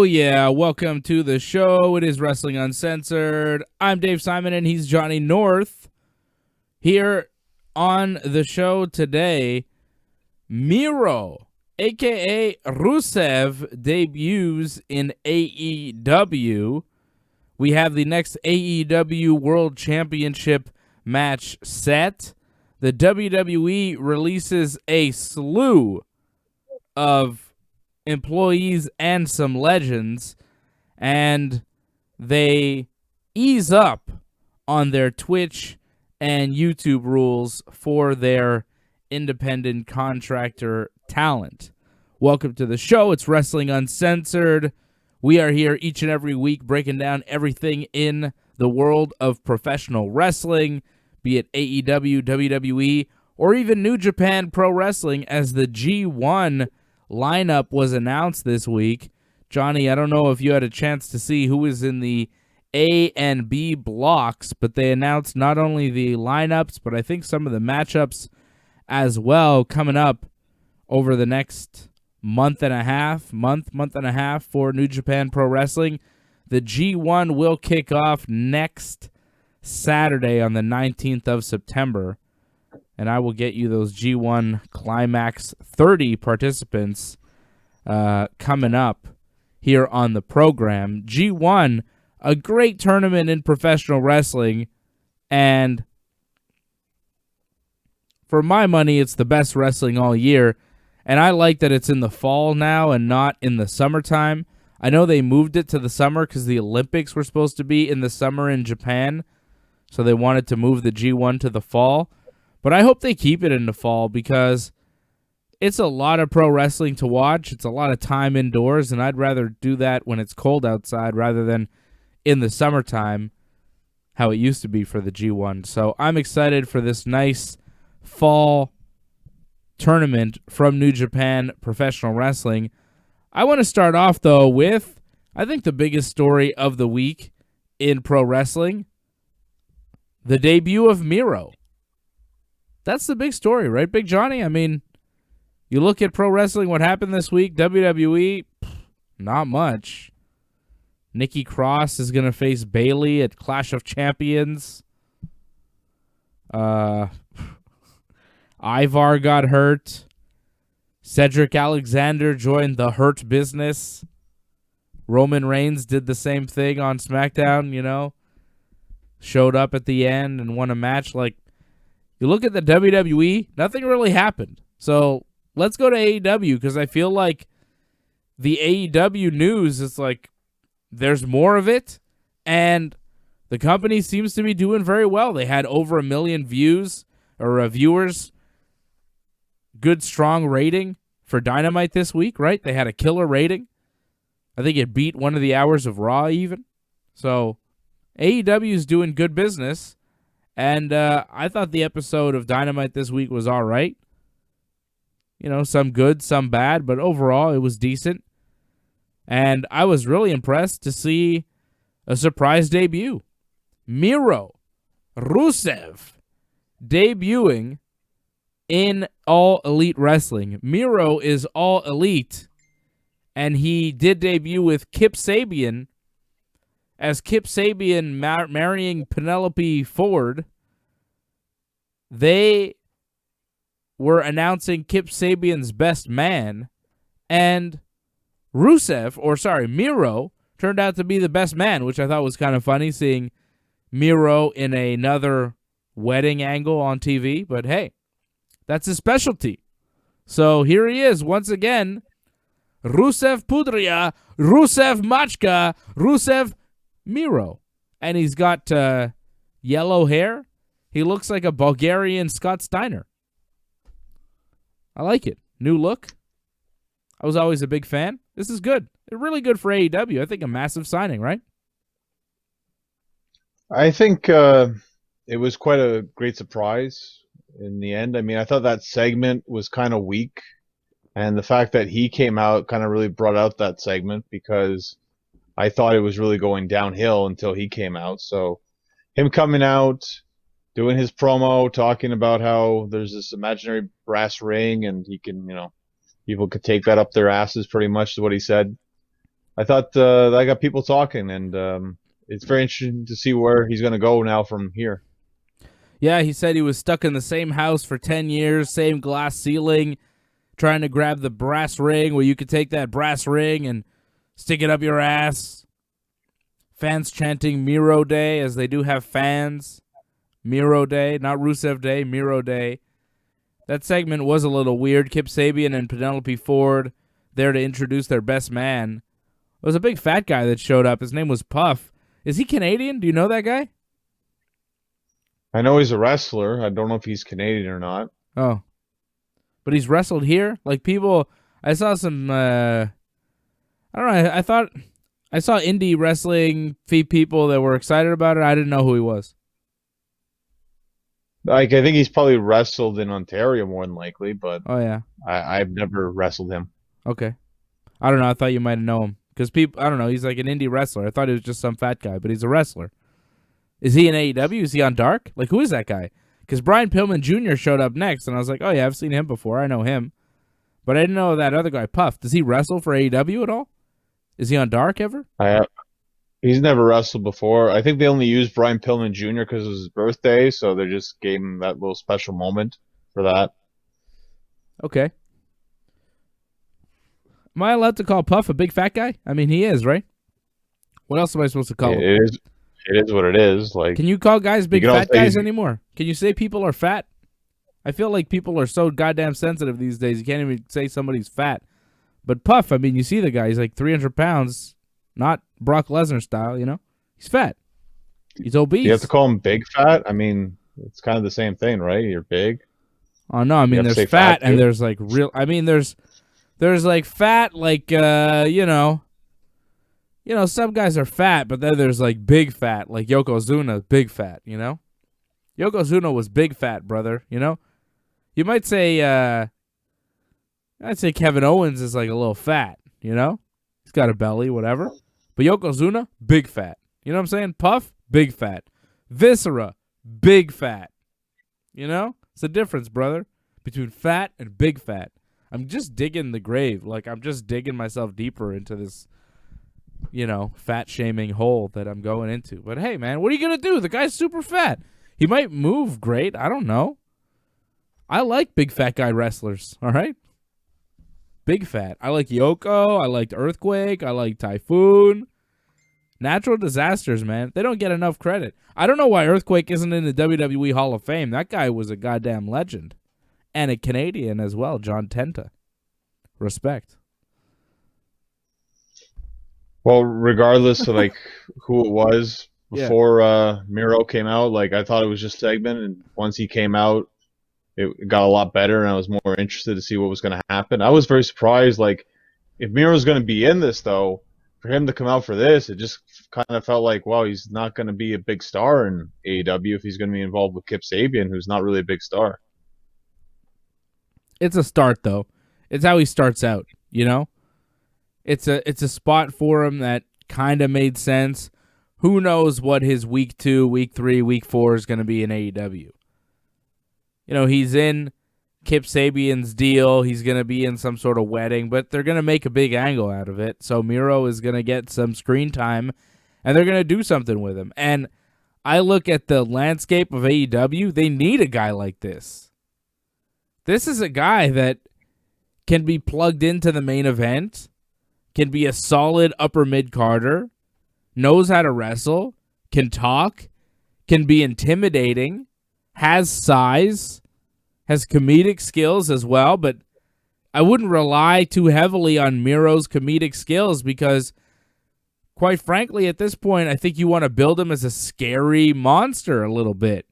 yeah, welcome to the show. It is Wrestling Uncensored. I'm Dave Simon and he's Johnny North. Here on the show today, Miro, aka Rusev, debuts in AEW. We have the next AEW World Championship match set. The WWE releases a slew of employees and some legends, and they ease up on their Twitch and YouTube rules for their independent contractor talent. Welcome to the show. It's Wrestling Uncensored. We are here each and every week breaking down everything in the world of professional wrestling, be it AEW, WWE, or even New Japan Pro Wrestling, as the G1 lineup was announced this week. Johnny, I don't know if you had a chance to see who was in the A and B blocks, but they announced not only the lineups, but I think some of the matchups as well coming up over the next month and a half for New Japan Pro Wrestling. The G1 will kick off next Saturday on the 19th of September. And I will get you those G1 Climax 30 participants coming up here on the program. G1, a great tournament in professional wrestling, and for my money, it's the best wrestling all year. And I like that it's in the fall now and not in the summertime. I know they moved it to the summer because the Olympics were supposed to be in the summer in Japan, so they wanted to move the G1 to the fall. But I hope they keep it in the fall because it's a lot of pro wrestling to watch. It's a lot of time indoors, and I'd rather do that when it's cold outside rather than in the summertime, how it used to be for the G1. So I'm excited for this nice fall tournament from New Japan Professional Wrestling. I want to start off, though, with, I think, the biggest story of the week in pro wrestling, the debut of Miro. That's the big story, right, Big Johnny? I mean, you look at pro wrestling, what happened this week, WWE, not much. Nikki Cross is going to face Bayley at Clash of Champions. Ivar got hurt. Cedric Alexander joined the Hurt Business. Roman Reigns did the same thing on SmackDown, you know. Showed up at the end and won a match. Like, you look at the WWE, nothing really happened. So let's go to AEW because I feel like the AEW news is like there's more of it, and the company seems to be doing very well. They had over 1 million views or viewers. Good, strong rating for Dynamite this week, right? They had a killer rating. I think it beat one of the hours of Raw even. So AEW is doing good business. And I thought the episode of Dynamite this week was all right. You know, some good, some bad, but overall it was decent. And I was really impressed to see a surprise debut. Miro Rusev debuting in All Elite Wrestling. Miro is All Elite, and he did debut with Kip Sabian, as Kip Sabian marrying Penelope Ford. They were announcing Kip Sabian's best man, and Miro turned out to be the best man, which I thought was kind of funny, seeing Miro in another wedding angle on TV. But hey, that's his specialty. So here he is once again. Rusev Pudria, Rusev Machka, Rusev Miro. And he's got yellow hair. He looks like a Bulgarian Scott Steiner. I like it. New look. I was always a big fan. This is good. They're really good for AEW. I think a massive signing, right? I think it was quite a great surprise in the end. I mean, I thought that segment was kind of weak. And the fact that he came out kind of really brought out that segment because I thought it was really going downhill until he came out. So him coming out, doing his promo, talking about how there's this imaginary brass ring and he can, people could take that up their asses pretty much is what he said. I thought that got people talking, and it's very interesting to see where he's going to go now from here. Yeah, he said he was stuck in the same house for 10 years, same glass ceiling, trying to grab the brass ring where you could take that brass ring and stick it up your ass. Fans chanting Miro Day, as they do have fans. Miro Day, not Rusev Day, Miro Day. That segment was a little weird. Kip Sabian and Penelope Ford there to introduce their best man. It was a big fat guy that showed up. His name was Puff. Is he Canadian? Do you know that guy? I know he's a wrestler. I don't know if he's Canadian or not. Oh. But he's wrestled here? Like people, I saw some, I don't know, I thought, I saw indie wrestling people that were excited about it. I didn't know who he was. Like, I think he's probably wrestled in Ontario more than likely, but Oh, yeah. I've never wrestled him. Okay. I don't know. I thought you might know him. Because people, I don't know, he's like an indie wrestler. I thought he was just some fat guy, but he's a wrestler. Is he in AEW? Is he on Dark? Like, who is that guy? Because Brian Pillman Jr. showed up next, and I was like, oh, yeah, I've seen him before. I know him. But I didn't know that other guy, Puff. Does he wrestle for AEW at all? Is he on Dark ever? He's never wrestled before. I think they only used Brian Pillman Jr. because it was his birthday, so they just gave him that little special moment for that. Okay. Am I allowed to call Puff a big fat guy? I mean, he is, right? What else am I supposed to call him? It is what it is. Like, can you call guys big fat guys anymore? Can you say people are fat? I feel like people are so goddamn sensitive these days. You can't even say somebody's fat. But Puff, I mean, you see the guy. He's like 300 pounds, not Brock Lesnar style, you know? He's fat. He's obese. You have to call him big fat? I mean, it's kind of the same thing, right? You're big. Oh, no. I mean, there's fat and there's like real. I mean, there's like fat, like, you know, some guys are fat, but then there's like big fat, like Yokozuna, big fat, you know? Yokozuna was big fat, brother, you know? You might say, I'd say Kevin Owens is like a little fat, you know? He's got a belly, whatever. But Yokozuna, big fat. You know what I'm saying? Puff, big fat. Viscera, big fat. You know? It's the difference, brother, between fat and big fat. I'm just digging the grave. Like, I'm just digging myself deeper into this, you know, fat-shaming hole that I'm going into. But, hey, man, what are you going to do? The guy's super fat. He might move great. I don't know. I like big fat guy wrestlers, all right? Big fat. I like Yoko. I liked Earthquake. I like Typhoon. Natural disasters, man. They don't get enough credit. I don't know why Earthquake isn't in the WWE Hall of Fame. That guy was a goddamn legend. And a Canadian as well, John Tenta. Respect. Well, regardless of like who it was before Miro came out, like I thought it was just segment, and once he came out, it got a lot better, and I was more interested to see what was going to happen. I was very surprised, like if Miro's going to be in this though, for him to come out for this, it just kind of felt like, wow, he's not going to be a big star in AEW if he's going to be involved with Kip Sabian, who's not really a big star. It's a start, though. It's how he starts out, you know? It's a spot for him that kind of made sense. Who knows what his week 2, week 3, week 4 is going to be in AEW. You know, he's in Kip Sabian's deal. He's going to be in some sort of wedding, but they're going to make a big angle out of it. So Miro is going to get some screen time, and they're going to do something with him. And I look at the landscape of AEW. They need a guy like this. This is a guy that can be plugged into the main event, can be a solid upper mid-carder, knows how to wrestle, can talk, can be intimidating, has size, has comedic skills as well, but I wouldn't rely too heavily on Miro's comedic skills because, quite frankly, at this point, I think you want to build him as a scary monster a little bit.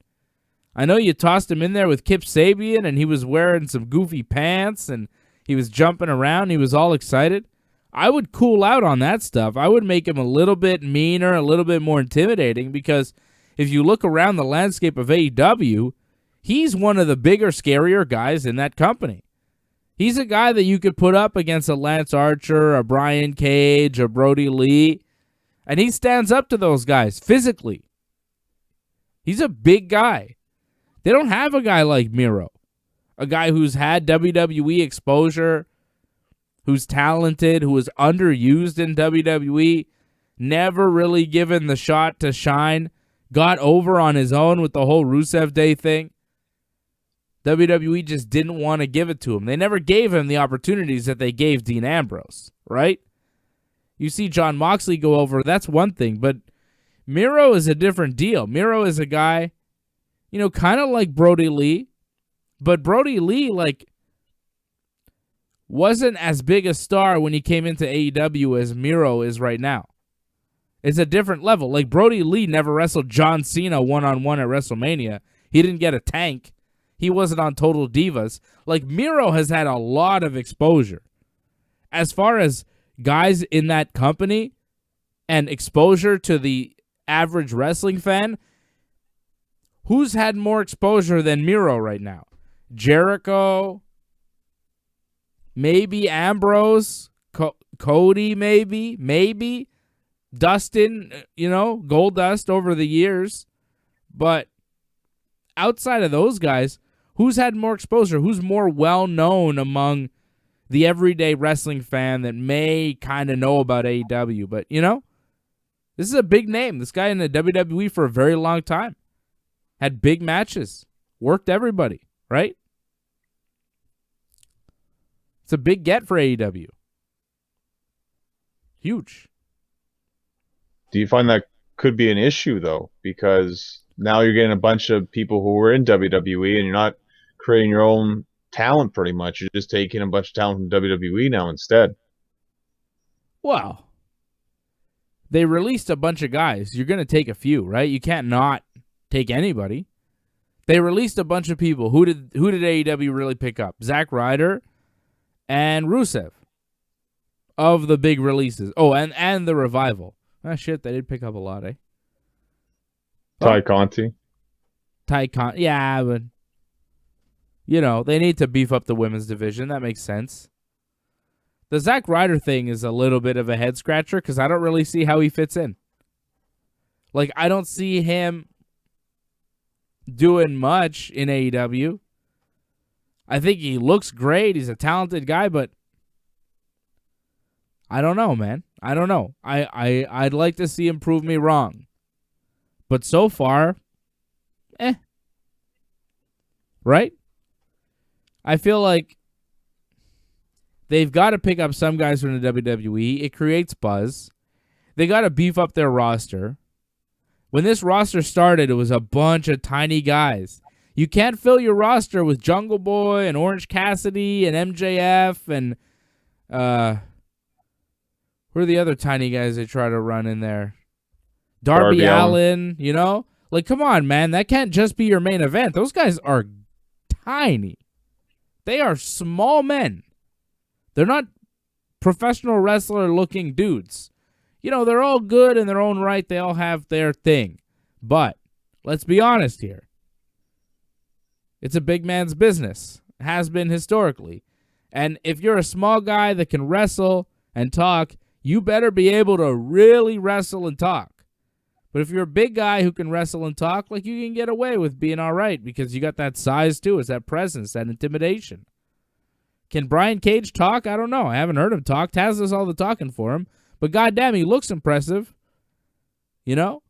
I know you tossed him in there with Kip Sabian, and he was wearing some goofy pants, and he was jumping around. He was all excited. I would cool out on that stuff. I would make him a little bit meaner, a little bit more intimidating, because if you look around the landscape of AEW, he's one of the bigger, scarier guys in that company. He's a guy that you could put up against a Lance Archer, a Brian Cage, a Brody Lee, and he stands up to those guys physically. He's a big guy. They don't have a guy like Miro, a guy who's had WWE exposure, who's talented, who was underused in WWE, never really given the shot to shine, got over on his own with the whole Rusev Day thing. WWE just didn't want to give it to him. They never gave him the opportunities that they gave Dean Ambrose, right? You see Jon Moxley go over, that's one thing, but Miro is a different deal. Miro is a guy, kind of like Brody Lee, but Brody Lee, wasn't as big a star when he came into AEW as Miro is right now. It's a different level. Like, Brody Lee never wrestled John Cena one-on-one at WrestleMania. He didn't get a tank. He wasn't on Total Divas. Like, Miro has had a lot of exposure. As far as guys in that company and exposure to the average wrestling fan, who's had more exposure than Miro right now? Jericho, maybe Ambrose, Cody, maybe Dustin, Goldust over the years. But outside of those guys, who's had more exposure? Who's more well-known among the everyday wrestling fan that may kind of know about AEW? But, this is a big name. This guy in the WWE for a very long time. Had big matches. Worked everybody, right? It's a big get for AEW. Huge. Do you find that could be an issue, though? Because now you're getting a bunch of people who were in WWE and you're not creating your own talent pretty much. You're just taking a bunch of talent from WWE now instead. Well, they released a bunch of guys. You're going to take a few, right? You can't not take anybody. They released a bunch of people. Who did AEW really pick up? Zack Ryder and Rusev of the big releases. Oh, and the Revival. Ah, shit, they did pick up a lot, eh? Ty Conti. Yeah, but, they need to beef up the women's division. That makes sense. The Zack Ryder thing is a little bit of a head-scratcher because I don't really see how he fits in. Like, I don't see him doing much in AEW. I think he looks great. He's a talented guy, but I don't know, man. I don't know. I'd like to see him prove me wrong. But so far, right? I feel like they've got to pick up some guys from the WWE. It creates buzz. They got to beef up their roster. When this roster started, it was a bunch of tiny guys. You can't fill your roster with Jungle Boy and Orange Cassidy and MJF and who are the other tiny guys they try to run in there? Darby Allin, Like, come on, man. That can't just be your main event. Those guys are tiny. They are small men. They're not professional wrestler-looking dudes. They're all good in their own right. They all have their thing. But let's be honest here. It's a big man's business. It has been historically. And if you're a small guy that can wrestle and talk, you better be able to really wrestle and talk. But if you're a big guy who can wrestle and talk, you can get away with being all right because you got that size too. It's that presence, that intimidation. Can Brian Cage talk? I don't know. I haven't heard him talk. Taz does all the talking for him. But goddamn, he looks impressive. Jon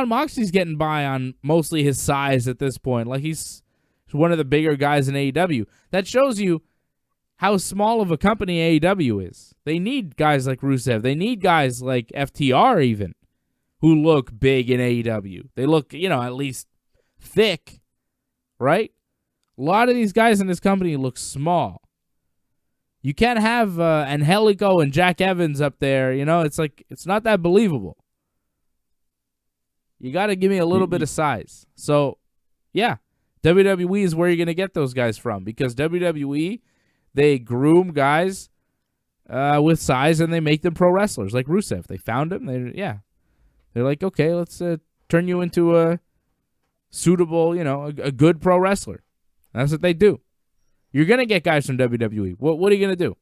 Moxley's getting by on mostly his size at this point. He's one of the bigger guys in AEW. That shows you how small of a company AEW is. They need guys like Rusev. They need guys like FTR even, who look big in AEW. They look, at least thick, right? A lot of these guys in this company look small. You can't have Angelico and Jack Evans up there. It's not that believable. You got to give me a little bit of size. So, yeah, WWE is where you're going to get those guys from because WWE, they groom guys with size and they make them pro wrestlers like Rusev. They found him. They're like, okay, let's turn you into a suitable, a good pro wrestler. That's what they do. You're going to get guys from WWE. What are you going to do?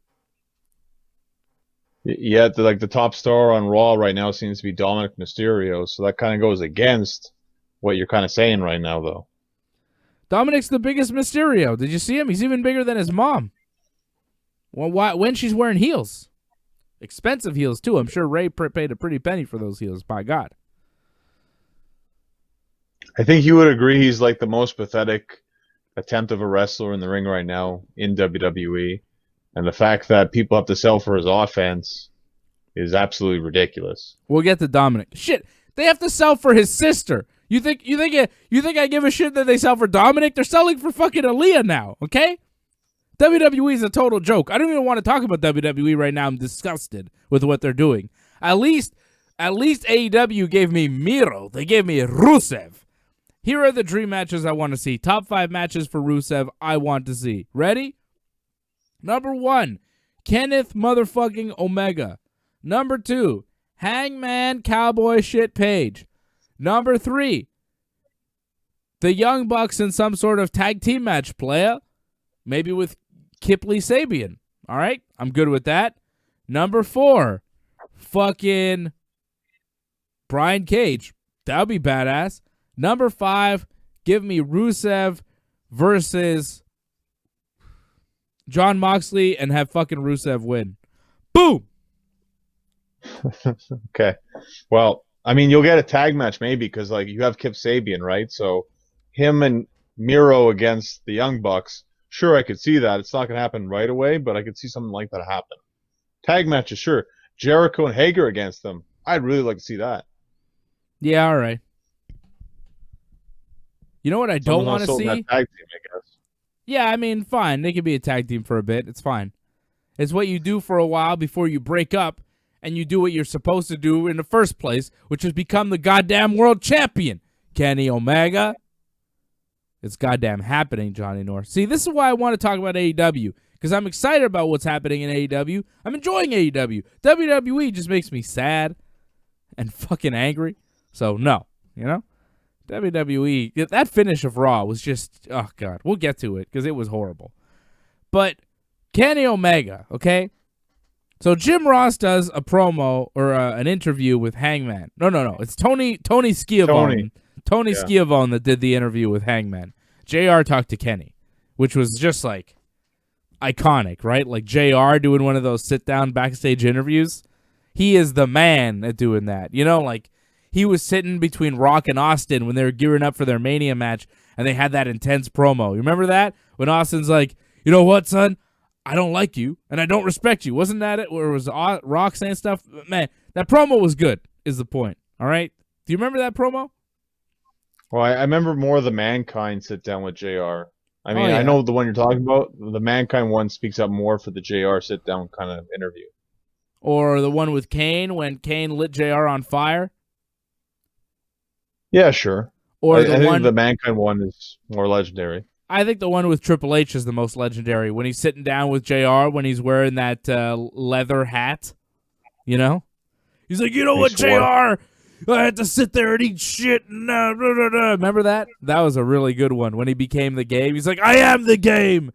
Yeah, the top star on Raw right now seems to be Dominic Mysterio, so that kind of goes against what you're kind of saying right now, though. Dominic's the biggest Mysterio. Did you see him? He's even bigger than his mom. Well, why when she's wearing heels? Expensive heels, too. I'm sure Ray paid a pretty penny for those heels, by God. I think you would agree he's like the most pathetic attempt of a wrestler in the ring right now in WWE. And the fact that people have to sell for his offense is absolutely ridiculous. We'll get to Dominic. Shit, they have to sell for his sister. You think I give a shit that they sell for Dominic? They're selling for fucking Aaliyah now, okay? WWE is a total joke. I don't even want to talk about WWE right now. I'm disgusted with what they're doing. At least AEW gave me Miro. They gave me Rusev. Here are the dream matches I want to see. Top 5 matches for Rusev I want to see. Ready? Number 1, Kenneth motherfucking Omega. Number 2, Hangman Cowboy Shit Page. Number 3, the Young Bucks in some sort of tag team match, playa. Maybe with Kipley Sabian. All right? I'm good with that. Number 4, fucking Brian Cage. That would be badass. Number 5, give me Rusev versus John Moxley and have fucking Rusev win. Boom! Okay. Well, I mean, you'll get a tag match maybe because like you have Kip Sabian, right? So him and Miro against the Young Bucks. Sure, I could see that. It's not going to happen right away, but I could see something like that happen. Tag matches, sure. Jericho and Hager against them. I'd really like to see that. Yeah, all right. You know what I don't want to see? Tag team, I guess. Yeah, I mean, fine. They could be a tag team for a bit. It's fine. It's what you do for a while before you break up and you do what you're supposed to do in the first place, which is become the goddamn world champion. Kenny Omega. It's goddamn happening, Johnny North. See, this is why I want to talk about AEW, because I'm excited about what's happening in AEW. I'm enjoying AEW. WWE just makes me sad and fucking angry. So, no, you know? WWE, that finish of Raw was just, oh, God. We'll get to it because it was horrible. But Kenny Omega, okay? So Jim Ross does a promo or an interview with Hangman. No. It's Tony Schiavone. Tony Schiavone that did the interview with Hangman. JR talked to Kenny, which was just like iconic, right? Like JR doing one of those sit-down backstage interviews. He is the man at doing that. You know, like he was sitting between Rock and Austin when they were gearing up for their Mania match, and they had that intense promo. You remember that? When Austin's like, you know what, son? I don't like you, and I don't respect you. Wasn't that it? Or was Rock saying stuff? Man, that promo was good, is the point. All right? Do you remember that promo? Well, I remember more of the Mankind sit down with JR. I mean, yeah. I know the one you're talking about. The Mankind one speaks up more for the JR sit down kind of interview. Or the one with Kane when Kane lit JR on fire? Yeah, sure. Or I think the Mankind one is more legendary. I think the one with Triple H is the most legendary. When he's sitting down with JR, when he's wearing that leather hat, you know? He's like, you know what, JR? I had to sit there and eat shit. Remember that? That was a really good one. When he became the game, he's like, I am the game.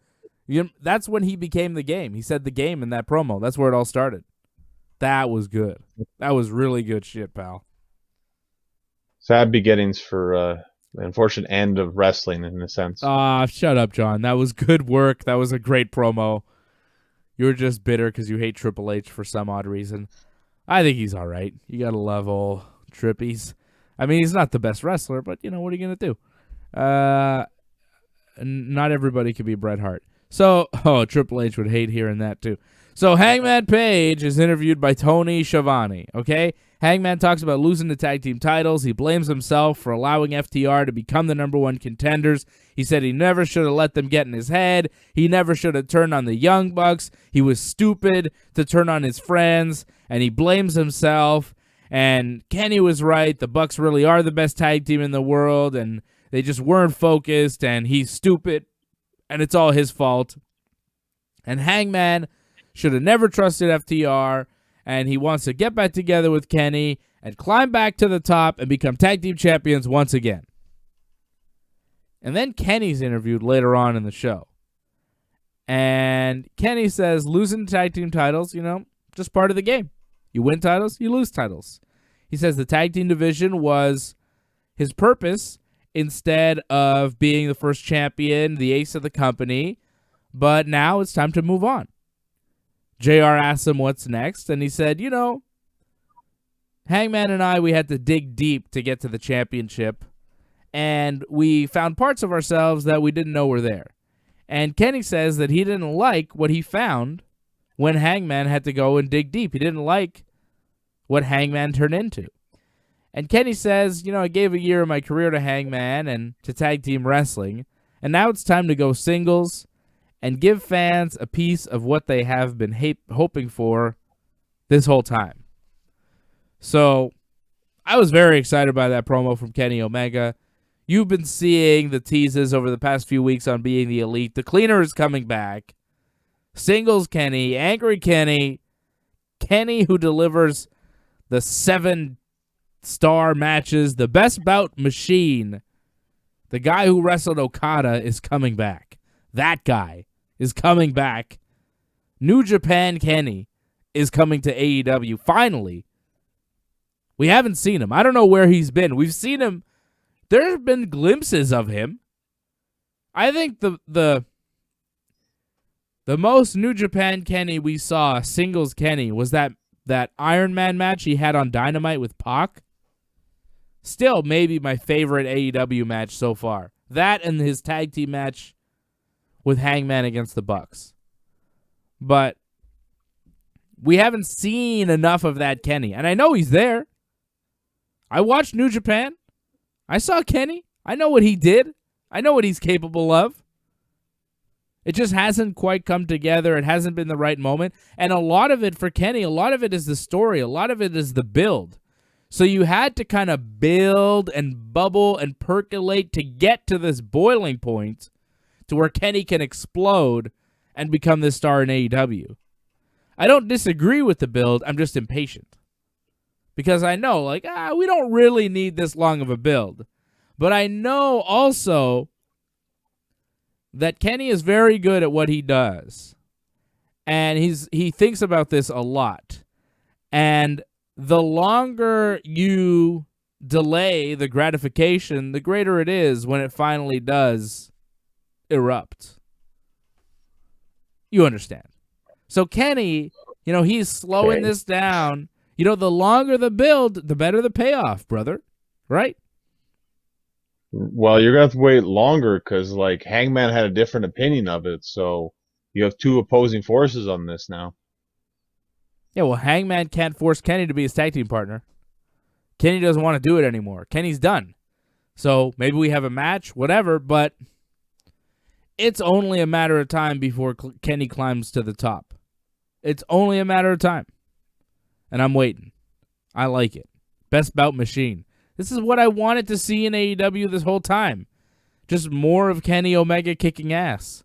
That's when he became the game. He said the game in that promo. That's where it all started. That was good. That was really good shit, pal. Sad beginnings for the unfortunate end of wrestling, in a sense. Shut up, John. That was good work. That was a great promo. You're just bitter because you hate Triple H for some odd reason. I think he's all right. You got to love old Trippies. I mean, he's not the best wrestler, but, you know, what are you going to do? Not everybody can be Bret Hart. So, Triple H would hate hearing that, too. So, Hangman Page is interviewed by Tony Schiavone, okay? Hangman talks about losing the tag team titles. He blames himself for allowing FTR to become the #1 contenders. He said he never should have let them get in his head. He never should have turned on the Young Bucks. He was stupid to turn on his friends, and he blames himself. And Kenny was right. The Bucks really are the best tag team in the world, and they just weren't focused, and he's stupid, and it's all his fault. And Hangman should have never trusted FTR, and he wants to get back together with Kenny and climb back to the top and become tag team champions once again. And then Kenny's interviewed later on in the show. And Kenny says losing tag team titles, you know, just part of the game. You win titles, you lose titles. He says the tag team division was his purpose instead of being the first champion, the ace of the company. But now it's time to move on. JR asked him what's next, and he said, Hangman and I, we had to dig deep to get to the championship, and we found parts of ourselves that we didn't know were there. And Kenny says that he didn't like what he found when Hangman had to go and dig deep. He didn't like what Hangman turned into. And Kenny says, I gave a year of my career to Hangman and to tag team wrestling, and now it's time to go singles and give fans a piece of what they have been hoping for this whole time. So I was very excited by that promo from Kenny Omega. You've been seeing the teases over the past few weeks on Being the Elite. The Cleaner is coming back. Singles Kenny, Angry Kenny, Kenny who delivers the 7-star matches, the best bout machine. The guy who wrestled Okada is coming back. That guy is coming back. New Japan Kenny is coming to AEW. Finally. We haven't seen him. I don't know where he's been. We've seen him. There have been glimpses of him. I think the most New Japan Kenny we saw, singles Kenny, was that Iron Man match he had on Dynamite with Pac. Still maybe my favorite AEW match so far. That and his tag team match with Hangman against the Bucks. But we haven't seen enough of that Kenny. And I know he's there. I watched New Japan. I saw Kenny. I know what he did. I know what he's capable of. It just hasn't quite come together. It hasn't been the right moment. And a lot of it for Kenny, a lot of it is the story. A lot of it is the build. So you had to kind of build and bubble and percolate to get to this boiling point to where Kenny can explode and become this star in AEW. I don't disagree with the build. I'm just impatient. Because I know, we don't really need this long of a build. But I know also that Kenny is very good at what he does. And he thinks about this a lot. And the longer you delay the gratification, the greater it is when it finally does erupt. You understand. So Kenny, he's slowing this down. The longer the build, the better the payoff, brother. Right? Well, you're going to have to wait longer because, Hangman had a different opinion of it. So you have two opposing forces on this now. Yeah, well, Hangman can't force Kenny to be his tag team partner. Kenny doesn't want to do it anymore. Kenny's done. So maybe we have a match, whatever, but it's only a matter of time before Kenny climbs to the top. It's only a matter of time. And I'm waiting. I like it. Best bout machine. This is what I wanted to see in AEW this whole time. Just more of Kenny Omega kicking ass.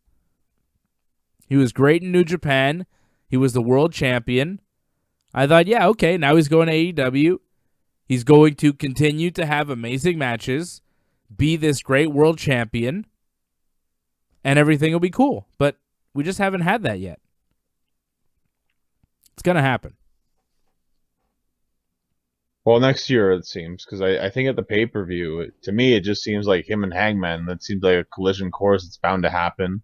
He was great in New Japan. He was the world champion. I thought, yeah, okay, now he's going to AEW. He's going to continue to have amazing matches, be this great world champion, and everything will be cool. But we just haven't had that yet. It's going to happen. Well, next year, it seems, because I think at the pay-per-view, to me, it just seems like him and Hangman, that seems like a collision course that's bound to happen.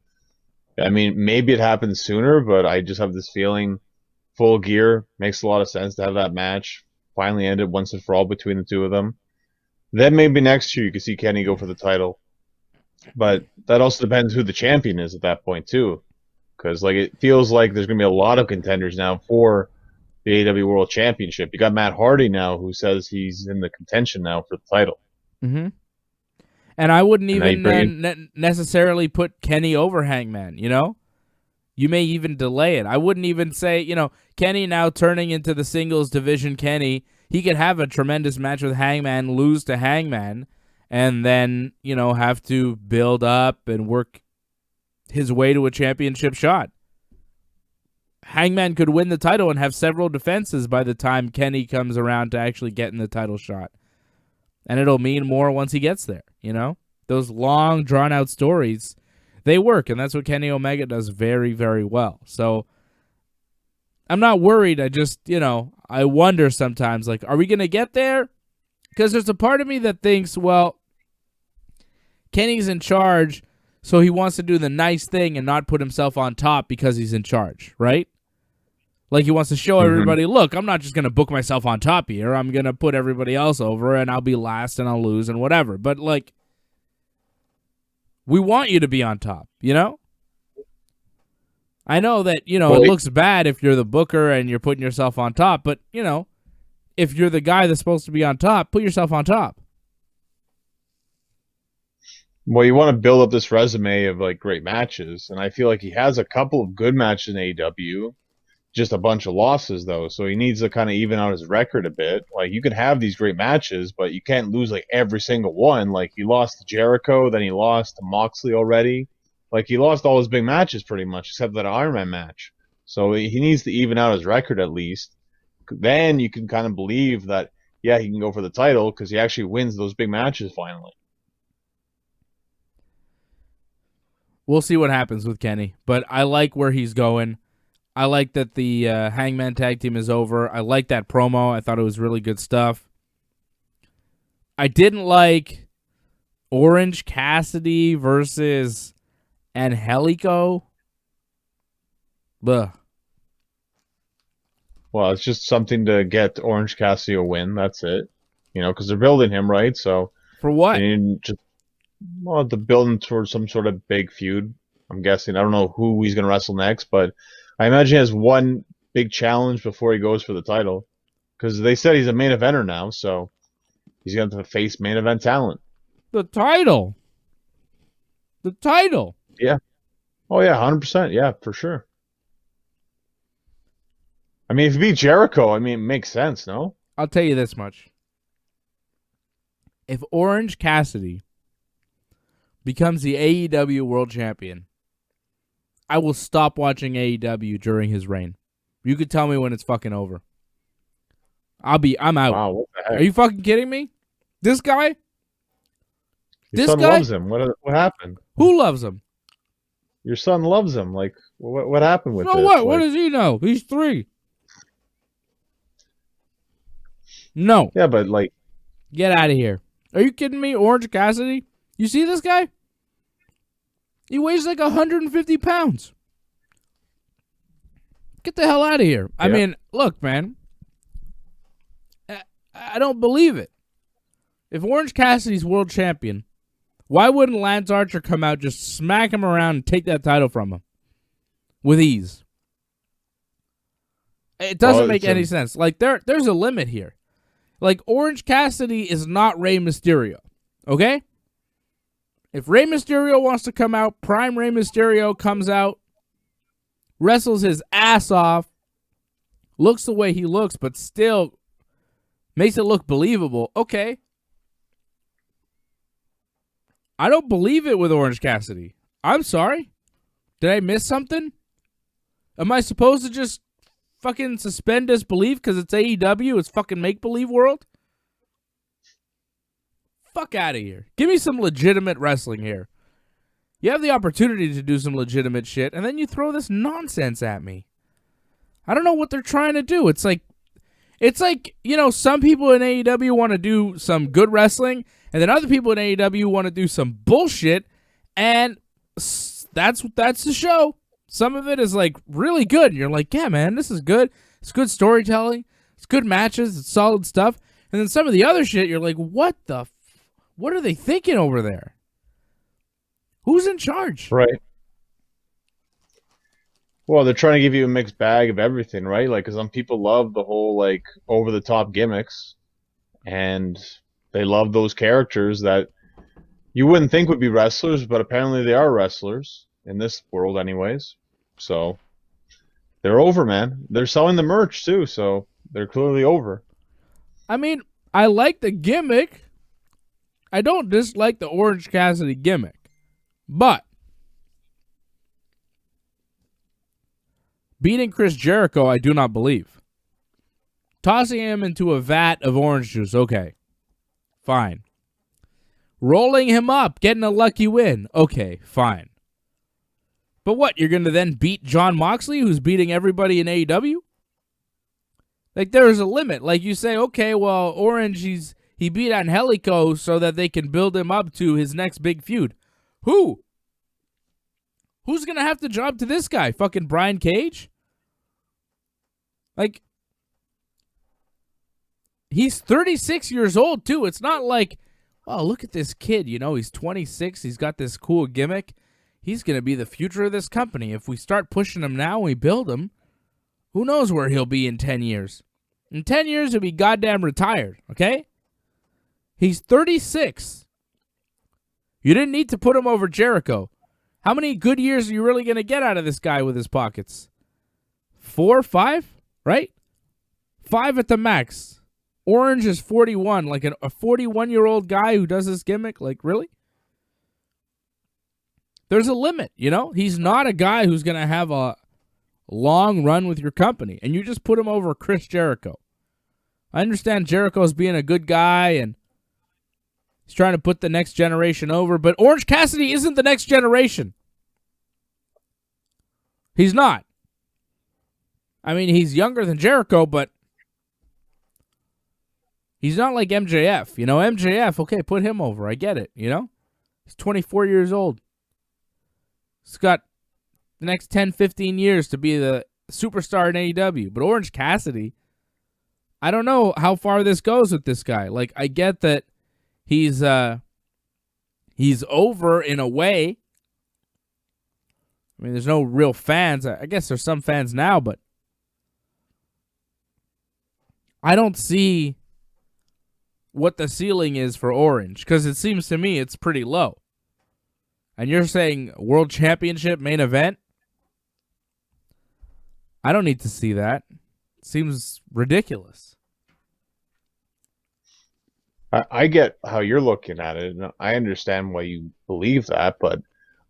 I mean, maybe it happens sooner, but I just have this feeling Full Gear makes a lot of sense to have that match finally ended once and for all between the two of them. Then maybe next year you could see Kenny go for the title. But that also depends who the champion is at that point, too. Because it feels like there's going to be a lot of contenders now for the AEW World Championship. You got Matt Hardy now, who says he's in the contention now for the title. Mm-hmm. And I wouldn't even necessarily put Kenny over Hangman, You may even delay it. I wouldn't even say, Kenny now turning into the singles division Kenny, he could have a tremendous match with Hangman, lose to Hangman, and then, have to build up and work his way to a championship shot. Hangman could win the title and have several defenses by the time Kenny comes around to actually getting the title shot. And it'll mean more once he gets there, Those long, drawn-out stories, they work, and that's what Kenny Omega does very, very well. So I'm not worried. I just, I wonder sometimes, are we going to get there? Because there's a part of me that thinks, well, Kenny's in charge, so he wants to do the nice thing and not put himself on top because he's in charge, right? Like he wants to show Mhm. everybody, look, I'm not just going to book myself on top here. I'm going to put everybody else over and I'll be last and I'll lose and whatever. But, like, we want you to be on top, you know? I know that, it looks bad if you're the booker and you're putting yourself on top, but, if you're the guy that's supposed to be on top, put yourself on top. Well, you want to build up this resume of like great matches, and I feel like he has a couple of good matches in AEW, just a bunch of losses though. So he needs to kind of even out his record a bit. Like you can have these great matches, but you can't lose like every single one. Like he lost to Jericho, then he lost to Moxley already. Like he lost all his big matches pretty much, except that Iron Man match. So he needs to even out his record at least. Then you can kind of believe that, yeah, he can go for the title because he actually wins those big matches finally. We'll see what happens with Kenny, but I like where he's going. I like that the Hangman tag team is over. I like that promo. I thought it was really good stuff. I didn't like Orange Cassidy versus Angelico. Ugh. Well, it's just something to get Orange Cassidy a win. That's it. Because they're building him, right? So For what? they need just to build him towards some sort of big feud. I'm guessing. I don't know who he's going to wrestle next, but I imagine he has one big challenge before he goes for the title. Because they said he's a main eventer now, so he's going to have to face main event talent. The title. The title. Yeah. Oh, yeah, 100%. Yeah, for sure. I mean, if you beat Jericho, it makes sense, no? I'll tell you this much. If Orange Cassidy becomes the AEW World Champion, I will stop watching AEW during his reign. You could tell me when it's fucking over. I'm out. Wow, what the heck? Are you fucking kidding me? This guy? Your son loves him. What happened? Who loves him? Your son loves him. Like, what happened with this? So what? Like, What does he know? He's 3. No. Yeah, but like... Get out of here. Are you kidding me? Orange Cassidy? You see this guy? He weighs like 150 pounds. Get the hell out of here. I mean, look, man. I don't believe it. If Orange Cassidy's world champion, why wouldn't Lance Archer come out, just smack him around and take that title from him? With ease. It doesn't make any sense. Like, there's a limit here. Like, Orange Cassidy is not Rey Mysterio. Okay? If Rey Mysterio wants to come out, prime Rey Mysterio comes out, wrestles his ass off, looks the way he looks, but still makes it look believable. Okay. I don't believe it with Orange Cassidy. I'm sorry. Did I miss something? Am I supposed to just fucking suspend disbelief because it's AEW? It's fucking make-believe world? Fuck out of here. Give me some legitimate wrestling here. You have the opportunity to do some legitimate shit, and then you throw this nonsense at me. I don't know what they're trying to do. It's like, some people in AEW want to do some good wrestling, and then other people in AEW want to do some bullshit, and that's the show. Some of it is like really good, and you're like, yeah, man, this is good. It's good storytelling. It's good matches. It's solid stuff. And then some of the other shit, you're like, what are they thinking over there? Who's in charge? Right. Well, they're trying to give you a mixed bag of everything, right? Like, because some people love the whole, like, over-the-top gimmicks, and they love those characters that you wouldn't think would be wrestlers, but apparently they are wrestlers, in this world anyways. So, they're over, man. They're selling the merch, too, so they're clearly over. I mean, I like the gimmick. I don't dislike the Orange Cassidy gimmick, but beating Chris Jericho, I do not believe. Tossing him into a vat of orange juice, okay, fine. Rolling him up, getting a lucky win, okay, fine. But what, you're going to then beat Jon Moxley, who's beating everybody in AEW? Like, there's a limit. Like, you say, okay, well, Orange, he beat Angelico so that they can build him up to his next big feud. Who? Who's going to have to job to this guy? Fucking Brian Cage? Like, he's 36 years old, too. It's not like, oh, look at this kid. You know, he's 26. He's got this cool gimmick. He's going to be the future of this company. If we start pushing him now and we build him, who knows where he'll be in 10 years. In 10 years, he'll be goddamn retired, okay? He's 36. You didn't need to put him over Jericho. How many good years are you really going to get out of this guy with his pockets? 4, 5, right? 5 at the max. Orange is 41, like a 41-year-old guy who does this gimmick. Like, really? There's a limit, you know? He's not a guy who's going to have a long run with your company, and you just put him over Chris Jericho. I understand Jericho's being a good guy, and he's trying to put the next generation over, but Orange Cassidy isn't the next generation. He's not. I mean, he's younger than Jericho, but he's not like MJF. You know, MJF, okay, put him over. I get it, you know? He's 24 years old. He's got the next 10, 15 years to be the superstar in AEW. But Orange Cassidy, I don't know how far this goes with this guy. Like, I get that he's over in a way. I mean, there's no real fans. I guess there's some fans now, but I don't see what the ceiling is for Orange, because it seems to me it's pretty low. And you're saying World Championship main event? I don't need to see that. It seems ridiculous. I get how you're looking at it, and I understand why you believe that, but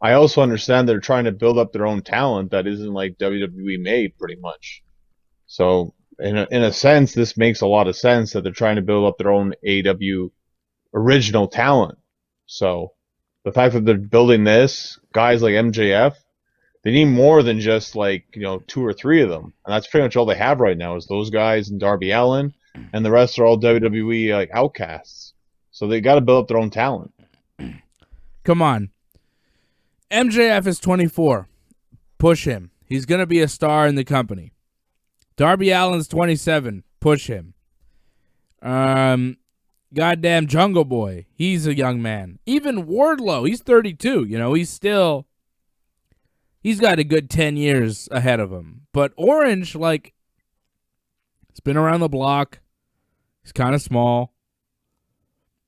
I also understand they're trying to build up their own talent that isn't like WWE made, pretty much. So, in a sense, this makes a lot of sense that they're trying to build up their own AEW original talent. So, the fact that they're building this, guys like MJF, they need more than just like, 2 or 3 of them. And that's pretty much all they have right now is those guys and Darby Allin, and the rest are all WWE like outcasts. So they got to build up their own talent. Come on. MJF is 24. Push him. He's going to be a star in the company. Darby Allin's 27. Push him. Goddamn Jungle Boy. He's a young man. Even Wardlow, he's 32. He's got a good 10 years ahead of him. But Orange, like, he's been around the block. He's kind of small.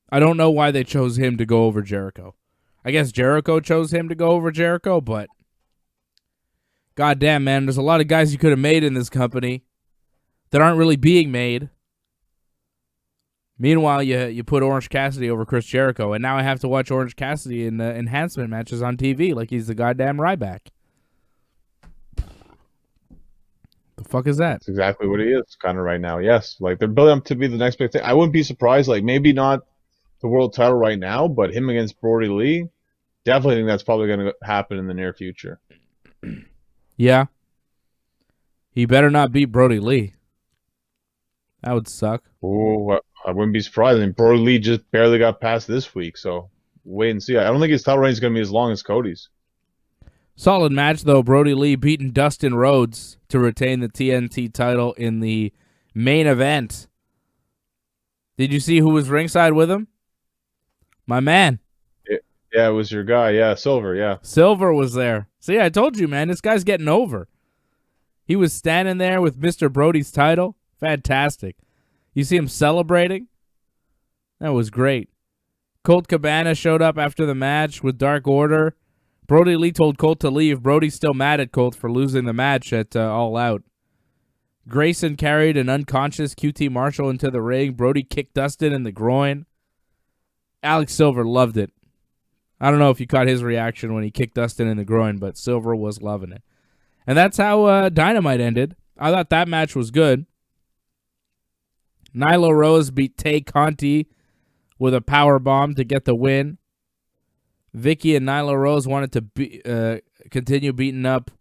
I don't know why they chose him to go over Jericho. I guess Jericho chose him to go over Jericho, but goddamn, man, there's a lot of guys you could have made in this company that aren't really being made. Meanwhile, you put Orange Cassidy over Chris Jericho, and now I have to watch Orange Cassidy in enhancement matches on TV like he's the goddamn Ryback. The fuck is that? That's exactly what he is kind of right now. Yes, like they're building up to be the next big thing. I wouldn't be surprised, like maybe not the world title right now, but him against Brody Lee, definitely think that's probably going to happen in the near future. Yeah. He better not beat Brody Lee. That would suck. Oh, I wouldn't be surprised. I mean, Brody Lee just barely got past this week, so wait and see. I don't think his title reign is going to be as long as Cody's. Solid match, though. Brody Lee beating Dustin Rhodes to retain the TNT title in the main event. Did you see who was ringside with him? My man. Yeah, it was your guy. Yeah, Silver, yeah. Silver was there. See, I told you, man, this guy's getting over. He was standing there with Mr. Brody's title. Fantastic. You see him celebrating? That was great. Colt Cabana showed up after the match with Dark Order. Brody Lee told Colt to leave. Brody's still mad at Colt for losing the match at All Out. Grayson carried an unconscious QT Marshall into the ring. Brody kicked Dustin in the groin. Alex Silver loved it. I don't know if you caught his reaction when he kicked Dustin in the groin, but Silver was loving it. And that's how Dynamite ended. I thought that match was good. Nyla Rose beat Tay Conti with a powerbomb to get the win. Vicky and Nyla Rose wanted to continue beating up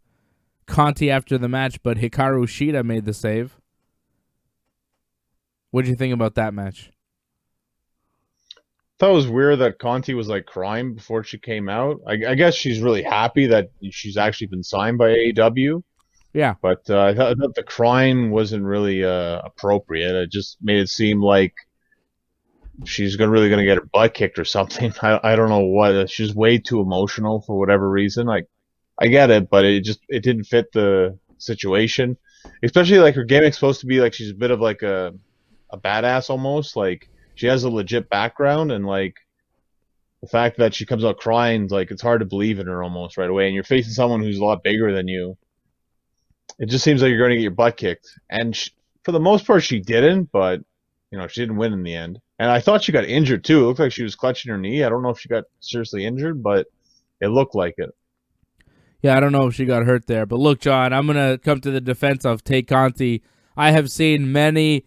Conti after the match, but Hikaru Shida made the save. What did you think about that match? I thought it was weird that Conti was like crying before she came out. I guess she's really happy that she's actually been signed by AEW. Yeah. But I thought the crying wasn't really appropriate. It just made it seem like she's really gonna get her butt kicked or something. I don't know what. She's way too emotional for whatever reason. Like I get it, but it didn't fit the situation. Especially like her gimmick's supposed to be like she's a bit of like a badass almost. Like she has a legit background, and like the fact that she comes out crying, like it's hard to believe in her almost right away. And you're facing someone who's a lot bigger than you. It just seems like you're going to get your butt kicked. And for the most part, she didn't, but she didn't win in the end. And I thought she got injured too. It looked like she was clutching her knee. I don't know if she got seriously injured, but it looked like it. Yeah, I don't know if she got hurt there. But look, John, I'm going to come to the defense of Tay Conti. I have seen many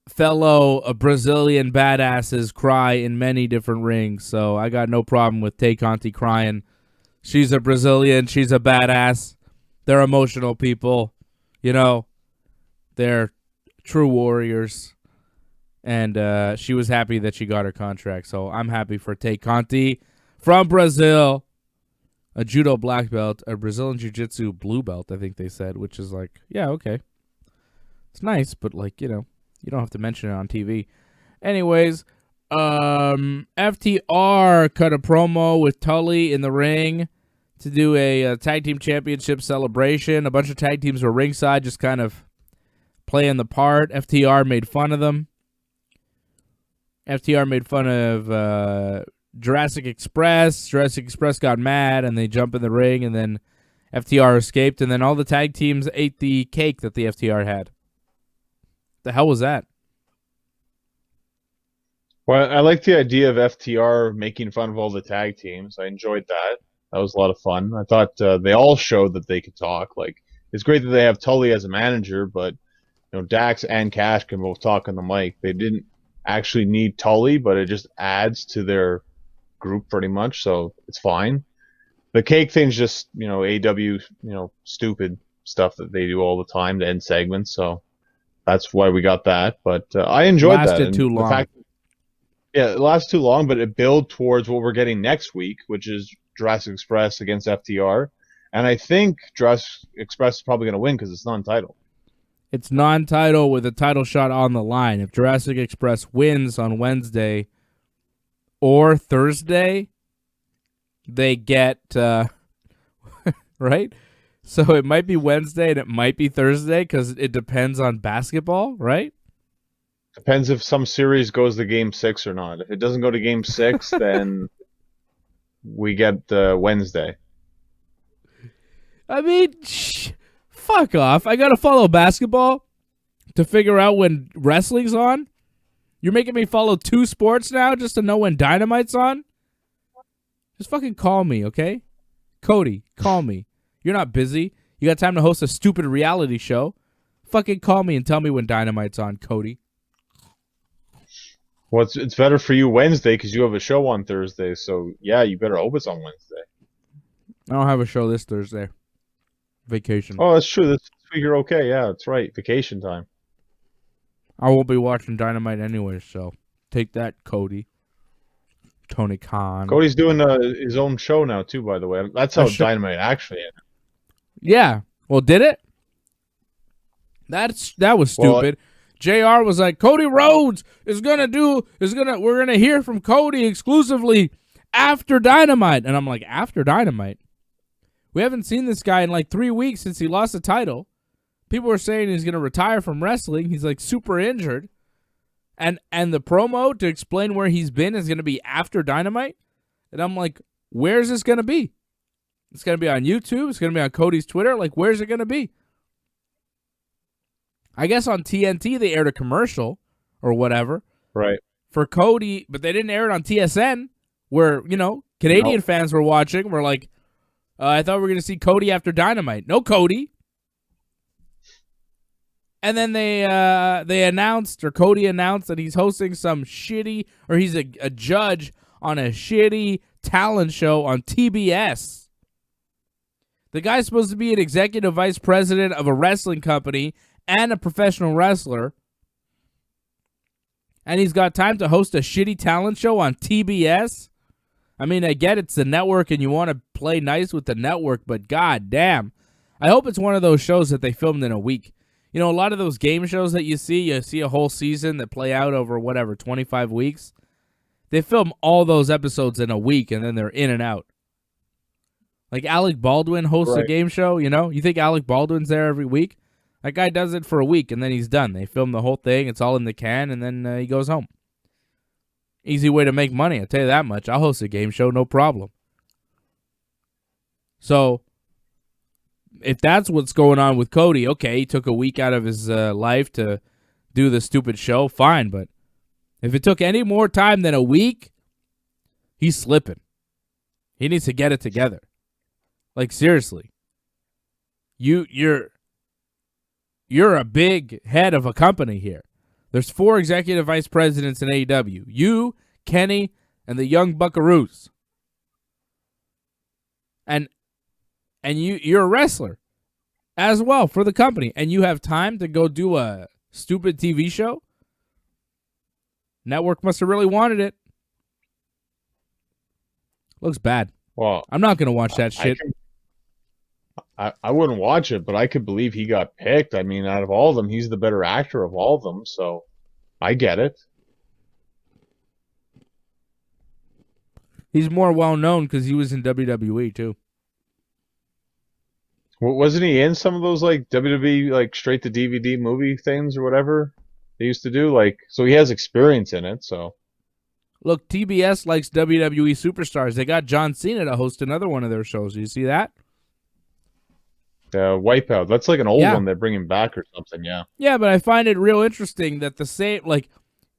fellow Brazilian badasses cry in many different rings, so I got no problem with Tay Conti crying. She's a Brazilian. She's a badass. They're emotional people. They're true warriors. And she was happy that she got her contract, so I'm happy for Tay Conti from Brazil. A judo black belt, a Brazilian jiu-jitsu blue belt, I think they said, which is like, yeah, okay. It's nice, but like, you don't have to mention it on TV. Anyways, FTR cut a promo with Tully in the ring to do a tag team championship celebration. A bunch of tag teams were ringside, just kind of playing the part. FTR made fun of them. FTR made fun of Jurassic Express. Jurassic Express got mad, and they jump in the ring, and then FTR escaped, and then all the tag teams ate the cake that the FTR had. The hell was that? Well, I like the idea of FTR making fun of all the tag teams. I enjoyed that. That was a lot of fun. I thought they all showed that they could talk. Like it's great that they have Tully as a manager, but Dax and Cash can both talk on the mic. They didn't actually need Tully, but it just adds to their group pretty much, so it's fine. The cake thing's just AEW stupid stuff that they do all the time to end segments, so that's why we got that. But I enjoyed that. Lasted too long. It lasts too long, but it builds towards what we're getting next week, which is Jurassic Express against FTR. And I think Jurassic Express is probably going to win because it's non-title. It's non-title with a title shot on the line. If Jurassic Express wins on Wednesday or Thursday, they get right? So it might be Wednesday and it might be Thursday because it depends on basketball, right? Depends if some series goes to Game 6 or not. If it doesn't go to Game 6, then we get Wednesday. I mean, fuck off. I got to follow basketball to figure out when wrestling's on? You're making me follow 2 sports now just to know when Dynamite's on? Just fucking call me, okay? Cody, call me. You're not busy. You got time to host a stupid reality show. Fucking call me and tell me when Dynamite's on, Cody. Well, it's better for you Wednesday because you have a show on Thursday. So, yeah, you better hope it's on Wednesday. I don't have a show this Thursday. Vacation. Oh, that's true. This week you're okay. Yeah, that's right. Vacation time. I won't be watching Dynamite anyway, so take that, Cody. Tony Khan. Cody's doing his own show now, too, by the way. That's how Dynamite actually ended. Yeah. Well, did it? That was stupid. JR was like, Cody Rhodes we're gonna hear from Cody exclusively after Dynamite. And I'm like, after Dynamite? We haven't seen this guy in like 3 weeks since he lost the title. People were saying he's gonna retire from wrestling. He's like super injured. And the promo to explain where he's been is gonna be after Dynamite. And I'm like, where's this gonna be? It's gonna be on YouTube, it's gonna be on Cody's Twitter. Like, where's it gonna be? I guess on TNT they aired a commercial or whatever. Right. For Cody, but they didn't air it on TSN where, Canadian fans were watching. We're like, I thought we were going to see Cody after Dynamite. No Cody. And then they announced, or Cody announced, that he's hosting some shitty, or he's a judge on a shitty talent show on TBS. The guy's supposed to be an executive vice president of a wrestling company and a professional wrestler. And he's got time to host a shitty talent show on TBS? I mean, I get it's the network and you want to play nice with the network, but god damn. I hope it's one of those shows that they filmed in a week. You know, a lot of those game shows that you see a whole season that play out over, 25 weeks. They film all those episodes in a week, and then they're in and out. Like Alec Baldwin hosts a game show, you know? You think Alec Baldwin's there every week? That guy does it for a week, and then he's done. They film the whole thing. It's all in the can, and then he goes home. Easy way to make money, I'll tell you that much. I'll host a game show, no problem. So, if that's what's going on with Cody, okay, he took a week out of his life to do the stupid show, fine, but if it took any more time than a week, he's slipping. He needs to get it together. Like, seriously. You're a big head of a company here. There's 4 executive vice presidents in AEW. You, Kenny, and the young buckaroos. And you're a wrestler as well for the company. And you have time to go do a stupid TV show? Network must have really wanted it. Looks bad. Well, I'm not going to watch that shit. I wouldn't watch it, but I could believe he got picked. I mean, out of all of them, he's the better actor of all of them, so I get it. He's more well-known because he was in WWE, too. Wasn't he in some of those, like, WWE, like, straight-to-DVD movie things or whatever they used to do? Like, so he has experience in it, so... Look, TBS likes WWE superstars. They got John Cena to host another one of their shows. Do you see that? Wipeout. That's like an old one they're bringing back or something, yeah. Yeah, but I find it real interesting that the same, like,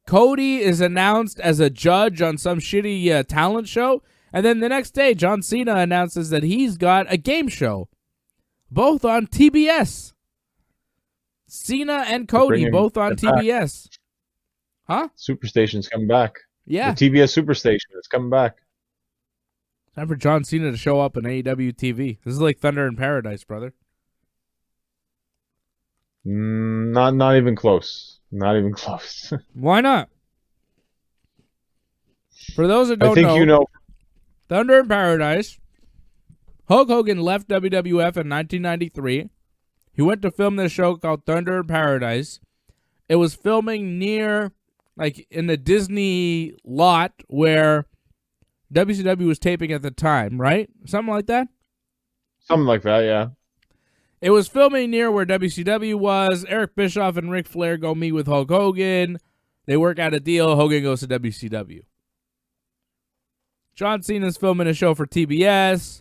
Cody is announced as a judge on some shitty talent show, and then the next day, John Cena announces that he's got a game show, both on TBS. Cena and Cody, both on TBS. Huh? Superstation's coming back. Yeah. The TBS Superstation is coming back. Time for John Cena to show up on AEW TV. This is like Thunder in Paradise, brother. Not even close. Not even close. Why not? For those that don't I think you know. Thunder in Paradise. Hulk Hogan left WWF in 1993. He went to film this show called Thunder in Paradise. It was filming near, like, in the Disney lot where WCW was taping at the time, right? Something like that? Something like that, yeah. It was filming near where WCW was. Eric Bischoff and Ric Flair go meet with Hulk Hogan. They work out a deal. Hogan goes to WCW. John Cena's filming a show for TBS.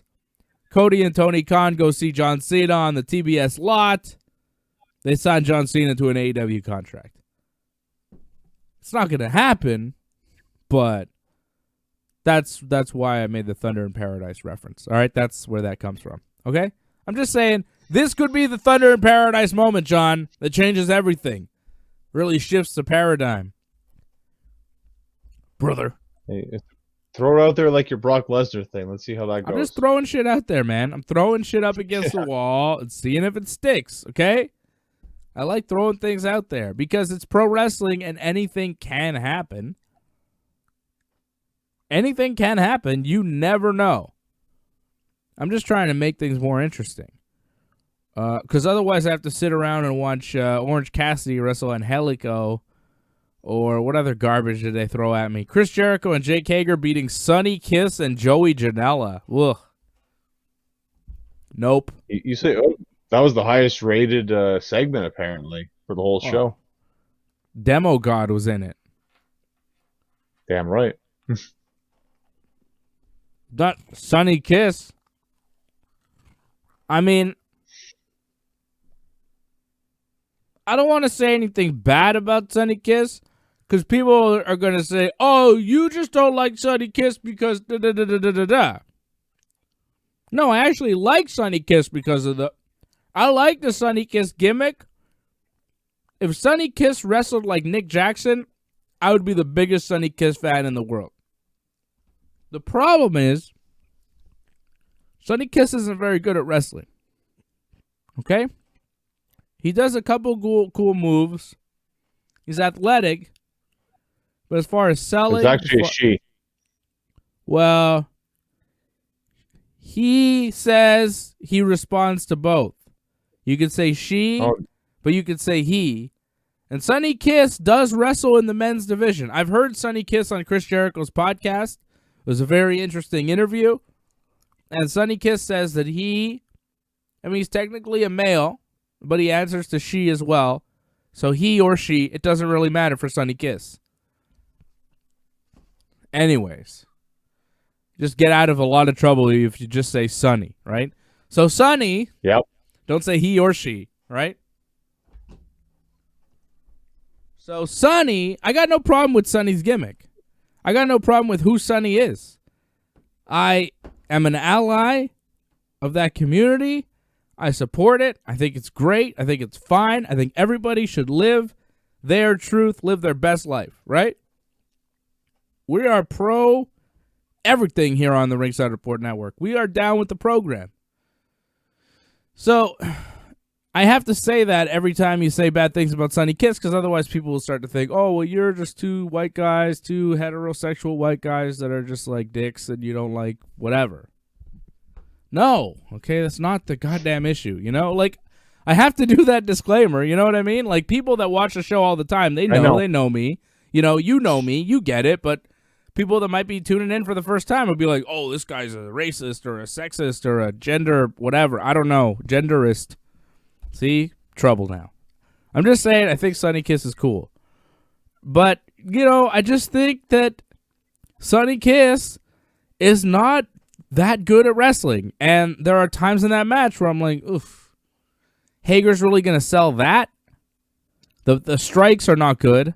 Cody and Tony Khan go see John Cena on the TBS lot. They sign John Cena to an AEW contract. It's not going to happen, but that's why I made the Thunder in Paradise reference. All right, that's where that comes from. Okay? I'm just saying, this could be the Thunder in Paradise moment, John, that changes everything. Really shifts the paradigm. Brother. Hey, throw it out there like your Brock Lesnar thing. Let's see how that goes. I'm just throwing shit out there, man. I'm throwing shit up against the wall and seeing if it sticks, okay? I like throwing things out there because it's pro wrestling and anything can happen. Anything can happen. You never know. I'm just trying to make things more interesting. Because otherwise I have to sit around and watch Orange Cassidy wrestle Angelico, or what other garbage did they throw at me? Chris Jericho and Jake Hager beating Sonny Kiss and Joey Janela. Ugh. Nope. You say, that was the highest rated segment, apparently, for the whole show. Demo God was in it. Damn right. Not Sonny Kiss. I mean, I don't want to say anything bad about Sonny Kiss, because people are going to say, oh, you just don't like Sonny Kiss because da-da-da-da-da-da. No, I actually like Sonny Kiss because of I like the Sonny Kiss gimmick. If Sonny Kiss wrestled like Nick Jackson, I would be the biggest Sonny Kiss fan in the world. The problem is, Sonny Kiss isn't very good at wrestling. Okay? He does a couple cool moves. He's athletic. But as far as selling... It's actually a she. Well, he says he responds to both. You could say she, Oh, but you could say he. And Sonny Kiss does wrestle in the men's division. I've heard Sonny Kiss on Chris Jericho's podcast. It was a very interesting interview. And Sonny Kiss says that he's technically a male, but he answers to she as well. So he or she, it doesn't really matter for Sonny Kiss. Anyways, just get out of a lot of trouble if you just say Sonny, right? So Sonny, yep. don't say he or she, right? So Sonny, I got no problem with Sonny's gimmick. I got no problem with who Sonny is. I am an ally of that community. I support it. I think it's great. I think it's fine. I think everybody should live their truth, live their best life, right? We are pro everything here on the Ringside Report Network. We are down with the program. So I have to say that every time you say bad things about Sonny Kiss, because otherwise people will start to think, oh, well, you're just two white guys, two heterosexual white guys that are just like dicks and you don't like whatever. No, okay, that's not the goddamn issue, you know? Like, I have to do that disclaimer, you know what I mean? Like, people that watch the show all the time, they know me. You know me, you get it, but people that might be tuning in for the first time will be like, oh, this guy's a racist or a sexist or a gender whatever. I don't know, genderist. See? Trouble now. I'm just saying, I think Sonny Kiss is cool. But, I just think that Sonny Kiss is not that good at wrestling. And there are times in that match where I'm like, oof. Hager's really going to sell that? The strikes are not good.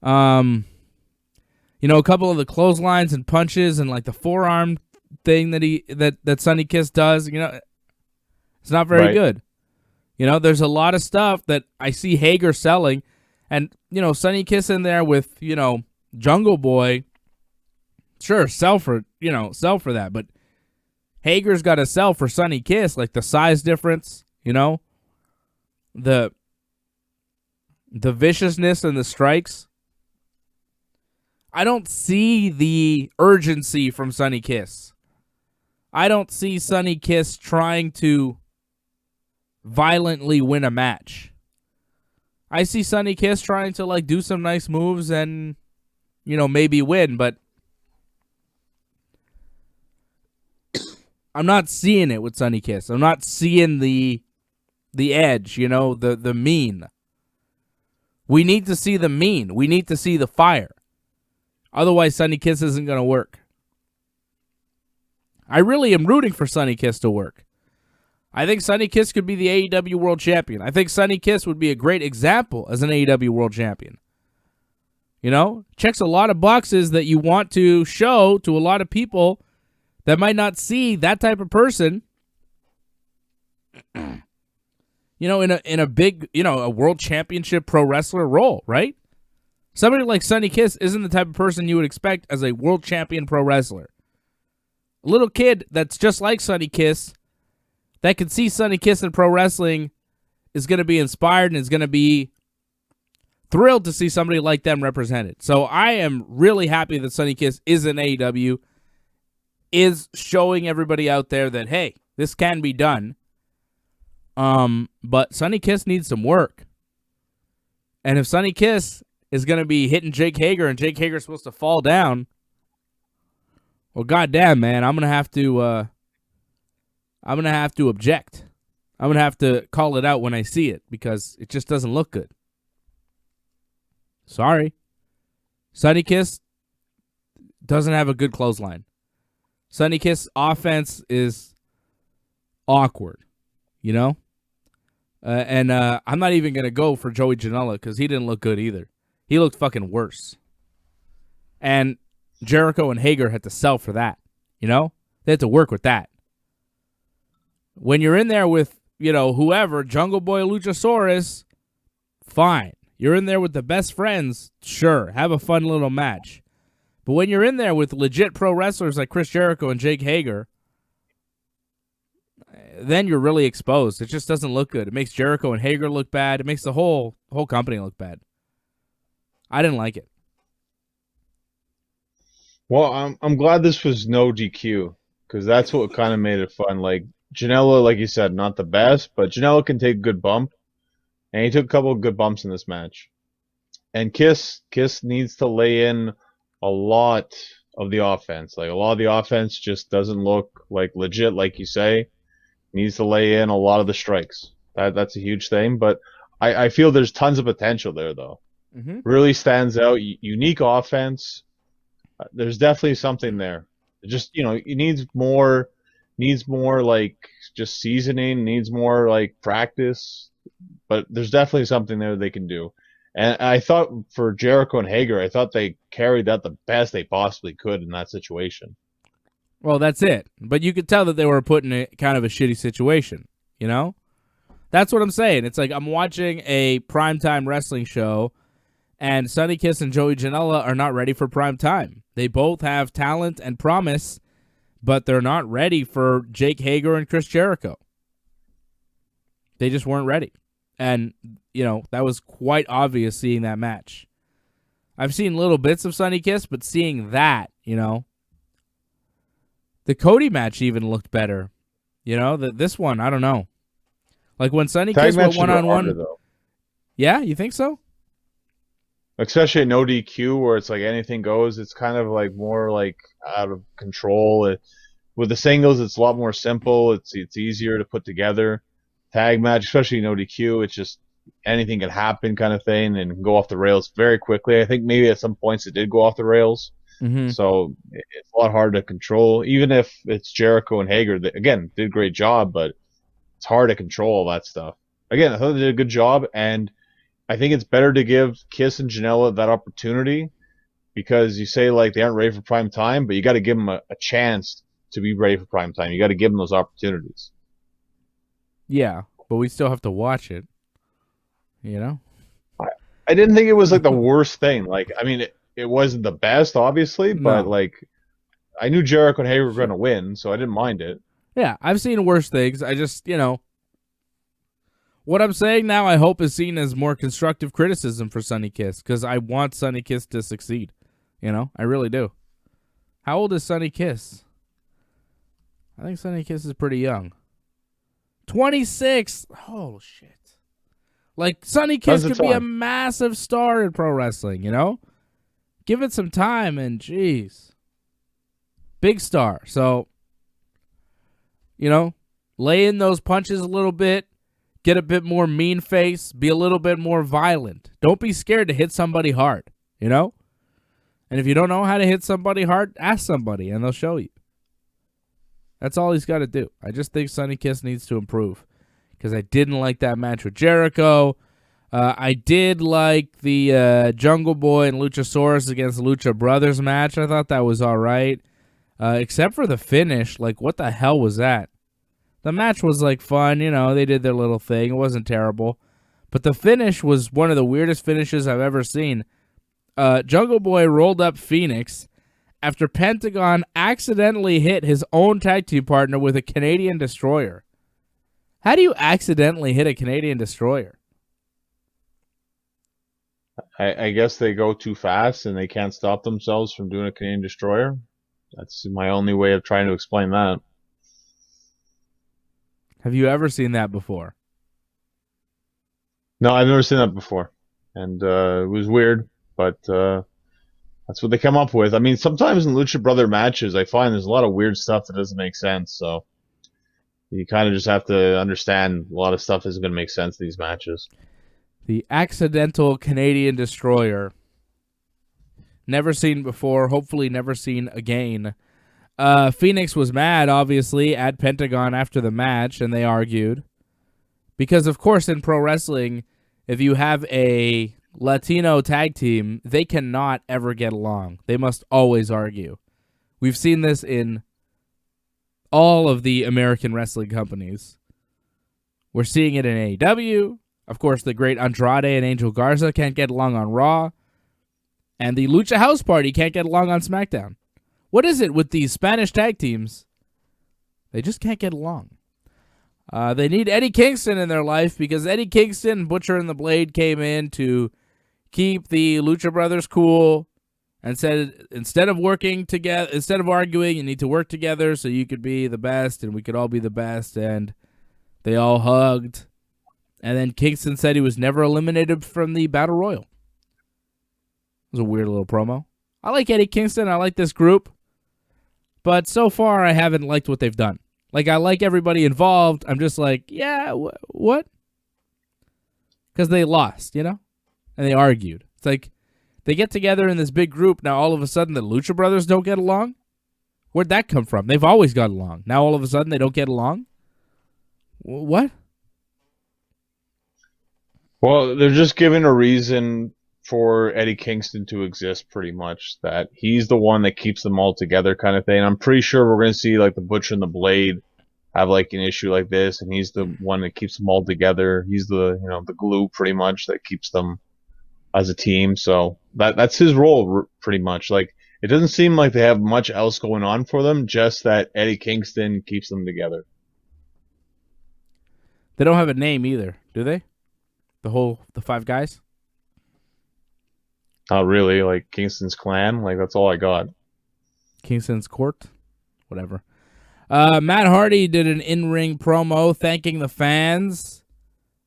A couple of the clotheslines and punches and like the forearm thing that Sonny Kiss does, it's not very good. There's a lot of stuff that I see Hager selling, and Sonny Kiss in there with Jungle Boy. Sure, sell for that, but Hager's got to sell for Sonny Kiss, like the size difference, the viciousness and the strikes. I don't see the urgency from Sonny Kiss. I don't see Sonny Kiss trying to violently win a match. I see Sonny Kiss trying to like do some nice moves and maybe win, but I'm not seeing it with Sonny Kiss. I'm not seeing the edge, the mean. We need to see the mean. We need to see the fire. Otherwise, Sonny Kiss isn't going to work. I really am rooting for Sonny Kiss to work. I think Sonny Kiss could be the AEW World Champion. I think Sonny Kiss would be a great example as an AEW World Champion. Checks a lot of boxes that you want to show to a lot of people that might not see that type of person, in a big, a world championship pro wrestler role, right? Somebody like Sonny Kiss isn't the type of person you would expect as a world champion pro wrestler. A little kid that's just like Sonny Kiss that can see Sonny Kiss in pro wrestling is going to be inspired and is going to be thrilled to see somebody like them represented. So I am really happy that Sonny Kiss is in AEW, is showing everybody out there that, hey, this can be done. But Sonny Kiss needs some work. And if Sonny Kiss is going to be hitting Jake Hager and Jake Hager's supposed to fall down, well, goddamn, man, I'm going to have to object. I'm going to have to call it out when I see it because it just doesn't look good. Sorry. Sonny Kiss doesn't have a good clothesline. Sonny Kiss offense is awkward, and I'm not even going to go for Joey Janela because he didn't look good either. He looked fucking worse. And Jericho and Hager had to sell for that, They had to work with that. When you're in there with, whoever, Jungle Boy, Luchasaurus, fine. You're in there with the best friends, sure, have a fun little match. But when you're in there with legit pro wrestlers like Chris Jericho and Jake Hager, then you're really exposed. It just doesn't look good. It makes Jericho and Hager look bad. It makes the whole company look bad. I didn't like it. Well, I'm glad this was no DQ because that's what kind of made it fun. Like Janela, like you said, not the best, but Janela can take a good bump, and he took a couple of good bumps in this match. And Kiss needs to lay in a lot of the offense. Like a lot of the offense just doesn't look like legit, like you say. Needs to lay in a lot of the strikes. That's a huge thing, but I feel there's tons of potential there, though. Mm-hmm. Really stands out. Unique offense. There's definitely something there. Just it needs more like just seasoning. Needs more like practice. But there's definitely something there they can do. And I thought for Jericho and Hager, I thought they carried that the best they possibly could in that situation. Well, that's it. But you could tell that they were put in a kind of a shitty situation, you know? That's what I'm saying. It's like I'm watching a primetime wrestling show, and Sonny Kiss and Joey Janela are not ready for prime time. They both have talent and promise, but they're not ready for Jake Hager and Chris Jericho. They just weren't ready. And, that was quite obvious seeing that match. I've seen little bits of Sonny Kiss, but seeing that, the Cody match even looked better. This one, I don't know. Like when Sonny Kiss went one-on-one. Yeah, you think so? Especially at no DQ where it's like anything goes. It's kind of like more like out of control. With the singles, it's a lot more simple. It's easier to put together. Tag match, especially no DQ, it's just anything can happen kind of thing and go off the rails very quickly. I think maybe at some points it did go off the rails. Mm-hmm. So it's a lot harder to control. Even if it's Jericho and Hager, that, again, did a great job, but it's hard to control all that stuff. Again, I thought they did a good job, and I think it's better to give Kiss and Janela that opportunity because you say like they aren't ready for prime time, but you got to give them a chance to be ready for prime time. You got to give them those opportunities. Yeah, but we still have to watch it. I didn't think it was like the worst thing. Like, I mean, it wasn't the best, obviously, but like, I knew Jericho and Hager were going to win, so I didn't mind it. Yeah, I've seen worse things. I just, what I'm saying now, I hope is seen as more constructive criticism for Sonny Kiss because I want Sonny Kiss to succeed. I really do. How old is Sonny Kiss? I think Sonny Kiss is pretty young. 26. Oh, shit. Like, Sonny Kiss could be a massive star in pro wrestling, Give it some time and, jeez. Big star. So, lay in those punches a little bit. Get a bit more mean face. Be a little bit more violent. Don't be scared to hit somebody hard, And if you don't know how to hit somebody hard, ask somebody and they'll show you. That's all he's got to do. I just think Sonny Kiss needs to improve because I didn't like that match with Jericho. I did like the Jungle Boy and Luchasaurus against the Lucha Brothers match. I thought that was all right, except for the finish. Like, what the hell was that? The match was, like, fun. They did their little thing. It wasn't terrible. But the finish was one of the weirdest finishes I've ever seen. Jungle Boy rolled up Phoenix after Pentagon accidentally hit his own tag team partner with a Canadian Destroyer. How do you accidentally hit a Canadian Destroyer? I guess they go too fast and they can't stop themselves from doing a Canadian Destroyer. That's my only way of trying to explain that. Have you ever seen that before? No, I've never seen that before. And it was weird, but that's what they come up with. I mean, sometimes in Lucha Brother matches, I find there's a lot of weird stuff that doesn't make sense. So you kind of just have to understand a lot of stuff isn't going to make sense in these matches. The accidental Canadian Destroyer. Never seen before, hopefully never seen again. Phoenix was mad, obviously, at Pentagon after the match, and they argued. Because, of course, in pro wrestling, if you have a Latino tag team, they cannot ever get along. They must always argue. We've seen this in all of the American wrestling companies. We're seeing it in AEW. Of course, the great Andrade and Angel Garza can't get along on Raw. And the Lucha House Party can't get along on SmackDown. What is it with these Spanish tag teams? They just can't get along. They need Eddie Kingston in their life because Eddie Kingston, Butcher and the Blade came in to keep the Lucha Brothers cool and said instead of arguing, you need to work together so you could be the best and we could all be the best. And they all hugged. And then Kingston said he was never eliminated from the Battle Royal. It was a weird little promo. I like Eddie Kingston. I like this group. But so far, I haven't liked what they've done. Like, I like everybody involved. I'm just like, yeah, what? Because they lost, And they argued. It's like, they get together in this big group. Now, all of a sudden, the Lucha Brothers don't get along? Where'd that come from? They've always got along. Now, all of a sudden, they don't get along? What? Well, they're just giving a reason for Eddie Kingston to exist, pretty much. That he's the one that keeps them all together, kind of thing. I'm pretty sure we're going to see like the Butcher and the Blade have like an issue like this, and he's the one that keeps them all together. He's the the glue, pretty much, that keeps them as a team. So that's his role, pretty much. Like, it doesn't seem like they have much else going on for them, just that Eddie Kingston keeps them together. They don't have a name either, do they? The five guys? Not really. Like, Kingston's Clan. Like, that's all I got. Kingston's Court? Whatever. Matt Hardy did an in-ring promo thanking the fans.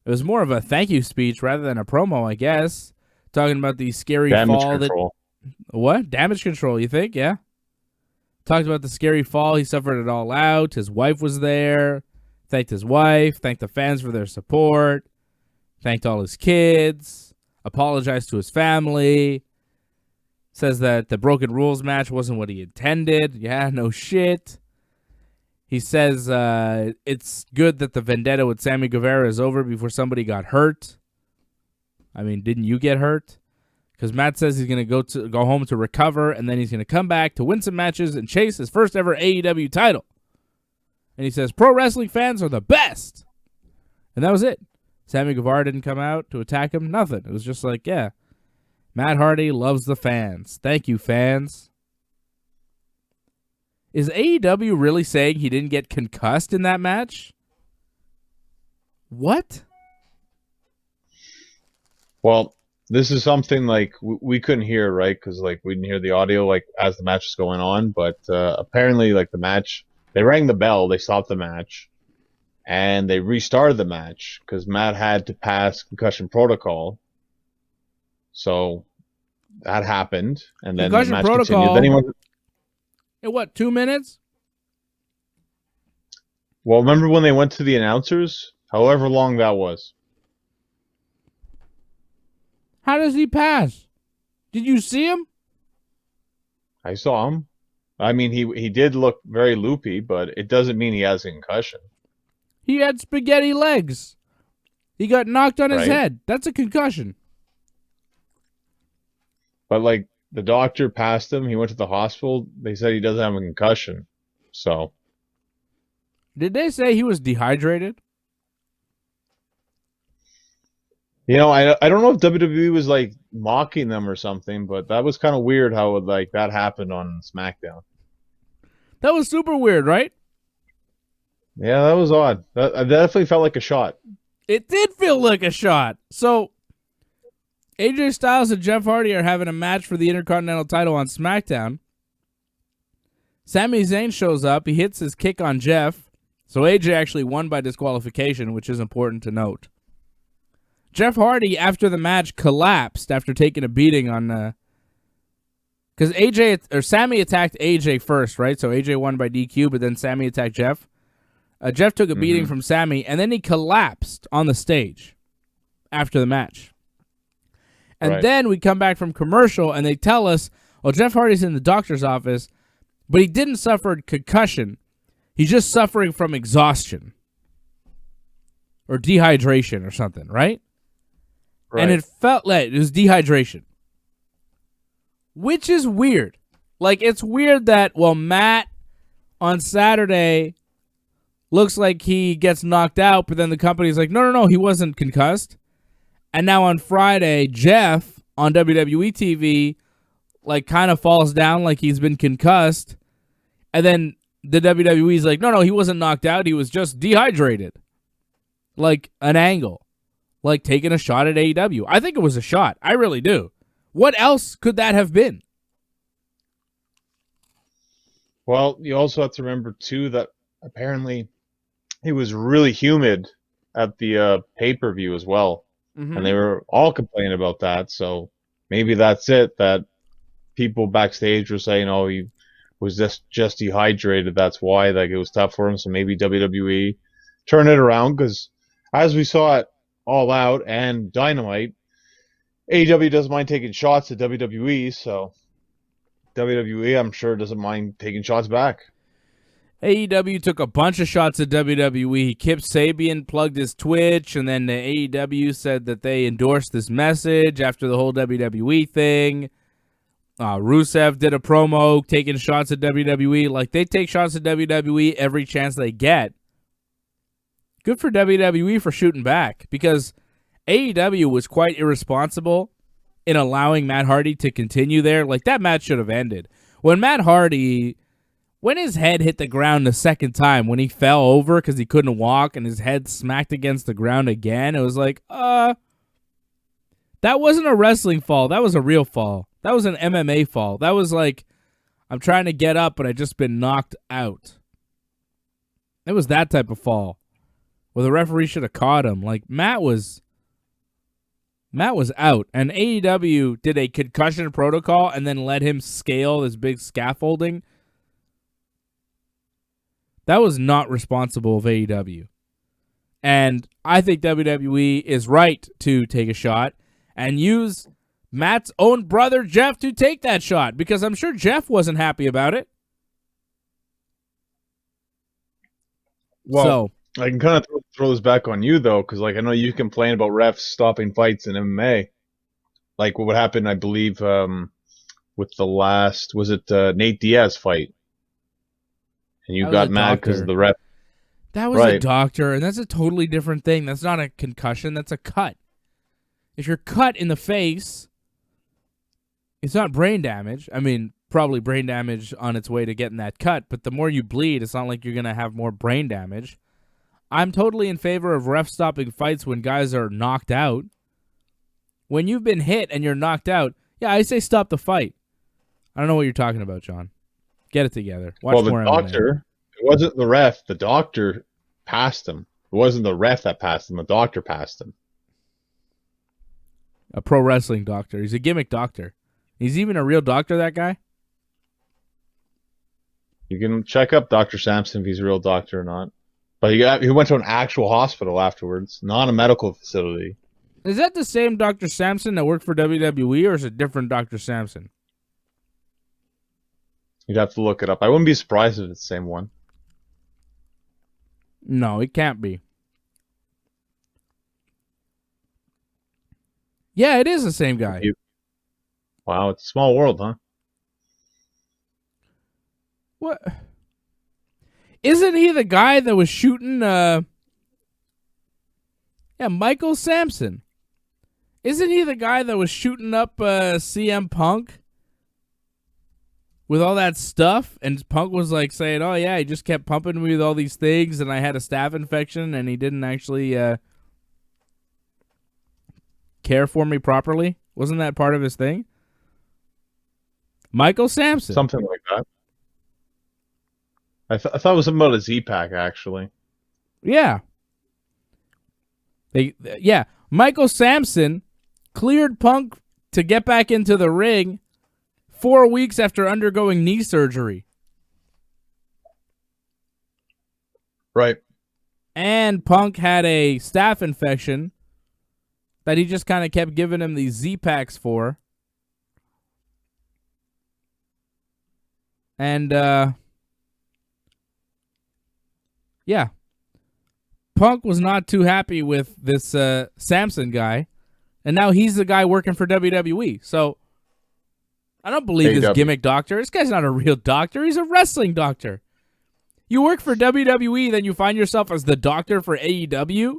It was more of a thank you speech rather than a promo, I guess. Talking about the scary Damage fall. control. What? Damage control, you think? Yeah. Talked about the scary fall. He suffered it all out. His wife was there. Thanked his wife. Thanked the fans for their support. Thanked all his kids. Apologized to his family. Says that the Broken Rules match wasn't what he intended. Yeah, no shit. He says it's good that the vendetta with Sammy Guevara is over before somebody got hurt. I mean, didn't you get hurt? Because Matt says he's going to go home to recover, and then he's going to come back to win some matches and chase his first ever AEW title. And he says, pro wrestling fans are the best. And that was it. Sammy Guevara didn't come out to attack him. Nothing. It was just like, yeah, Matt Hardy loves the fans. Thank you, fans. Is AEW really saying he didn't get concussed in that match? What? Well, this is something like we couldn't hear, right? Because like we didn't hear the audio like as the match was going on. But apparently, like the match, they rang the bell, they stopped the match, and they restarted the match because Matt had to pass concussion protocol. So that happened, and then concussion the match protocol. continued. Then he went. In what, 2 minutes? Well, remember when they went to the announcers? However long that was. How does he pass? Did you see him? I saw him. I mean, he did look very loopy, but it doesn't mean he has a concussion. He had spaghetti legs. He got knocked on his Right. head. That's a concussion. But like the doctor passed him, he went to the hospital. They said he doesn't have a concussion. So Did they say he was dehydrated? I don't know if WWE was like mocking them or something, but that was kind of weird how like that happened on SmackDown. That was super weird, right? Yeah, that was odd. That definitely felt like a shot. It did feel like a shot. So, AJ Styles and Jeff Hardy are having a match for the Intercontinental title on SmackDown. Sami Zayn shows up. He hits his kick on Jeff. So AJ actually won by disqualification, which is important to note. Jeff Hardy, after the match, collapsed after taking a beating on... Because Sami attacked AJ first, right? So AJ won by DQ, but then Sami attacked Jeff. Jeff took a beating from Sami, and then he collapsed on the stage after the match. And then we come back from commercial, and they tell us, well, Jeff Hardy's in the doctor's office, but he didn't suffer concussion. He's just suffering from exhaustion or dehydration or something, right? And it felt like it was dehydration, which is weird. Like, it's weird that, well, Matt on Saturday looks like he gets knocked out, but then the company's like, no, he wasn't concussed. And now on Friday, Jeff on WWE TV, like, kind of falls down like he's been concussed. And then the WWE's like, no, he wasn't knocked out. He was just dehydrated. Like an angle. Like taking a shot at AEW. I think it was a shot. I really do. What else could that have been? Well, you also have to remember too that apparently it was really humid at the pay-per-view as well, and Mm-hmm. they were all complaining about that. So maybe that's it. That people backstage were saying, "Oh, he was just dehydrated. That's why like it was tough for him." So maybe WWE turn it around because as we saw it All Out and Dynamite, AEW doesn't mind taking shots at WWE. So WWE, I'm sure, doesn't mind taking shots back. AEW took a bunch of shots at WWE. Kip Sabian plugged his Twitch, and then the AEW said that they endorsed this message after the whole WWE thing. Rusev did a promo taking shots at WWE. Like, they take shots at WWE every chance they get. Good for WWE for shooting back, because AEW was quite irresponsible in allowing Matt Hardy to continue there. Like, that match should have ended. When his head hit the ground the second time, when he fell over because he couldn't walk and his head smacked against the ground again, it was like, that wasn't a wrestling fall. That was a real fall. That was an MMA fall. That was like, I'm trying to get up, but I just been knocked out. It was that type of fall where the referee should have caught him. Like, Matt was out, and AEW did a concussion protocol and then let him scale this big scaffolding. That was not responsible of AEW. And I think WWE is right to take a shot and use Matt's own brother, Jeff, to take that shot, because I'm sure Jeff wasn't happy about it. Well, I can kind of throw this back on you, though, because like I know you complain about refs stopping fights in MMA. Like what happened, I believe, with the last, was it Nate Diaz fight? And you got mad because of the ref. That was a doctor, and that's a totally different thing. That's not a concussion. That's a cut. If you're cut in the face, it's not brain damage. I mean, probably brain damage on its way to getting that cut, but the more you bleed, it's not like you're going to have more brain damage. I'm totally in favor of ref stopping fights when guys are knocked out. When you've been hit and you're knocked out, yeah, I say stop the fight. I don't know what you're talking about, John. Get it together. Watch more the doctor, MMA. It wasn't the ref. The doctor passed him. It wasn't the ref that passed him. The doctor passed him. A pro wrestling doctor. He's a gimmick doctor. He's even a real doctor, that guy? You can check up Dr. Sampson if he's a real doctor or not. But he went to an actual hospital afterwards, not a medical facility. Is that the same Dr. Sampson that worked for WWE, or is it different Dr. Sampson? You'd have to look it up. I wouldn't be surprised if it's the same one. No, it can't be. Yeah, it is the same guy. Wow, it's a small world, huh? What? Isn't he the guy that was shooting, Michael Sampson. Isn't he the guy that was shooting up CM Punk with all that stuff? And Punk was like saying, oh yeah, he just kept pumping me with all these things and I had a staph infection and he didn't actually care for me properly. Wasn't that part of his thing? Michael Sampson. Something like that. I thought it was something about a Z-Pack, actually. Yeah. Michael Sampson cleared Punk to get back into the ring 4 weeks after undergoing knee surgery. Right. And Punk had a staph infection that he just kind of kept giving him these Z-Packs for. And, yeah. Punk was not too happy with this Sampson guy, and now he's the guy working for WWE. So, I don't believe this gimmick doctor. This guy's not a real doctor. He's a wrestling doctor. You work for WWE, then you find yourself as the doctor for AEW?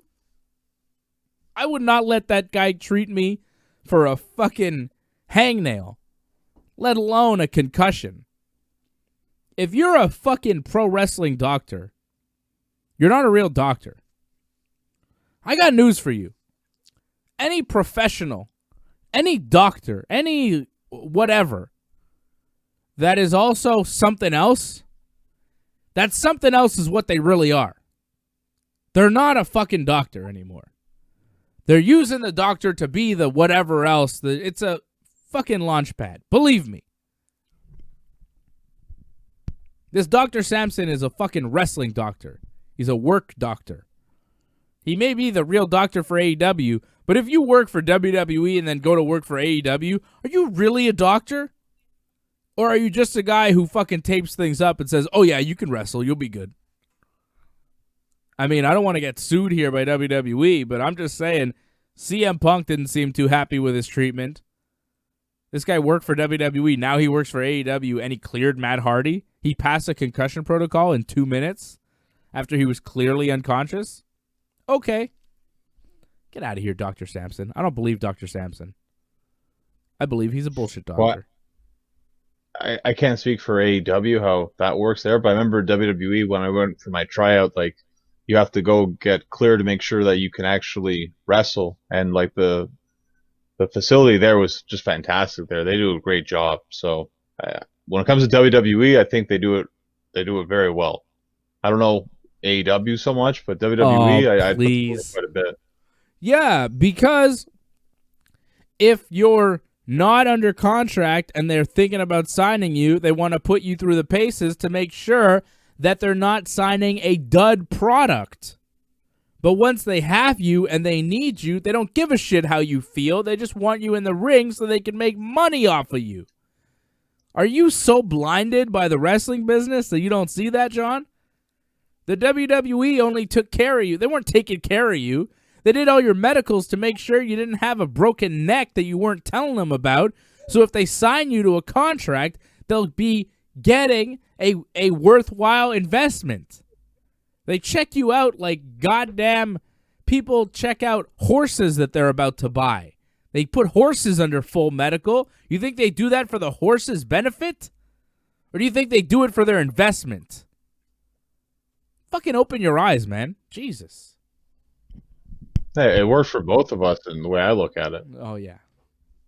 I would not let that guy treat me for a fucking hangnail, let alone a concussion. If you're a fucking pro wrestling doctor, you're not a real doctor. I got news for you. Any professional, any doctor, any whatever that is also something else That something else is what they really are. They're not a fucking doctor anymore. They're using the doctor to be the whatever else. It's a fucking launch pad. Believe me. This Dr. Sampson is a fucking wrestling doctor. He's a work doctor. He may be the real doctor for AEW, but if you work for WWE and then go to work for AEW, are you really a doctor? Or are you just a guy who fucking tapes things up and says, oh yeah, you can wrestle, you'll be good? I mean, I don't want to get sued here by WWE, but I'm just saying CM Punk didn't seem too happy with his treatment. This guy worked for WWE, now he works for AEW, and he cleared Matt Hardy. He passed a concussion protocol in 2 minutes after he was clearly unconscious. Okay. Get out of here, Dr. Sampson. I don't believe Dr. Sampson. I believe he's a bullshit doctor. Well, I can't speak for AEW how that works there, but I remember WWE when I went for my tryout, like, you have to go get cleared to make sure that you can actually wrestle, and like the facility there was just fantastic there. They do a great job. So when it comes to WWE, I think they do it very well. I don't know AEW so much, but WWE, I put quite a bit. Yeah, because if you're not under contract and they're thinking about signing you, they want to put you through the paces to make sure that they're not signing a dud product. But once they have you and they need you, they don't give a shit how you feel. They just want you in the ring so they can make money off of you. Are you so blinded by the wrestling business that you don't see that, John? The WWE only took care of you. They weren't taking care of you. They did all your medicals to make sure you didn't have a broken neck that you weren't telling them about. So if they sign you to a contract, they'll be getting a worthwhile investment. They check you out like goddamn people check out horses that they're about to buy. They put horses under full medical. You think they do that for the horse's benefit? Or do you think they do it for their investment? Fucking open your eyes, man. Jesus. Hey, it works for both of us in the way I look at it. Oh, yeah.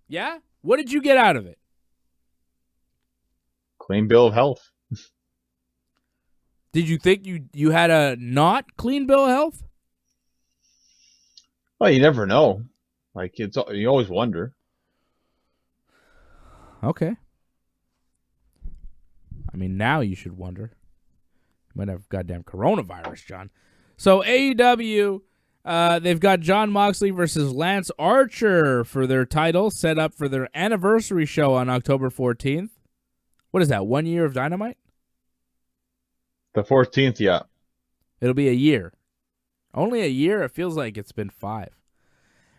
Yeah? What did you get out of it? Clean bill of health. Did you think you had a not clean bill of health? Well, you never know. Like, you always wonder. Okay. I mean, now you should wonder. You might have goddamn coronavirus, John. So AEW, they've got Jon Moxley versus Lance Archer for their title, set up for their anniversary show on October 14th. What is that, 1 year of Dynamite? The 14th, yeah. It'll be a year. Only a year? It feels like it's been 5.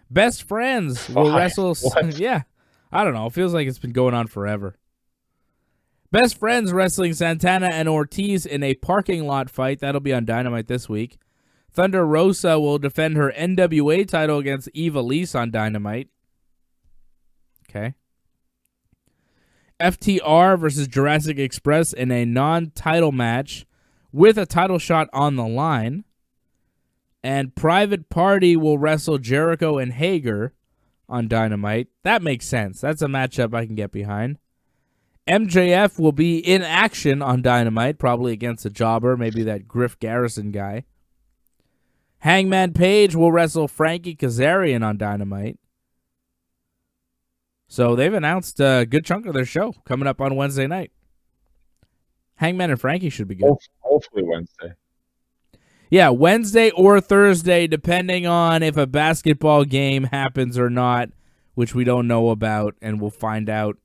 Best Friends will wrestle... What? Yeah, I don't know. It feels like it's been going on forever. Best Friends wrestling Santana and Ortiz in a parking lot fight. That'll be on Dynamite this week. Thunder Rosa will defend her NWA title against Eva Lise on Dynamite. Okay. FTR versus Jurassic Express in a non-title match with a title shot on the line. And Private Party will wrestle Jericho and Hager on Dynamite. That makes sense. That's a matchup I can get behind. MJF will be in action on Dynamite, probably against a jobber, maybe that Griff Garrison guy. Hangman Page will wrestle Frankie Kazarian on Dynamite. So they've announced a good chunk of their show coming up on Wednesday night. Hangman and Frankie should be good. Hopefully Wednesday. Yeah, Wednesday or Thursday, depending on if a basketball game happens or not, which we don't know about, and we'll find out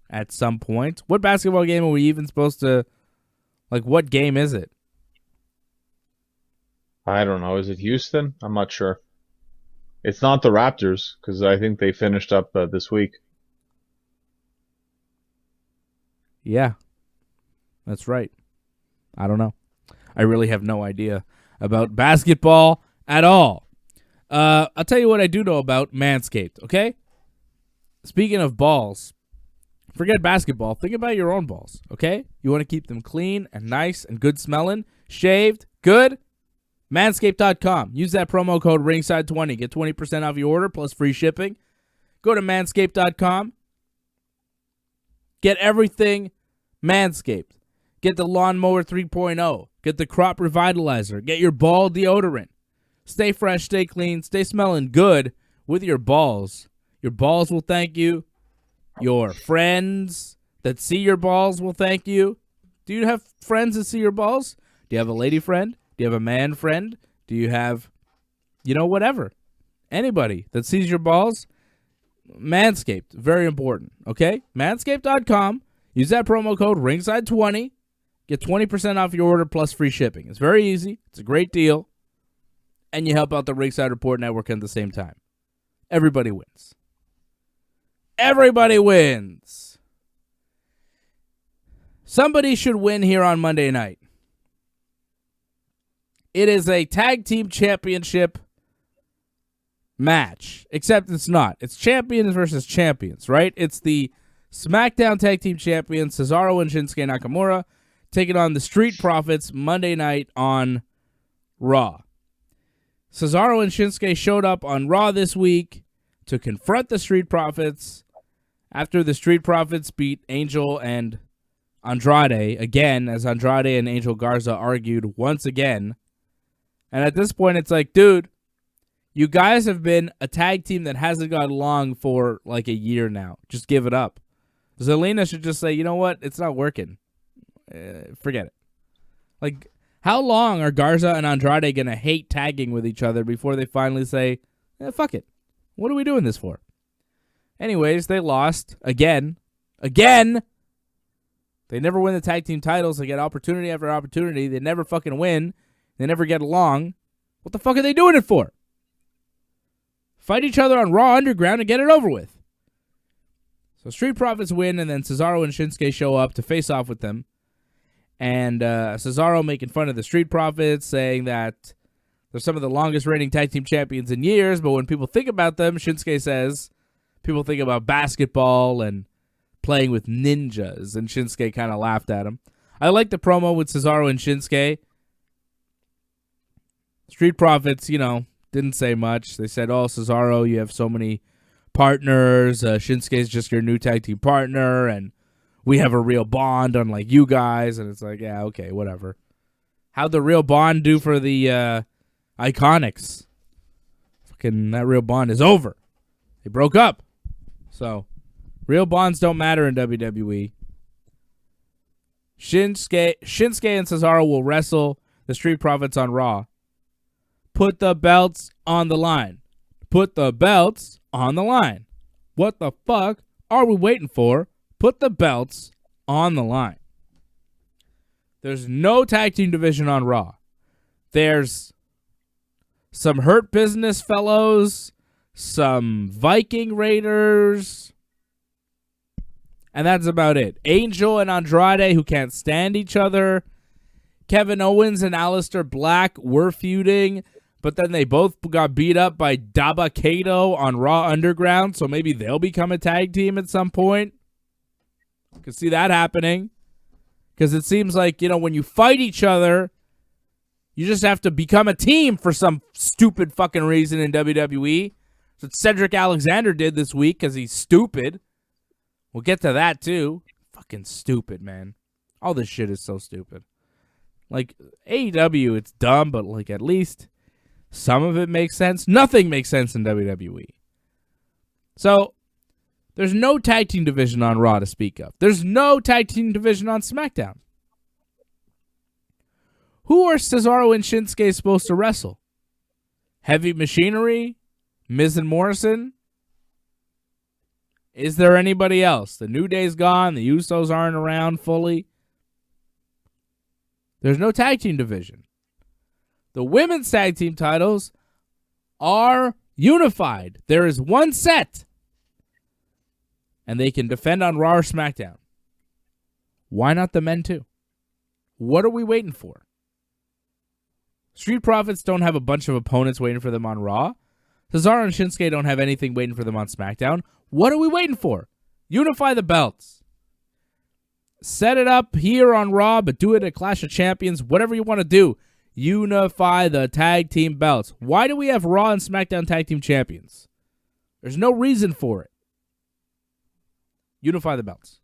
at some point. What basketball game are we even supposed to... Like, what game is it? I don't know. Is it Houston? I'm not sure. It's not the Raptors, because I think they finished up this week. Yeah, that's right. I don't know. I really have no idea about basketball at all. I'll tell you what I do know about Manscaped, okay? Speaking of balls, forget basketball. Think about your own balls, okay? You want to keep them clean and nice and good smelling, shaved, good? Manscaped.com. Use that promo code Ringside20. Get 20% off your order plus free shipping. Go to Manscaped.com. Get everything Manscaped. Get the Lawnmower 3.0. Get the Crop Revitalizer. Get your ball deodorant. Stay fresh, stay clean, stay smelling good with your balls. Your balls will thank you. Your friends that see your balls will thank you. Do you have friends that see your balls? Do you have a lady friend? Do you have a man friend? Do you have, whatever? Anybody that sees your balls? Manscaped, very important, okay? Manscaped.com. Use that promo code Ringside20. Get 20% off your order plus free shipping. It's very easy. It's a great deal. And you help out the Ringside Report Network at the same time. Everybody wins. Everybody wins. Somebody should win here on Monday night. It is a tag team championship match, except it's not. It's champions versus champions, right? It's the SmackDown Tag Team Champions, Cesaro and Shinsuke Nakamura, taking on the Street Profits Monday night on Raw. Cesaro and Shinsuke showed up on Raw this week to confront the Street Profits after the Street Profits beat Angel and Andrade again, as Andrade and Angel Garza argued once again. And at this point, it's like, dude, you guys have been a tag team that hasn't got along for like a year now. Just give it up. Zelina should just say, you know what? It's not working. Forget it. Like, how long are Garza and Andrade going to hate tagging with each other before they finally say, fuck it. What are we doing this for? Anyways, they lost again. Again! They never win the tag team titles. They get opportunity after opportunity. They never fucking win. They never get along. What the fuck are they doing it for? Fight each other on Raw Underground and get it over with. So Street Profits win, and then Cesaro and Shinsuke show up to face off with them. And Cesaro making fun of the Street Profits, saying that they're some of the longest reigning tag team champions in years, but when people think about them, Shinsuke says, people think about basketball and playing with ninjas, and Shinsuke kind of laughed at him. I like the promo with Cesaro and Shinsuke. Street Profits, didn't say much. They said, Cesaro, you have so many partners. Shinsuke's just your new tag team partner, and we have a real bond unlike you guys. And it's like, yeah, okay, whatever. How'd the real bond do for the Iconics? Fucking that real bond is over. They broke up. So, real bonds don't matter in WWE. Shinsuke and Cesaro will wrestle the Street Profits on Raw. Put the belts on the line. Put the belts on the line. What the fuck are we waiting for? Put the belts on the line. There's no tag team division on Raw. There's some Hurt Business fellows, some Viking Raiders, and that's about it. Angel and Andrade, who can't stand each other. Kevin Owens and Aleister Black were feuding, but then they both got beat up by Daba Kato on Raw Underground, so maybe they'll become a tag team at some point. Could see that happening. Because it seems like, when you fight each other, you just have to become a team for some stupid fucking reason in WWE. That's what Cedric Alexander did this week because he's stupid. We'll get to that too. Fucking stupid, man. All this shit is so stupid. Like, AEW, it's dumb, but like at least some of it makes sense. Nothing makes sense in WWE. So, there's no tag team division on Raw to speak of. There's no tag team division on SmackDown. Who are Cesaro and Shinsuke supposed to wrestle? Heavy Machinery? Miz and Morrison? Is there anybody else? The New Day's gone. The Usos aren't around fully. There's no tag team division. The women's tag team titles are unified. There is one set. And they can defend on Raw or SmackDown. Why not the men too? What are we waiting for? Street Profits don't have a bunch of opponents waiting for them on Raw. Cesaro and Shinsuke don't have anything waiting for them on SmackDown. What are we waiting for? Unify the belts. Set it up here on Raw, but do it at Clash of Champions. Whatever you want to do. Unify the tag team belts. Why do we have Raw and SmackDown tag team champions? There's no reason for it. Unify the belts.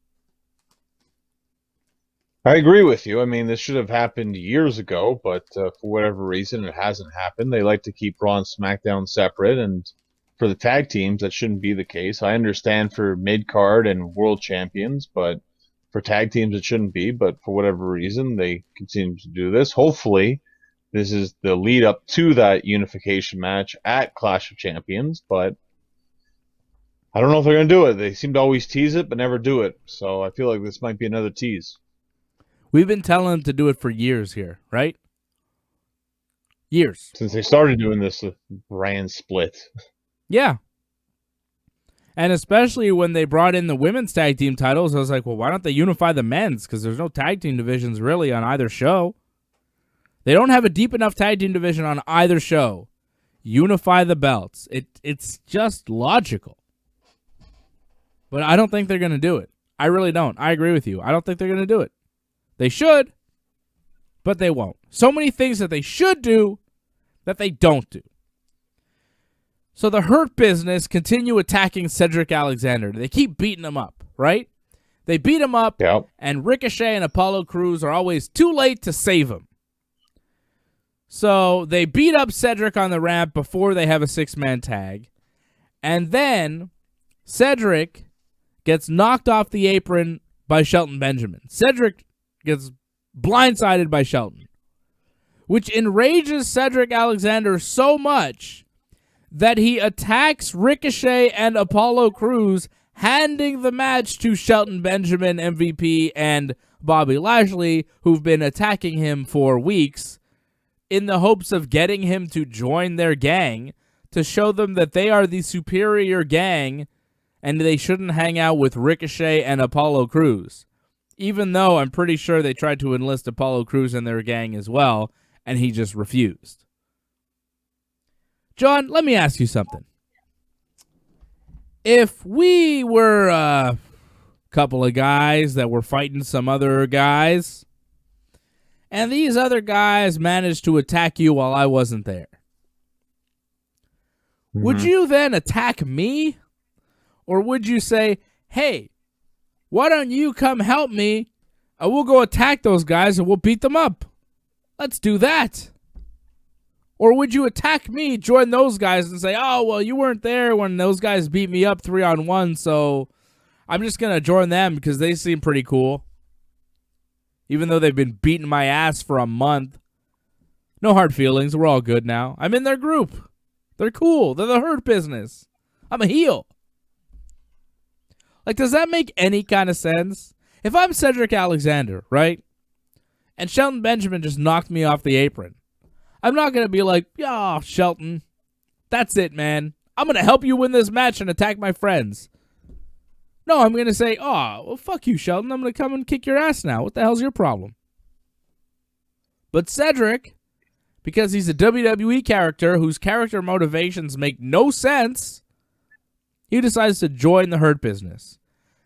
I agree with you. I mean, this should have happened years ago, but for whatever reason, it hasn't happened. They like to keep Raw and SmackDown separate, and for the tag teams, that shouldn't be the case. I understand for mid card and world champions, but for tag teams, it shouldn't be. But for whatever reason, they continue to do this. Hopefully, this is the lead up to that unification match at Clash of Champions, but I don't know if they're going to do it. They seem to always tease it, but never do it. So I feel like this might be another tease. We've been telling them to do it for years here, right? Years. Since they started doing this brand split. Yeah. And especially when they brought in the women's tag team titles, I was like, well, why don't they unify the men's? Because there's no tag team divisions really on either show. They don't have a deep enough tag team division on either show. Unify the belts. It's just logical. But I don't think they're going to do it. I really don't. I agree with you. I don't think they're going to do it. They should, but they won't. So many things that they should do that they don't do. So the Hurt Business continue attacking Cedric Alexander. They keep beating him up, right? They beat him up, Yep. and Ricochet and Apollo Crews are always too late to save him. So they beat up Cedric on the ramp before they have a six-man tag. And then Cedric gets knocked off the apron by Shelton Benjamin. Cedric gets blindsided by Shelton, which enrages Cedric Alexander so much that he attacks Ricochet and Apollo Crews, handing the match to Shelton Benjamin, MVP, and Bobby Lashley, who've been attacking him for weeks, in the hopes of getting him to join their gang to show them that they are the superior gang and they shouldn't hang out with Ricochet and Apollo Crews. Even though I'm pretty sure they tried to enlist Apollo Crews in their gang as well, and he just refused. John, let me ask you something. If we were a couple of guys that were fighting some other guys, and these other guys managed to attack you while I wasn't there, would you then attack me? Or would you say, hey, why don't you come help me, and we'll go attack those guys and we'll beat them up? Let's do that. Or would you attack me, join those guys, and say, oh, well, you weren't there when those guys beat me up 3-on-1, so I'm just going to join them because they seem pretty cool. Even though they've been beating my ass for a month. No hard feelings. We're all good now. I'm in their group. They're cool. They're the Hurt Business. I'm a heel. Like, does that make any kind of sense? If I'm Cedric Alexander, right, and Shelton Benjamin just knocked me off the apron, I'm not going to be like, oh, Shelton, that's it, man. I'm going to help you win this match and attack my friends. No, I'm going to say, oh, well, fuck you, Shelton. I'm going to come and kick your ass now. What the hell's your problem? But Cedric, because he's a WWE character whose character motivations make no sense, he decides to join the Hurt Business.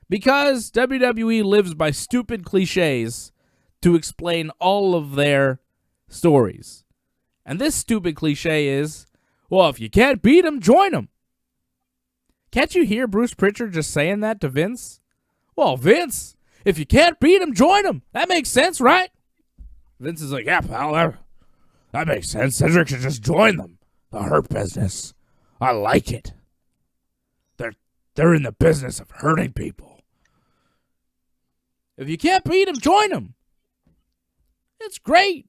Because WWE lives by stupid cliches to explain all of their stories. And this stupid cliche is, well, if you can't beat him, join him. Can't you hear Bruce Pritchard just saying that to Vince? Well, Vince, if you can't beat him, join him. That makes sense, right? Vince is like, yeah, pal, that makes sense. Cedric should just join them. The Hurt Business. I like it. They're in the business of hurting people. If you can't beat him, join him. It's great.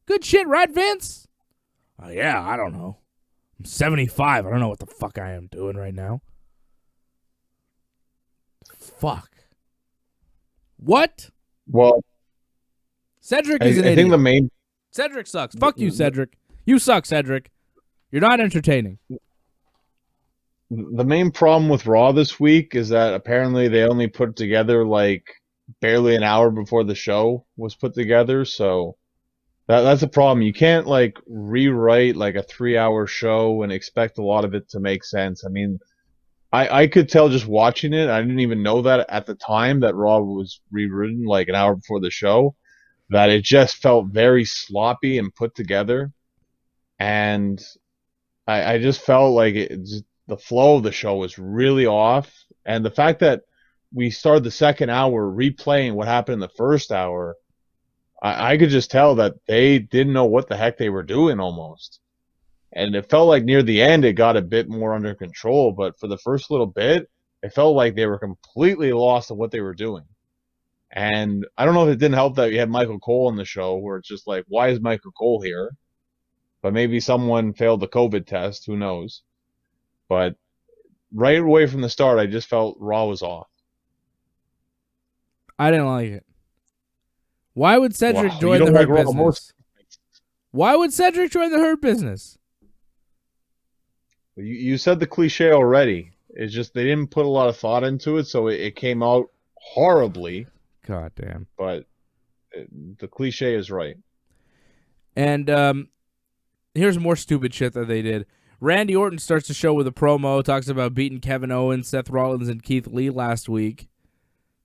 Good shit, right, Vince? Oh, yeah, I don't know. I'm 75. I don't know what the fuck I am doing right now. Fuck. What? Well, Cedric is an idiot. I think the main... Cedric sucks. Fuck you, Cedric. You suck, Cedric. You're not entertaining. The main problem with Raw this week is that apparently they only put it together like barely an hour before the show was put together, so that's a problem. You can't like rewrite like a 3-hour show and expect a lot of it to make sense. I mean, I could tell just watching it, I didn't even know that at the time that Raw was rewritten like an hour before the show, that it just felt very sloppy and put together. And I just felt like the flow of the show was really off. And the fact that we started the second hour replaying what happened in the first hour, I could just tell that they didn't know what the heck they were doing almost. And it felt like near the end it got a bit more under control, but for the first little bit, it felt like they were completely lost on what they were doing. And I don't know if it didn't help that we had Michael Cole on the show, where it's just like, why is Michael Cole here? But maybe someone failed the COVID test, who knows? But right away from the start, I just felt Raw was off. I didn't like it. Why would Cedric join the Hurt Business? Why would Cedric join the Hurt Business? You said the cliche already. It's just they didn't put a lot of thought into it, so it came out horribly. God damn. But the cliche is right. And here's more stupid shit that they did. Randy Orton starts the show with a promo, talks about beating Kevin Owens, Seth Rollins, and Keith Lee last week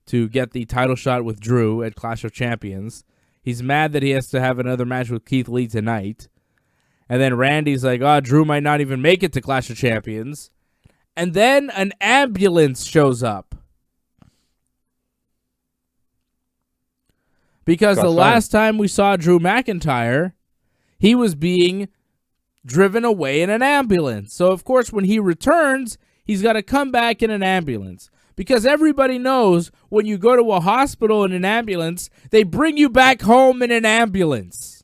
to get the title shot with Drew at Clash of Champions. He's mad that he has to have another match with Keith Lee tonight. And then Randy's like, Drew might not even make it to Clash of Champions. And then an ambulance shows up. Because the last time we saw Drew McIntyre, he was being driven away in an ambulance. So, of course, when he returns, he's got to come back in an ambulance. Because everybody knows when you go to a hospital in an ambulance, they bring you back home in an ambulance.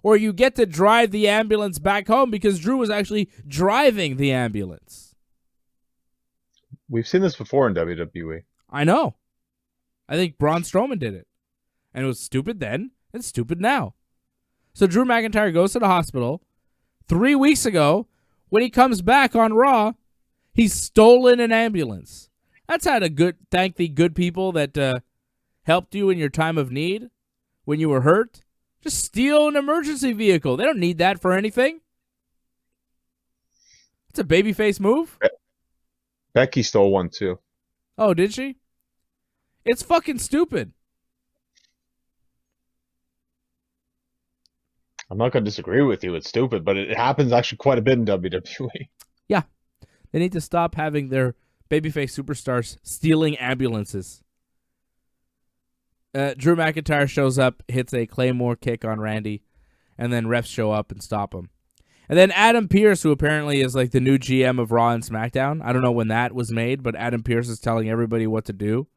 Or you get to drive the ambulance back home because Drew was actually driving the ambulance. We've seen this before in WWE. I know. I think Braun Strowman did it. And it was stupid then and stupid now. So Drew McIntyre goes to the hospital. 3 weeks ago, when he comes back on Raw, he's stolen an ambulance. That's how to thank the good people that helped you in your time of need when you were hurt. Just steal an emergency vehicle. They don't need that for anything. It's a babyface move. Becky stole one too. Oh, did she? It's fucking stupid. I'm not going to disagree with you. It's stupid, but it happens actually quite a bit in WWE. Yeah. They need to stop having their babyface superstars stealing ambulances. Drew McIntyre shows up, hits a Claymore kick on Randy, and then refs show up and stop him. And then Adam Pearce, who apparently is like the new GM of Raw and SmackDown. I don't know when that was made, but Adam Pearce is telling everybody what to do.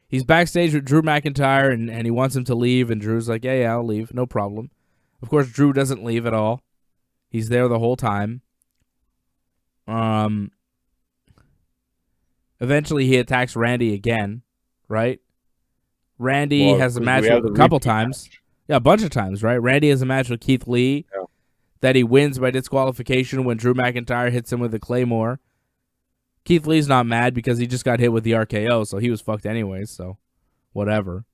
He's backstage with Drew McIntyre, and he wants him to leave, and Drew's like, yeah, I'll leave, no problem. Of course, Drew doesn't leave at all. He's there the whole time. Eventually, he attacks Randy again, right? Randy has a match a couple times. Yeah, a bunch of times, right? Randy has a match with Keith Lee that he wins by disqualification when Drew McIntyre hits him with a Claymore. Keith Lee's not mad because he just got hit with the RKO, so he was fucked anyways, so whatever.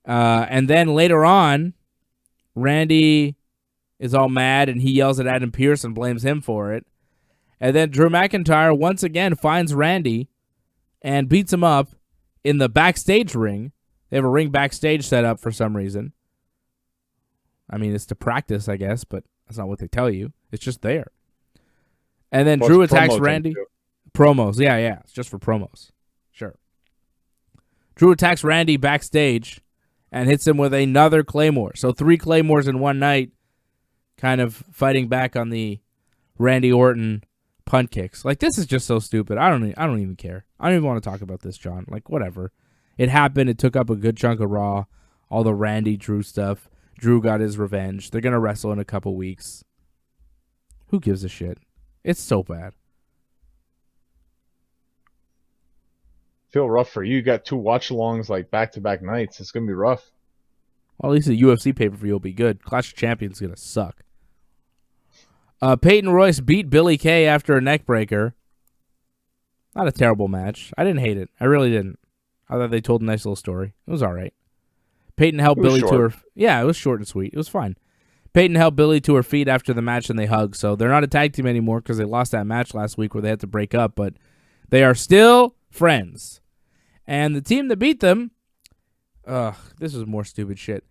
And then later on, Randy is all mad and he yells at Adam Pearce and blames him for it. And then Drew McIntyre once again finds Randy and beats him up in the backstage ring. They have a ring backstage set up for some reason. I mean, it's to practice, I guess, but that's not what they tell you. It's just there. And then Drew attacks Randy. Promos, yeah. It's just for promos. Sure. Drew attacks Randy backstage and hits him with another Claymore. So 3 Claymores in one night, kind of fighting back on the Randy Orton punt kicks. Like, this is just so stupid. I don't even care. I don't even want to talk about this, John. Like, whatever. It happened. It took up a good chunk of Raw. All the Randy Drew stuff. Drew got his revenge. They're going to wrestle in a couple weeks. Who gives a shit? It's so bad. Feel rough for you. You got 2 watch-alongs like back-to-back nights. It's going to be rough. Well, at least the UFC pay-per-view will be good. Clash of Champions is going to suck. Peyton Royce beat Billy Kay after a neck breaker. Not a terrible match. I didn't hate it. I really didn't. I thought they told a nice little story. It was all right. Peyton helped Billy to her... Yeah, it was short and sweet. It was fine. Peyton helped Billy to her feet after the match and they hugged. So they're not a tag team anymore because they lost that match last week where they had to break up. But they are still friends. And the team that beat them... this is more stupid shit.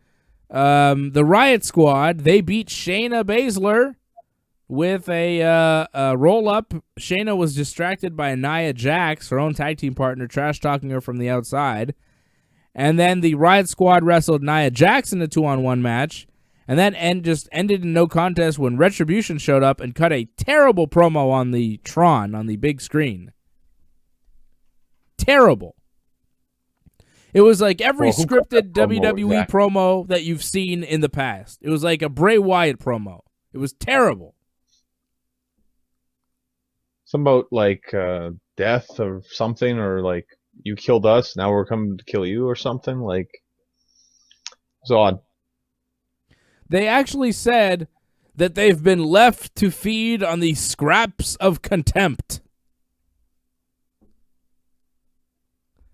The Riot Squad, they beat Shayna Baszler with a roll-up. Shayna was distracted by Nia Jax, her own tag team partner, trash-talking her from the outside. And then the Riot Squad wrestled Nia Jax in a 2-on-1 match. And then just ended in no contest when Retribution showed up and cut a terrible promo on the Tron, on the big screen. Terrible. It was like every scripted WWE promo that you've seen in the past. It was like a Bray Wyatt promo. It was terrible. Some about like death or something, or like you killed us, now we're coming to kill you or something. Like, it's odd. They actually said that they've been left to feed on the scraps of contempt.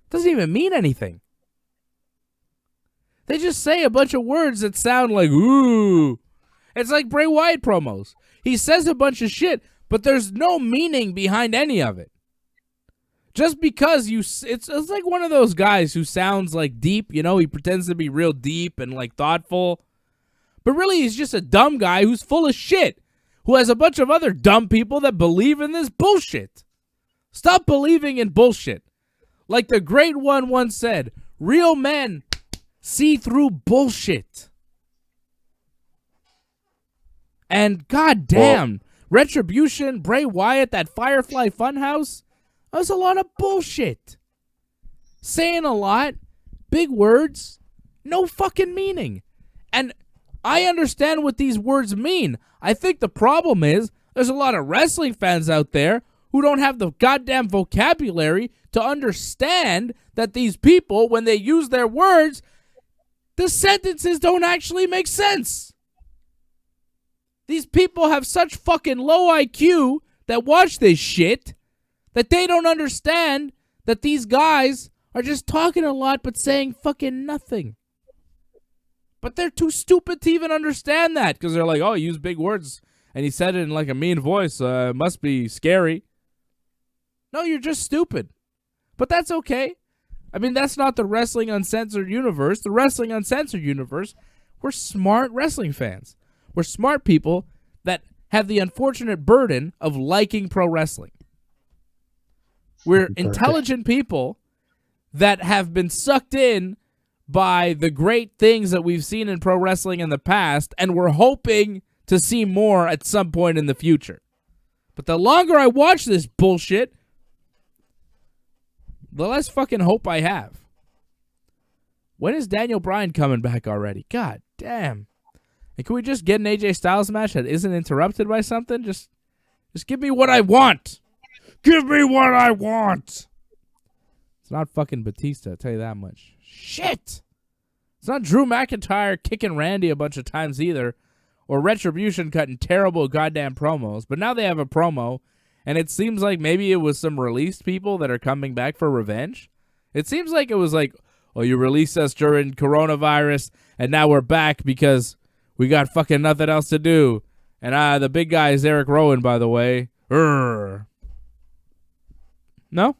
Doesn't even mean anything. They just say a bunch of words that sound like, ooh. It's like Bray Wyatt promos. He says a bunch of shit, but there's no meaning behind any of it. Just because it's like one of those guys who sounds like deep, he pretends to be real deep and like thoughtful. But really, he's just a dumb guy who's full of shit, who has a bunch of other dumb people that believe in this bullshit. Stop believing in bullshit. Like the great one once said, real men see through bullshit. And goddamn, Retribution, Bray Wyatt, that Firefly Funhouse, that was a lot of bullshit. Saying a lot, big words, no fucking meaning. And I understand what these words mean. I think the problem is there's a lot of wrestling fans out there who don't have the goddamn vocabulary to understand that these people, when they use their words, the sentences don't actually make sense. These people have such fucking low IQ that watch this shit that they don't understand that these guys are just talking a lot but saying fucking nothing. But they're too stupid to even understand that because they're like, oh, he used big words and he said it in like a mean voice. It must be scary. No, you're just stupid. But that's okay. I mean, that's not the Wrestling Uncensored universe. The Wrestling Uncensored universe, we're smart wrestling fans. We're smart people that have the unfortunate burden of liking pro wrestling. We're intelligent people that have been sucked in by the great things that we've seen in pro wrestling in the past, and we're hoping to see more at some point in the future. But the longer I watch this bullshit, the less fucking hope I have. When is Daniel Bryan coming back already? God damn. And can we just get an AJ Styles match that isn't interrupted by something? Just give me what I want. Give me what I want. It's not fucking Batista, I'll tell you that much. Shit. It's not Drew McIntyre kicking Randy a bunch of times either, or Retribution cutting terrible goddamn promos. But now they have a promo, and it seems like maybe it was some released people that are coming back for revenge. It seems like it was like, oh, you released us during coronavirus, and now we're back because we got fucking nothing else to do. And the big guy is Eric Rowan, by the way. Urgh. No?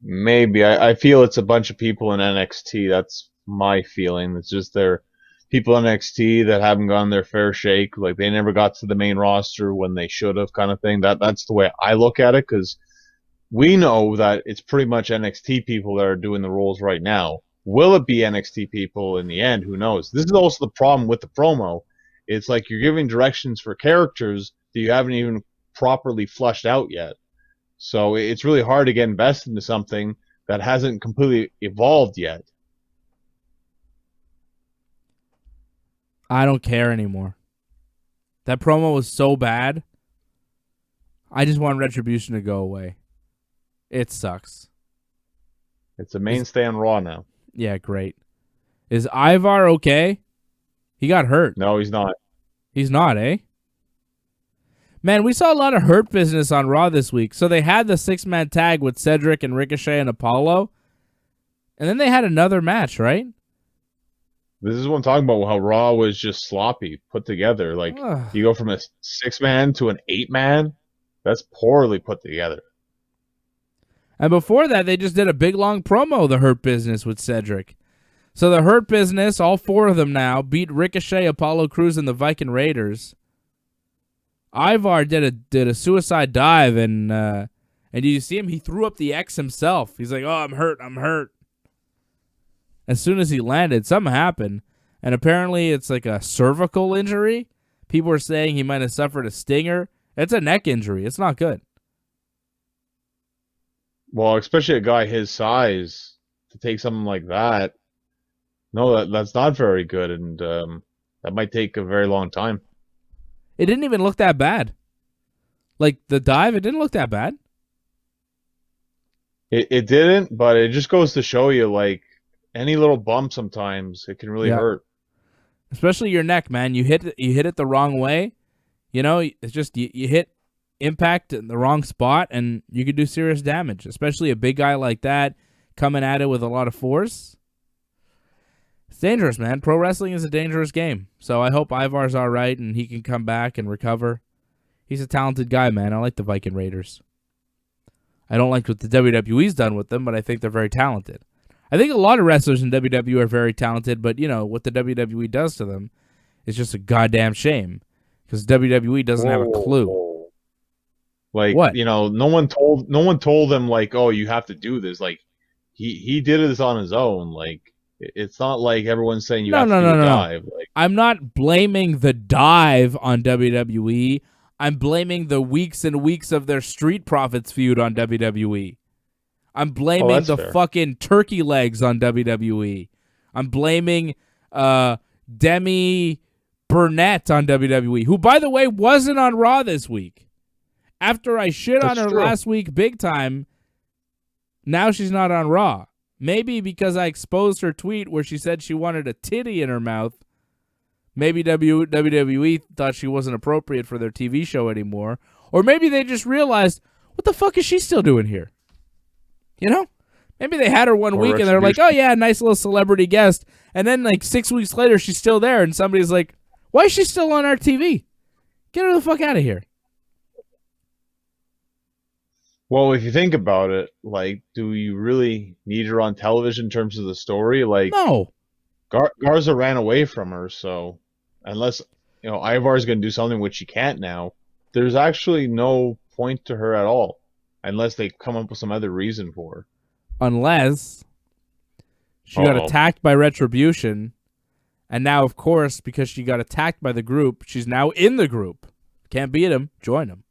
Maybe. I feel it's a bunch of people in NXT. That's my feeling. It's just they're people in NXT that haven't gotten their fair shake. Like, they never got to the main roster when they should have, kind of thing. That's the way I look at it, because we know that it's pretty much NXT people that are doing the roles right now. Will it be NXT people in the end? Who knows? This is also the problem with the promo. It's like you're giving directions for characters that you haven't even properly flushed out yet. So it's really hard to get invested into something that hasn't completely evolved yet. I don't care anymore. That promo was so bad. I just want Retribution to go away. It sucks. It's a mainstay on Raw now. Yeah, great. Is Ivar okay? He got hurt. No, he's not. He's not, eh? Man, we saw a lot of Hurt Business on Raw this week. So they had the 6-man tag with Cedric and Ricochet and Apollo. And then they had another match, right? This is what I'm talking about, how Raw was just sloppy, put together. Like, you go from a 6-man to an 8-man. That's poorly put together. And before that, they just did a big, long promo, the Hurt Business with Cedric. So the Hurt Business, all 4 of them now, beat Ricochet, Apollo Crews, and the Viking Raiders. Ivar did a suicide dive, and did you see him? He threw up the X himself. He's like, "Oh, I'm hurt." As soon as he landed, something happened, and apparently it's like a cervical injury. People are saying he might have suffered a stinger. It's a neck injury. It's not good. Well, especially a guy his size to take something like that. No, that's not very good, and that might take a very long time. It didn't even look that bad. Like the dive, it didn't look that bad. It didn't, but it just goes to show you, like, any little bump sometimes it can really hurt. Especially your neck, man. You hit it the wrong way. You know, it's just you hit impact in the wrong spot, and you could do serious damage. Especially a big guy like that coming at it with a lot of force. It's dangerous, man. Pro wrestling is a dangerous game. So I hope Ivar's all right and he can come back and recover. He's a talented guy, man. I like the Viking Raiders. I don't like what the WWE's done with them, but I think they're very talented. I think a lot of wrestlers in WWE are very talented, but, you know, what the WWE does to them is just a goddamn shame because WWE doesn't have a clue. Like, what? You know, no one told them, like, oh, you have to do this. Like, he did this on his own. Like, it's not like everyone's saying you have to do a dive. Like, I'm not blaming the dive on WWE. I'm blaming the weeks and weeks of their Street Profits feud on WWE. I'm blaming the fucking turkey legs on WWE. I'm blaming Demi Burnett on WWE, who, by the way, wasn't on Raw this week. After I shit on her last week big time, now she's not on Raw. Maybe because I exposed her tweet where she said she wanted a titty in her mouth. Maybe WWE thought she wasn't appropriate for their TV show anymore. Or maybe they just realized, what the fuck is she still doing here? You know? Maybe they had her one week and they're like, oh yeah, nice little celebrity guest. And then like 6 weeks later, she's still there. And somebody's like, why is she still on our TV? Get her the fuck out of here. Well, if you think about it, like, do you really need her on television in terms of the story? Like, no. Garza ran away from her, so unless, you know, Ivar's going to do something which she can't now, there's actually no point to her at all, unless they come up with some other reason for her. Unless she got attacked by Retribution, and now, of course, because she got attacked by the group, she's now in the group. Can't beat him. Join him.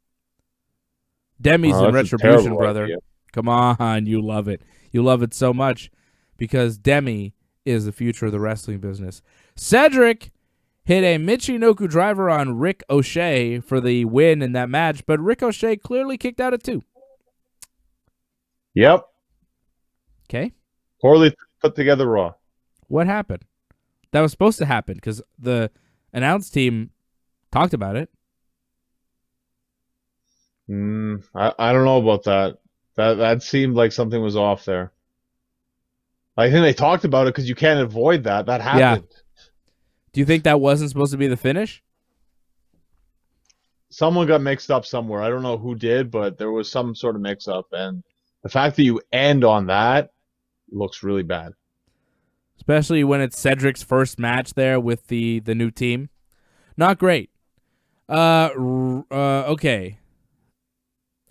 Demi's in Retribution, brother. Idea. Come on, you love it. You love it so much because Demi is the future of the wrestling business. Cedric hit a Michinoku driver on Rick O'Shea for the win in that match, but Rick O'Shea clearly kicked out at 2. Yep. Okay. Poorly put together Raw. What happened? That was supposed to happen because the announce team talked about it. I don't know about that. That seemed like something was off there. I think they talked about it because you can't avoid that. That happened. Yeah. Do you think that wasn't supposed to be the finish? Someone got mixed up somewhere. I don't know who did, but there was some sort of mix-up. And the fact that you end on that looks really bad. Especially when it's Cedric's first match there with the new team. Not great. Okay.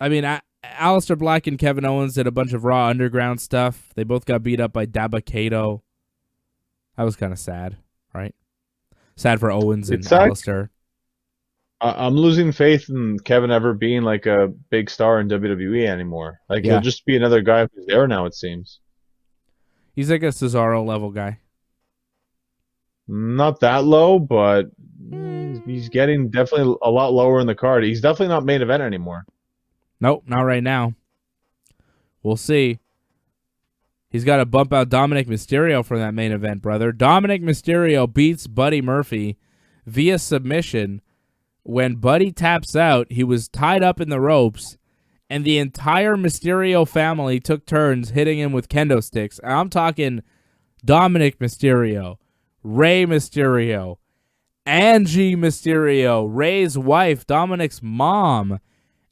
I mean, Aleister Black and Kevin Owens did a bunch of Raw Underground stuff. They both got beat up by Dabba Kato. That was kind of sad, right? Sad for Owens and Aleister. I'm losing faith in Kevin ever being like a big star in WWE anymore. Like, he'll just be another guy who's there now, it seems. He's like a Cesaro level guy. Not that low, but he's getting definitely a lot lower in the card. He's definitely not main event anymore. Nope, not right now. We'll see. He's got to bump out Dominic Mysterio for that main event, brother. Dominic Mysterio beats Buddy Murphy via submission. When Buddy taps out, he was tied up in the ropes, and the entire Mysterio family took turns hitting him with kendo sticks. I'm talking Dominic Mysterio, Rey Mysterio, Angie Mysterio, Rey's wife, Dominic's mom,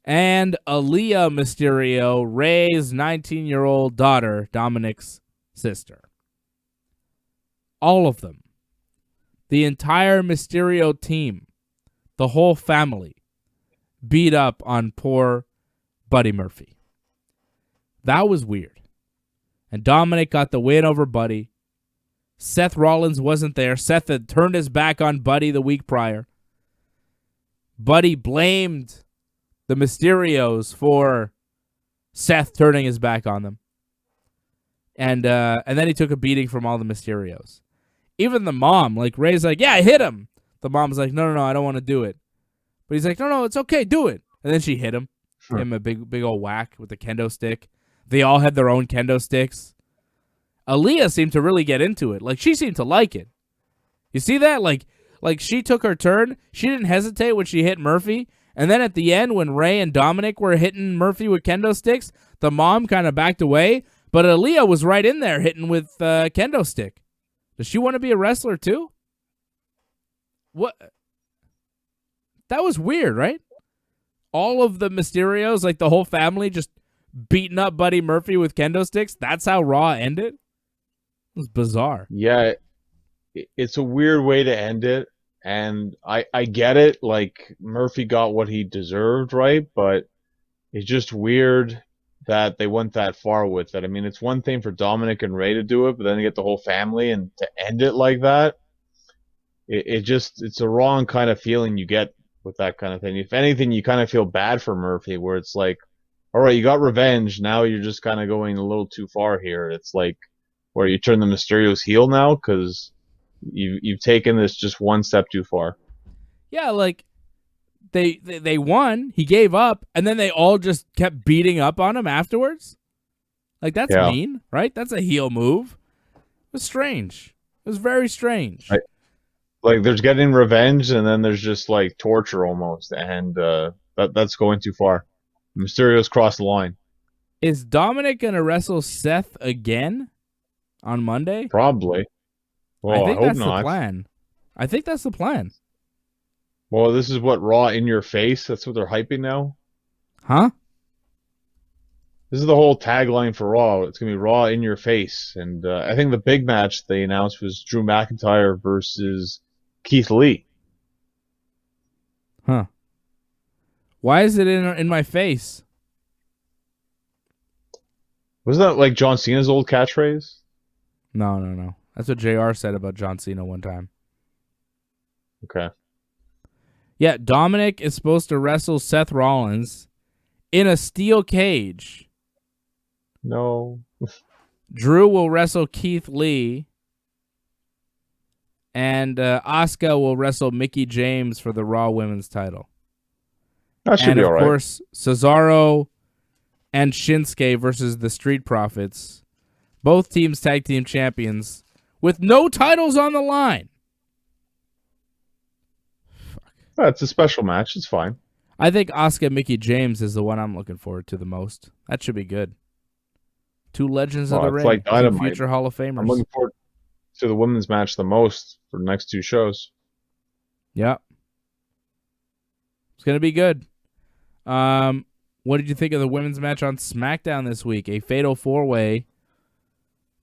and Aaliyah Mysterio, Rey's 19-year-old daughter, Dominic's sister. All of them. The entire Mysterio team. The whole family. beat up on poor Buddy Murphy. That was weird. And Dominic got the win over Buddy. Seth Rollins wasn't there. Seth had turned his back on Buddy the week prior. Buddy blamed the Mysterios for Seth turning his back on them. And then he took a beating from all the Mysterios. Even the mom, like Ray's like, yeah, I hit him. The mom's like, no, I don't want to do it. But he's like, no, it's okay, do it. And then she hit him. Gave him a big old whack with the kendo stick. They all had their own kendo sticks. Aaliyah seemed to really get into it. Like, she seemed to like it. You see that? Like she took her turn. She didn't hesitate when she hit Murphy. And then at the end, when Ray and Dominic were hitting Murphy with kendo sticks, the mom kind of backed away. But Aaliyah was right in there hitting with kendo stick. Does she want to be a wrestler too? What? That was weird, right? All of the Mysterios, like the whole family, just beating up Buddy Murphy with kendo sticks. That's how Raw ended? It was bizarre. Yeah, it's a weird way to end it. And I get it. Like, Murphy got what he deserved, right? But it's just weird that they went that far with it. I mean, it's one thing for Dominic and Ray to do it, but then to get the whole family and to end it like that, it's a wrong kind of feeling you get with that kind of thing. If anything, you kind of feel bad for Murphy, where it's like, all right, you got revenge. Now you're just kind of going a little too far here. It's like, where you turn the Mysterios heel now because you've taken this just one step too far. Yeah, like they won, he gave up, and then they all just kept beating up on him afterwards. Like, that's mean, right? That's a heel move. It was strange. It was very strange. Like, there's getting revenge, and then there's just like torture almost, and that's going too far. Mysterio's crossed the line. Is Dominic gonna wrestle Seth again on Monday? Probably. Well, I think hope that's not. the plan. I think that's the plan. Well, this is what Raw in your face. That's what they're hyping now. Huh? This is the whole tagline for Raw. It's gonna be Raw in your face, and I think the big match they announced was Drew McIntyre versus Keith Lee. Huh. Why is it in my face? Wasn't that like John Cena's old catchphrase? No. That's what JR said about John Cena one time. Okay. Yeah, Dominic is supposed to wrestle Seth Rollins in a steel cage. No. Drew will wrestle Keith Lee. And Asuka will wrestle Mickie James for the Raw Women's title. That should be all right. And, of course, Cesaro and Shinsuke versus the Street Profits. Both teams tag team champions with no titles on the line. It's a special match. It's fine. I think Asuka Mickie James is the one I'm looking forward to the most. That should be good. Two legends of the ring, like Dynamite. Two future Hall of Famers. I'm looking forward to the women's match the most for the next two shows. Yeah. It's going to be good. What did you think of the women's match on SmackDown this week? A fatal four-way. It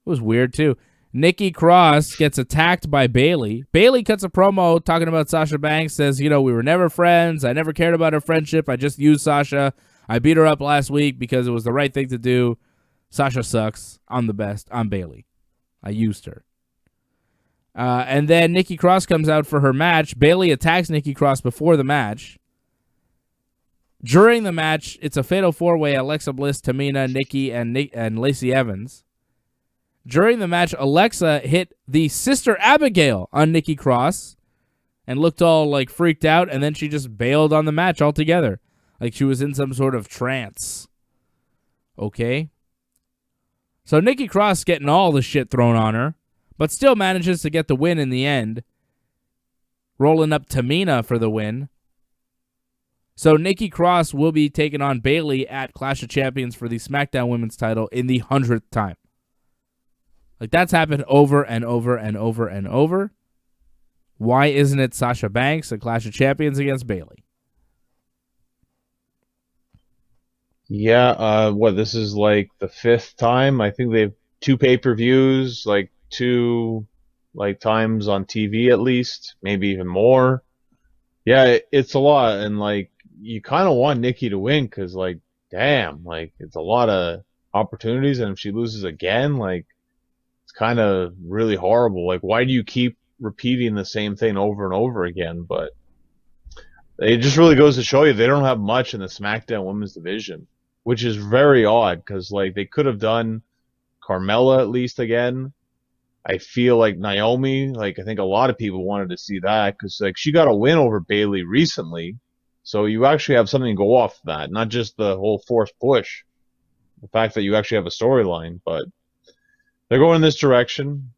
was weird, too. Nikki Cross gets attacked by Bayley. Bayley cuts a promo talking about Sasha Banks, says, we were never friends. I never cared about her friendship. I just used Sasha. I beat her up last week because it was the right thing to do. Sasha sucks. I'm the best. I'm Bayley. I used her. And then Nikki Cross comes out for her match. Bayley attacks Nikki Cross before the match. During the match, it's a fatal four-way: Alexa Bliss, Tamina, Nikki, and Lacey Evans. During the match, Alexa hit the Sister Abigail on Nikki Cross and looked all like freaked out, and then she just bailed on the match altogether, like she was in some sort of trance. Okay? So Nikki Cross getting all the shit thrown on her, but still manages to get the win in the end, rolling up Tamina for the win. So Nikki Cross will be taking on Bayley at Clash of Champions for the SmackDown Women's title in the 100th time. Like, that's happened over and over and over and over. Why isn't it Sasha Banks at Clash of Champions against Bayley? Yeah, this is like the fifth time. I think they have two pay-per-views, like two times on TV at least, maybe even more. Yeah, it's a lot, and like you kind of want Nikki to win because, like, damn, like, it's a lot of opportunities, and if she loses again, like, it's kind of really horrible. Like, why do you keep repeating the same thing over and over again? But it just really goes to show you they don't have much in the SmackDown Women's Division, which is very odd because, like, they could have done Carmella at least again. I feel like Naomi, like, I think a lot of people wanted to see that because, like, she got a win over Bayley recently. So you actually have something to go off of that, not just the whole forced push. The fact that you actually have a storyline, but they're going in this direction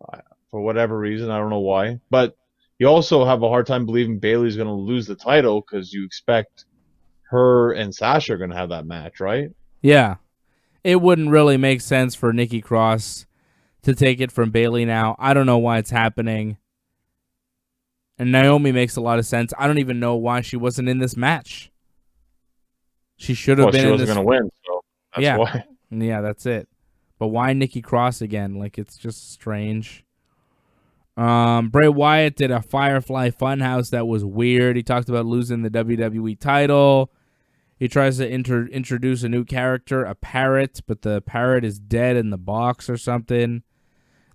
for whatever reason. I don't know why. But you also have a hard time believing Bayley's going to lose the title because you expect her and Sasha are going to have that match, right? Yeah. It wouldn't really make sense for Nikki Cross to take it from Bayley now. I don't know why it's happening. And Naomi makes a lot of sense. I don't even know why she wasn't in this match. She should have been in this. She wasn't going to win, so that's why. Yeah, that's it. But why Nikki Cross again? Like, it's just strange. Bray Wyatt did a Firefly Funhouse that was weird. He talked about losing the WWE title. He tries to introduce a new character, a parrot, but the parrot is dead in the box or something.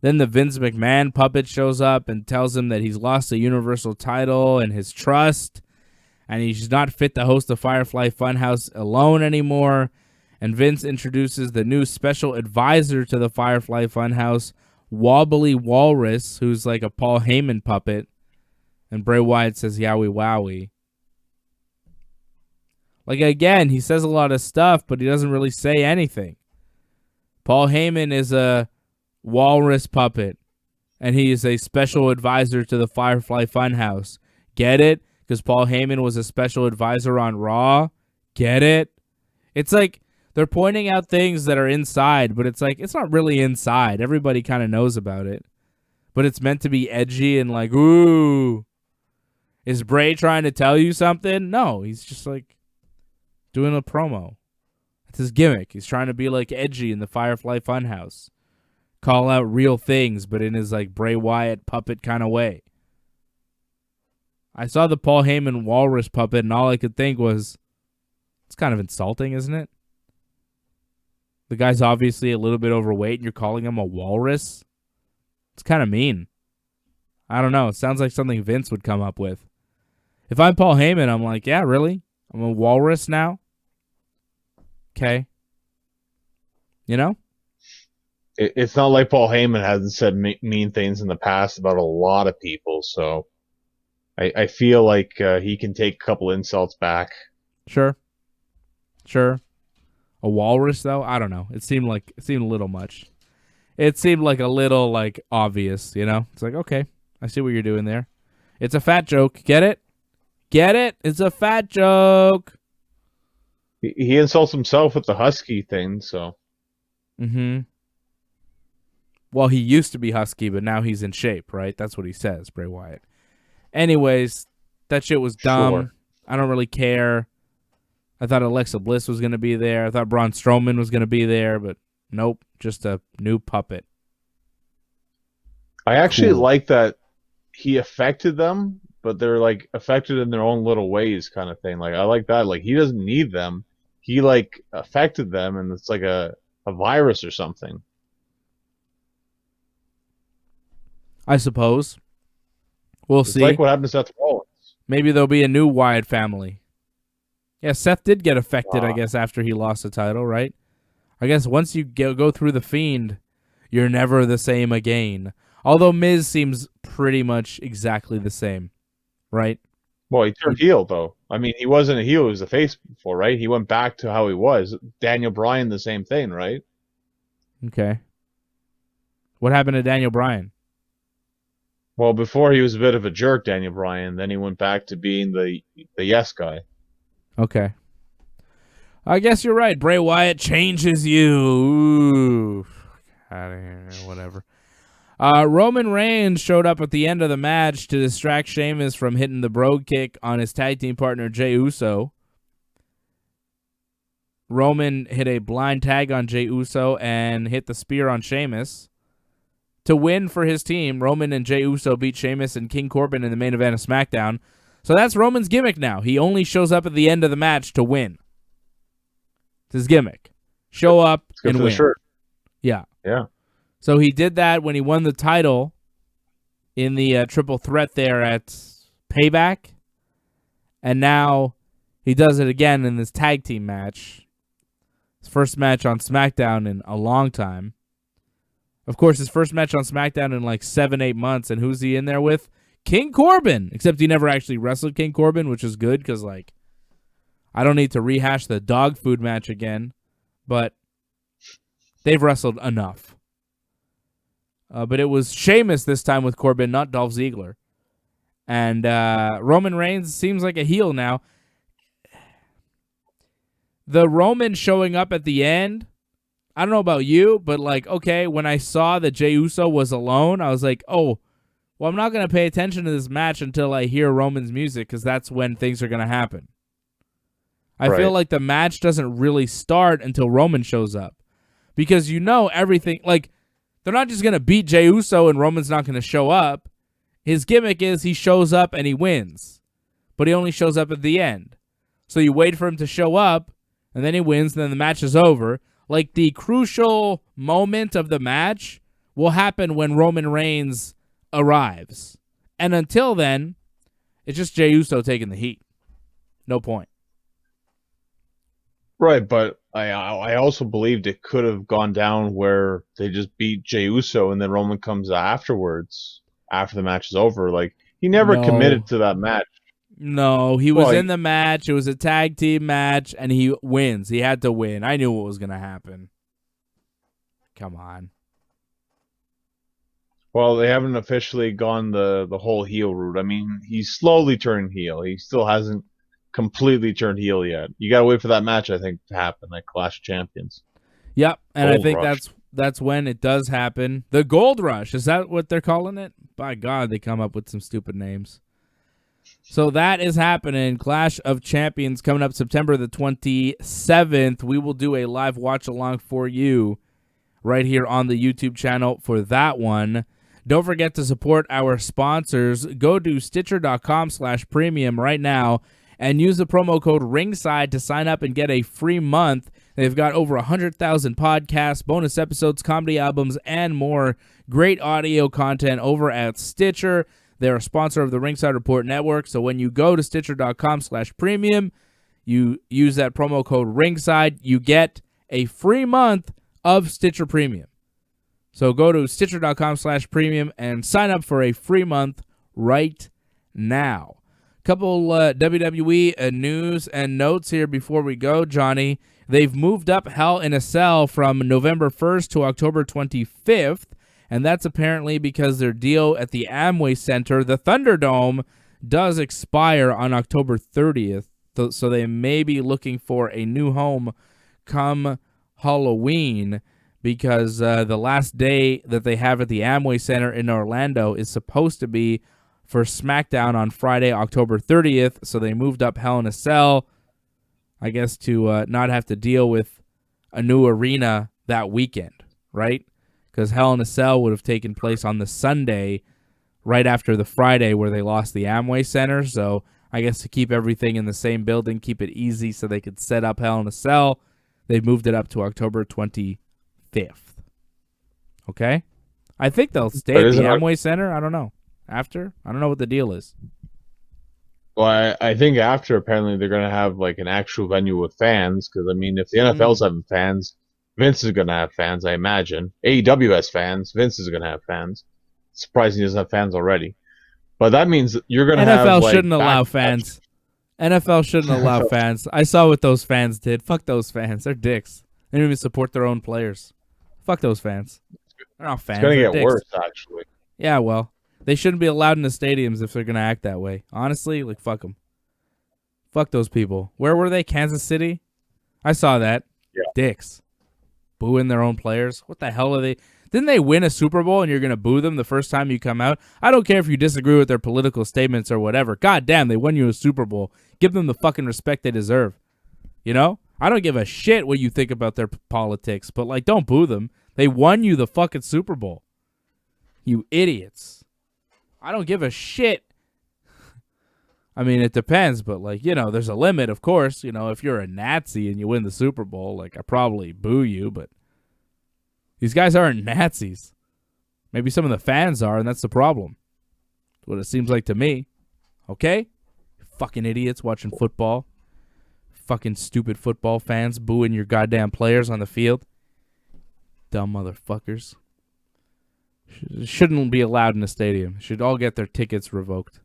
Then the Vince McMahon puppet shows up and tells him that he's lost the Universal title and his trust, and he's not fit to host the Firefly Funhouse alone anymore. And Vince introduces the new special advisor to the Firefly Funhouse, Wobbly Walrus, who's like a Paul Heyman puppet. And Bray Wyatt says, "Yowie wowie." Like, again, he says a lot of stuff, but he doesn't really say anything. Paul Heyman is a walrus puppet, and he is a special advisor to the Firefly Funhouse. Get it? Because Paul Heyman was a special advisor on Raw. Get it? It's like they're pointing out things that are inside, but it's like it's not really inside. Everybody kind of knows about it. But it's meant to be edgy and like, ooh. Is Bray trying to tell you something? No, he's just like doing a promo. That's his gimmick. He's trying to be like edgy in the Firefly Funhouse. Call out real things, but in his like Bray Wyatt puppet kind of way. I saw the Paul Heyman walrus puppet, and all I could think was, it's kind of insulting, isn't it? The guy's obviously a little bit overweight, and you're calling him a walrus? It's kind of mean. I don't know. It sounds like something Vince would come up with. If I'm Paul Heyman, I'm like, yeah, really? I'm a walrus now? Okay. You know? It's not like Paul Heyman hasn't said mean things in the past about a lot of people, so I feel like he can take a couple insults back. Sure. A walrus, though? I don't know. It seemed a little much. It seemed like a little like obvious, you know? It's like, okay, I see what you're doing there. It's a fat joke. Get it? Get it? It's a fat joke. He insults himself with the husky thing, so. Mm-hmm. Well, he used to be husky, but now he's in shape, right? That's what he says, Bray Wyatt. Anyways, that shit was dumb. Sure. I don't really care. I thought Alexa Bliss was going to be there. I thought Braun Strowman was going to be there, but nope, just a new puppet. I actually like that he affected them, but they're like affected in their own little ways kind of thing. Like, I like that. Like, he doesn't need them. He like affected them, and it's like a virus or something. I suppose. We'll see. It's like what happened to Seth Rollins. Maybe there'll be a new Wyatt family. Yeah, Seth did get affected, I guess, after he lost the title, right? I guess once you go through the Fiend, you're never the same again. Although Miz seems pretty much exactly the same, right? Well, he turned heel, though. I mean, he wasn't a heel, he was a face before, right? He went back to how he was. Daniel Bryan, the same thing, right? Okay. What happened to Daniel Bryan? Well, before he was a bit of a jerk, Daniel Bryan. Then he went back to being the yes guy. Okay. I guess you're right. Bray Wyatt changes you. Ooh. Out of here. Whatever. Roman Reigns showed up at the end of the match to distract Sheamus from hitting the Brogue Kick on his tag team partner, Jey Uso. Roman hit a blind tag on Jey Uso and hit the spear on Sheamus. To win for his team, Roman and Jey Uso beat Sheamus and King Corbin in the main event of SmackDown. So that's Roman's gimmick now. He only shows up at the end of the match to win. It's his gimmick. Show up and win. Shirt. Yeah. Yeah. So he did that when he won the title in the triple threat there at Payback. And now he does it again in this tag team match. His first match on SmackDown in a long time. Of course, his first match on SmackDown in like 7-8 months. And who's he in there with? King Corbin. Except he never actually wrestled King Corbin, which is good because, like, I don't need to rehash the dog food match again. But they've wrestled enough. But it was Sheamus this time with Corbin, not Dolph Ziggler. And Roman Reigns seems like a heel now. The Roman showing up at the end, I don't know about you, but like, okay, when I saw that Jey Uso was alone, I was like, oh, well, I'm not going to pay attention to this match until I hear Roman's music because that's when things are going to happen. I feel like the match doesn't really start until Roman shows up. Because you know everything, like, they're not just going to beat Jey Uso and Roman's not going to show up. His gimmick is he shows up and he wins. But he only shows up at the end. So you wait for him to show up, and then he wins, and then the match is over. Like, the crucial moment of the match will happen when Roman Reigns arrives. And until then, it's just Jey Uso taking the heat. No point. Right, but I also believed it could have gone down where they just beat Jey Uso and then Roman comes afterwards, after the match is over. Like, he never committed to that match. No, he was in the match. It was a tag team match, and he wins. He had to win. I knew what was going to happen. Come on. Well, they haven't officially gone the whole heel route. I mean, he's slowly turning heel. He still hasn't completely turned heel yet. You gotta wait for that match, I think, to happen, like Clash of Champions. Yep, and Gold I think Rush. that's when it does happen. The Gold Rush, is that what they're calling it? By God, they come up with some stupid names. So that is happening. Clash of Champions coming up September the 27th. We will do a live watch along for you right here on the YouTube channel for that one. Don't forget to support our sponsors. Go to Stitcher.com/premium right now and use the promo code Ringside to sign up and get a free month. They've got over 100,000 podcasts, bonus episodes, comedy albums, and more great audio content over at Stitcher. They're a sponsor of the Ringside Report Network, so when you go to Stitcher.com/premium, you use that promo code Ringside, you get a free month of Stitcher Premium. So go to Stitcher.com/premium and sign up for a free month right now. Couple WWE news and notes here before we go, Johnny. They've moved up Hell in a Cell from November 1st to October 25th, and that's apparently because their deal at the Amway Center, the Thunderdome, does expire on October 30th, so they may be looking for a new home come Halloween, because the last day that they have at the Amway Center in Orlando is supposed to be for SmackDown on Friday, October 30th, so they moved up Hell in a Cell, I guess, to not have to deal with a new arena that weekend, right? Because Hell in a Cell would have taken place on the Sunday right after the Friday where they lost the Amway Center, so I guess to keep everything in the same building, keep it easy so they could set up Hell in a Cell, they moved it up to October 25th. Okay? I think they'll stay at the Amway Center. I don't know. After? I don't know what the deal is. Well, I think after, apparently, they're going to have like an actual venue with fans, because, I mean, if the NFL's having fans, Vince is going to have fans, I imagine. AEW has fans. Vince is going to have fans. Surprising he doesn't have fans already. But that means you're going to have, NFL shouldn't allow fans. NFL shouldn't allow fans. I saw what those fans did. Fuck those fans. They're dicks. They don't even support their own players. Fuck those fans. They're not fans. It's going to get dicks. worse, actually. Yeah, well, they shouldn't be allowed in the stadiums if they're going to act that way. Honestly, like, fuck them. Fuck those people. Where were they? Kansas City? I saw that. Yeah. Dicks. Booing their own players. What the hell are they? Didn't they win a Super Bowl and you're going to boo them the first time you come out? I don't care if you disagree with their political statements or whatever. God damn, they won you a Super Bowl. Give them the fucking respect they deserve. You know? I don't give a shit what you think about their politics, but, like, don't boo them. They won you the fucking Super Bowl. You idiots. I don't give a shit. I mean, it depends, but, like, there's a limit, of course. If you're a Nazi and you win the Super Bowl, like, I probably boo you, but these guys aren't Nazis. Maybe some of the fans are, and that's the problem. That's what it seems like to me. Okay? Fucking idiots watching football. Fucking stupid football fans booing your goddamn players on the field. Dumb motherfuckers. Shouldn't be allowed in the stadium. Should all get their tickets revoked.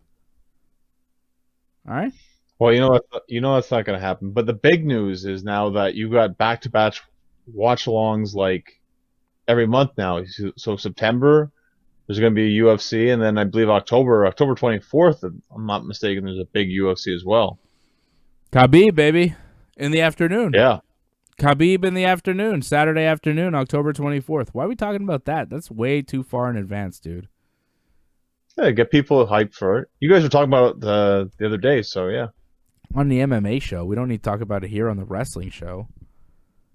All right? Well, that's not going to happen. But the big news is now that you got back-to-back watch-alongs like every month now. So September, there's going to be a UFC, and then I believe October 24th, if I'm not mistaken, there's a big UFC as well. Khabib, baby, in the afternoon. Yeah. Khabib in the afternoon, Saturday afternoon, October 24th. Why are we talking about that? That's way too far in advance, dude. Yeah, get people hyped for it. You guys were talking about it the other day, so yeah. On the MMA show. We don't need to talk about it here on the wrestling show.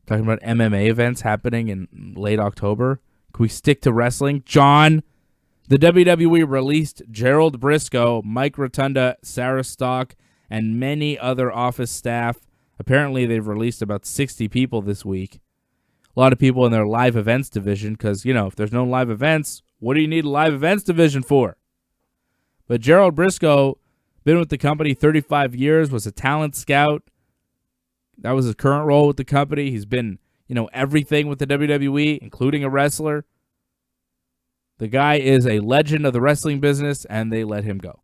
Talking about MMA events happening in late October. Can we stick to wrestling? John, the WWE released Gerald Briscoe, Mike Rotunda, Sarah Stock, and many other office staff. Apparently, they've released about 60 people this week. A lot of people in their live events division because, if there's no live events, what do you need a live events division for? But Gerald Briscoe, been with the company 35 years, was a talent scout. That was his current role with the company. He's been, everything with the WWE, including a wrestler. The guy is a legend of the wrestling business, and they let him go.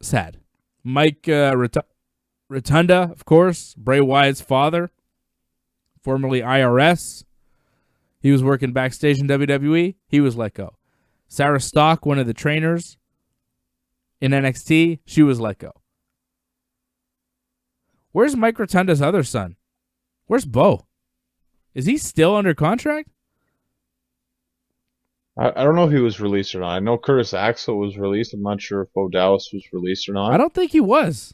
Sad. Mike Rotunda, of course, Bray Wyatt's father, formerly IRS. He was working backstage in WWE. He was let go. Sarah Stock, one of the trainers in NXT, she was let go. Where's Mike Rotunda's other son? Where's Bo? Is he still under contract? I don't know if he was released or not. I know Curtis Axel was released. I'm not sure if Bo Dallas was released or not. I don't think he was.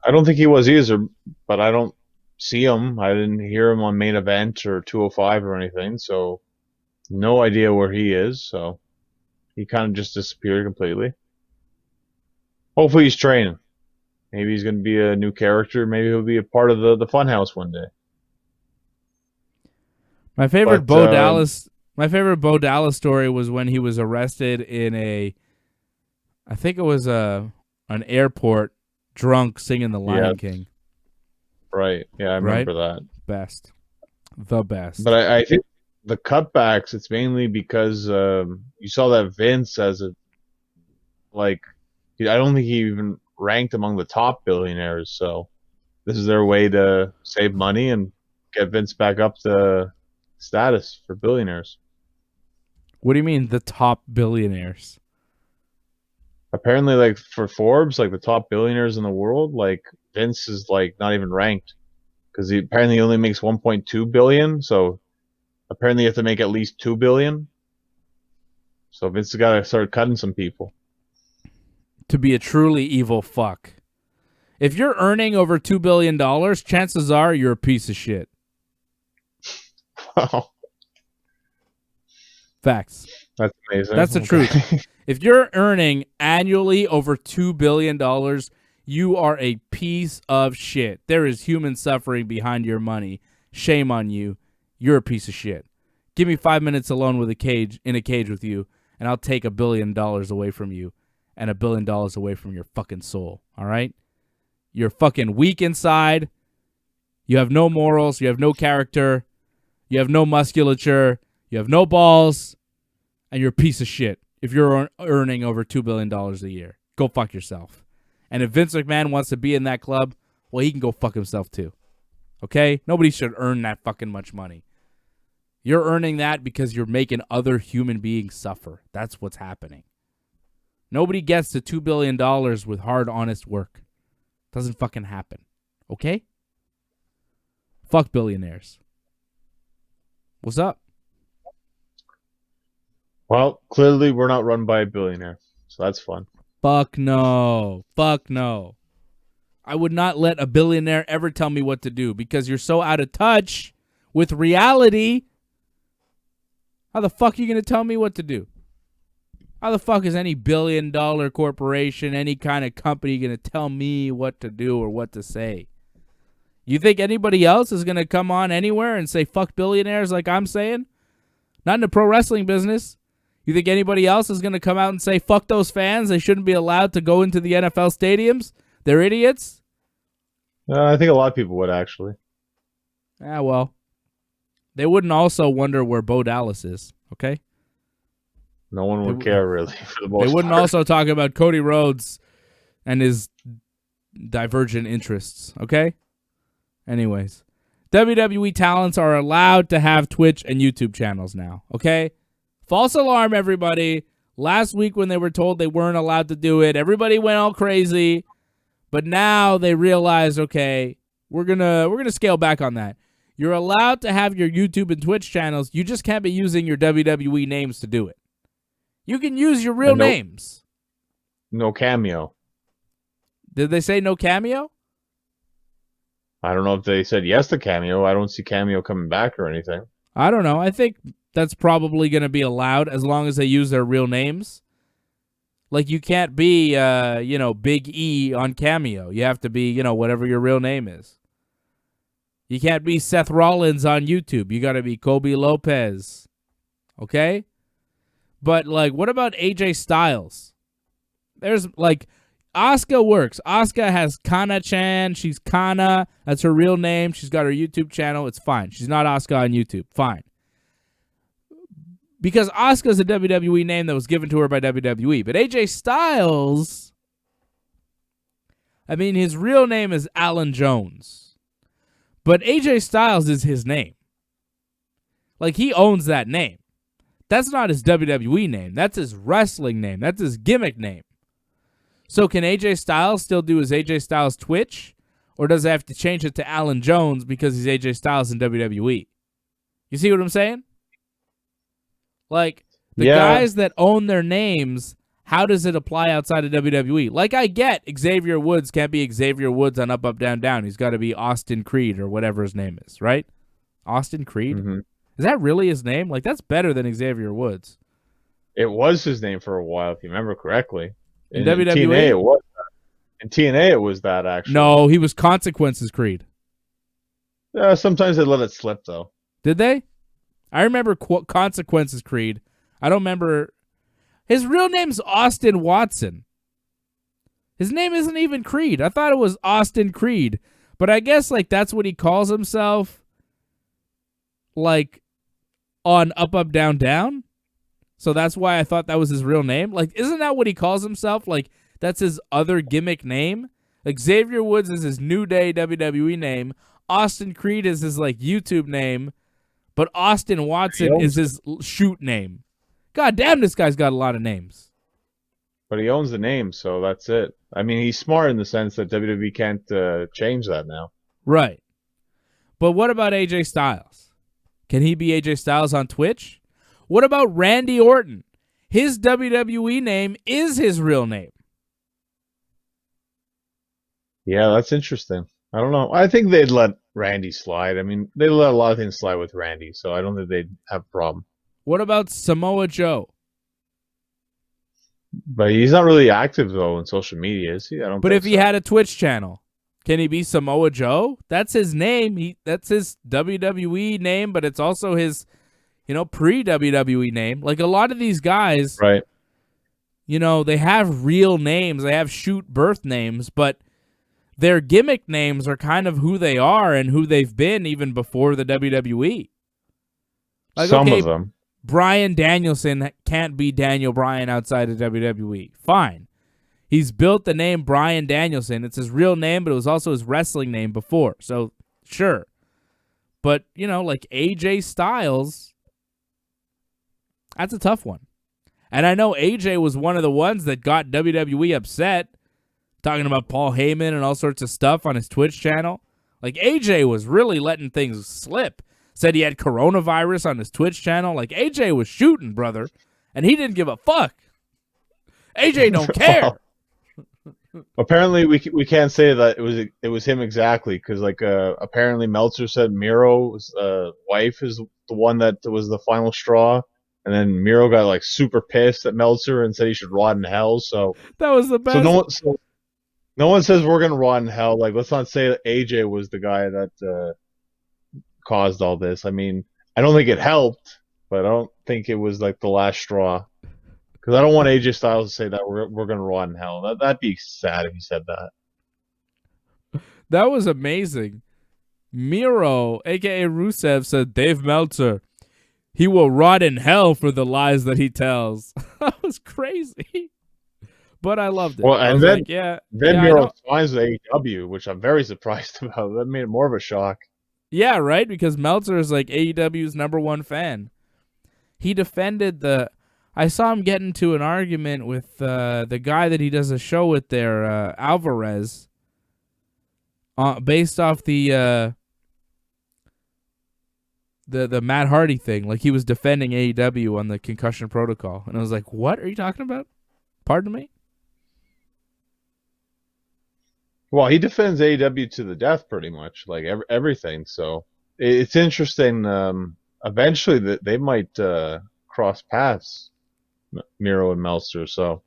I don't think he was either, but I don't see him. I didn't hear him on Main Event or 205 or anything, so no idea where he is. So he kind of just disappeared completely. Hopefully he's training. Maybe he's going to be a new character. Maybe he'll be a part of the Funhouse one day. My favorite Bo Dallas story was when he was arrested in I think it was an airport, drunk, singing The Lion King. Right. Yeah, I remember that. Best. The best. But I think the cutbacks, it's mainly because you saw that Vince as I don't think he even ranked among the top billionaires. So this is their way to save money and get Vince back up to status for billionaires. What do you mean the top billionaires? Apparently, for Forbes, the top billionaires in the world, Vince is not even ranked because he apparently only makes 1.2 billion. So apparently, you have to make at least 2 billion. So Vince has got to start cutting some people to be a truly evil fuck. If you're earning over $2 billion, chances are you're a piece of shit. Wow. Facts. That's amazing. That's the truth. If you're earning annually over $2 billion, you are a piece of shit. There is human suffering behind your money. Shame on you. You're a piece of shit. Give me 5 minutes alone in a cage with you, and I'll take $1 billion away from you and $1 billion away from your fucking soul. All right? You're fucking weak inside. You have no morals. You have no character. You have no musculature. You have no balls. And you're a piece of shit if you're earning over $2 billion a year. Go fuck yourself. And if Vince McMahon wants to be in that club, well, he can go fuck himself too. Okay? Nobody should earn that fucking much money. You're earning that because you're making other human beings suffer. That's what's happening. Nobody gets to $2 billion with hard, honest work. Doesn't fucking happen. Okay? Fuck billionaires. What's up? Well, clearly we're not run by a billionaire, so that's fun. Fuck no. Fuck no. I would not let a billionaire ever tell me what to do because you're so out of touch with reality. How the fuck are you going to tell me what to do? How the fuck is any billion-dollar corporation, any kind of company going to tell me what to do or what to say? You think anybody else is going to come on anywhere and say fuck billionaires like I'm saying? Not in the pro wrestling business. You think anybody else is going to come out and say fuck those fans? They shouldn't be allowed to go into the NFL stadiums? They're idiots? I think a lot of people would, actually. Ah, well. They wouldn't also wonder where Bo Dallas is, okay? No one would care, really, for the most They wouldn't part. also talk about Cody Rhodes and his divergent interests, okay? Anyways, WWE talents are allowed to have Twitch and YouTube channels now, okay? False alarm, everybody. Last week when they were told they weren't allowed to do it, everybody went all crazy. But now they realize, okay, we're gonna scale back on that. You're allowed to have your YouTube and Twitch channels. You just can't be using your WWE names to do it. You can use your real names. No cameo. Did they say no cameo? I don't know if they said yes to cameo. I don't see cameo coming back or anything. I don't know. I think that's probably going to be allowed as long as they use their real names. Like, you can't be, Big E on Cameo. You have to be, whatever your real name is. You can't be Seth Rollins on YouTube. You got to be Kobe Lopez. Okay? But, what about AJ Styles? There's, Asuka works. Asuka has Kana-chan. She's Kana. That's her real name. She's got her YouTube channel. It's fine. She's not Asuka on YouTube. Fine. Because Asuka's a WWE name that was given to her by WWE. But AJ Styles, his real name is Alan Jones. But AJ Styles is his name. He owns that name. That's not his WWE name. That's his wrestling name. That's his gimmick name. So can AJ Styles still do his AJ Styles Twitch? Or does he have to change it to Alan Jones because he's AJ Styles in WWE? You see what I'm saying? Guys that own their names, how does it apply outside of WWE? I get Xavier Woods can't be Xavier Woods on Up, Up, Down, Down. He's got to be Austin Creed or whatever his name is, right? Austin Creed? Mm-hmm. Is that really his name? That's better than Xavier Woods. It was his name for a while, if you remember correctly. In WWE? TNA, it was that. In TNA, it was that, actually. No, he was Consequences Creed. Sometimes they let it slip, though. Did they? I remember Consequences Creed. I don't remember. His real name's Austin Watson. His name isn't even Creed. I thought it was Austin Creed. But I guess, that's what he calls himself, on Up, Up, Down, Down. So that's why I thought that was his real name. Isn't that what he calls himself? That's his other gimmick name? Xavier Woods is his New Day WWE name. Austin Creed is his, YouTube name. But Austin Watson is his shoot name. God damn, this guy's got a lot of names. But he owns the name, so that's it. He's smart in the sense that WWE can't change that now. Right. But what about AJ Styles? Can he be AJ Styles on Twitch? What about Randy Orton? His WWE name is his real name. Yeah, that's interesting. I don't know. I think they'd let Randy slide. They let a lot of things slide with Randy, so I don't think they'd have a problem. What about Samoa Joe? But he's not really active, though, in social media, is he? I don't But think if he had a Twitch channel, can he be Samoa Joe? That's his name. That's his WWE name, but it's also his, pre-WWE name. A lot of these guys, right? They have real names. They have shoot birth names, but their gimmick names are kind of who they are and who they've been even before the WWE. Some of them. Bryan Danielson can't be Daniel Bryan outside of WWE. Fine. He's built the name Bryan Danielson. It's his real name, but it was also his wrestling name before. So, sure. But, AJ Styles, that's a tough one. And I know AJ was one of the ones that got WWE upset, talking about Paul Heyman and all sorts of stuff on his Twitch channel. AJ was really letting things slip. Said he had coronavirus on his Twitch channel. AJ was shooting, brother. And he didn't give a fuck. AJ don't care. Apparently, we can't say that it was him exactly, because apparently Meltzer said Miro's wife is the one that was the final straw. And then Miro got like super pissed at Meltzer and said he should rot in hell. So That was the best. so no one says we're gonna rot in hell. Like, let's not say that AJ was the guy that caused all this. I mean, I don't think it helped, but I don't think it was like the last straw. Because I don't want AJ Styles to say that we're gonna rot in hell. That'd be sad if he said that. That was amazing. Miro, a.k.a. Rusev, said Dave Meltzer, he will rot in hell for the lies that he tells. That was crazy. But I loved it. Well, and then, then Miro signs with AEW, which I'm very surprised about. That made it more of a shock. Yeah, right? Because Meltzer is like AEW's #1 fan. He defended I saw him get into an argument with the guy that he does a show with there, Alvarez, based off the Matt Hardy thing. Like, he was defending AEW on the concussion protocol. And I was like, what are you talking about? Pardon me? Well, he defends AEW to the death pretty much, like everything. So it's interesting. Eventually that they might cross paths, Miro and Meltzer. So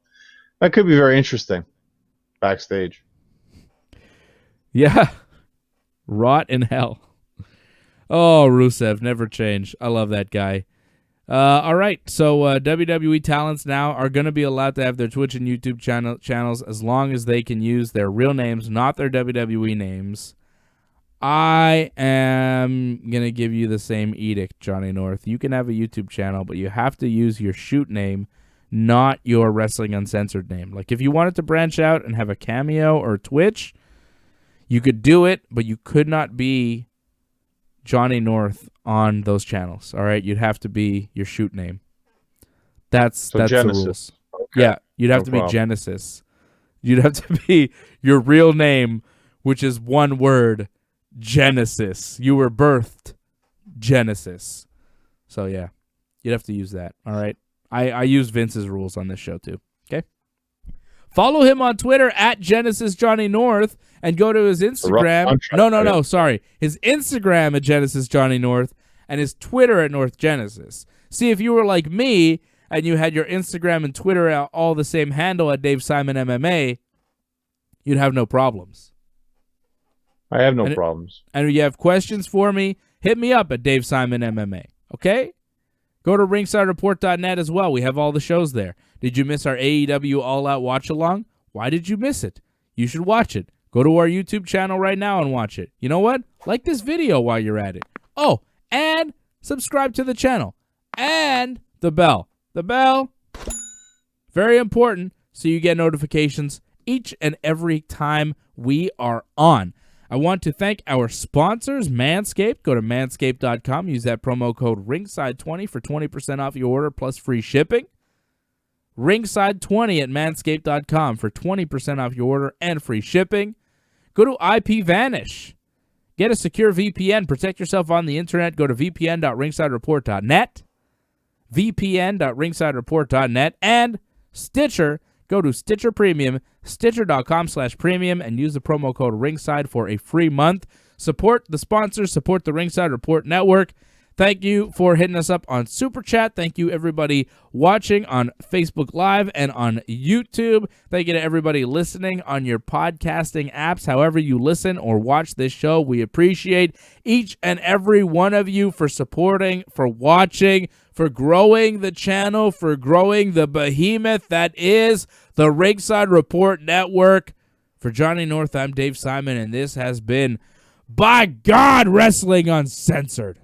that could be very interesting backstage. Yeah. Rot in hell. Oh, Rusev, never change. I love that guy. All right, so WWE talents now are going to be allowed to have their Twitch and YouTube channels as long as they can use their real names, not their WWE names. I am going to give you the same edict, Johnny North. You can have a YouTube channel, but you have to use your shoot name, not your Wrestling Uncensored name. Like, if you wanted to branch out and have a Cameo or Twitch, you could do it, but you could not be Johnny North on those channels. All right, you'd have to be your shoot name. That's Genesis. The rules. Okay. Yeah, you'd have to be Genesis. You'd have to be your real name, which is one word, Genesis. You were birthed Genesis. So yeah, you'd have to use that. All right, I use Vince's rules on this show too. Okay. Follow him on Twitter at Genesis Johnny North and go to his Instagram. No. Sorry. His Instagram at Genesis Johnny North and his Twitter at North Genesis. See, if you were like me and you had your Instagram and Twitter all the same handle at Dave Simon MMA, you'd have no problems. I have no problems. And if you have questions for me, hit me up at Dave Simon MMA. Okay? Go to ringsidereport.net as well. We have all the shows there. Did you miss our AEW All Out Watch Along? Why did you miss it? You should watch it. Go to our YouTube channel right now and watch it. You know what? Like this video while you're at it. Oh, and subscribe to the channel. And the bell. The bell, very important, so you get notifications each and every time we are on. I want to thank our sponsors, Manscaped. Go to manscaped.com. Use that promo code Ringside20 for 20% off your order plus free shipping. Ringside20 at manscaped.com for 20% off your order and free shipping. Go to IPVanish. Get a secure VPN. Protect yourself on the internet. Go to vpn.ringsidereport.net. vpn.ringsidereport.net. And Stitcher. Go to Stitcher Premium, Stitcher.com/premium, and use the promo code Ringside for a free month. Support the sponsors. Support the Ringside Report Network. Thank you for hitting us up on Super Chat. Thank you, everybody watching on Facebook Live and on YouTube. Thank you to everybody listening on your podcasting apps. However you listen or watch this show, we appreciate each and every one of you for supporting, for watching, for growing the channel, for growing the behemoth that is the Ringside Report Network. For Johnny North, I'm Dave Simon, and this has been, by God, Wrestling Uncensored.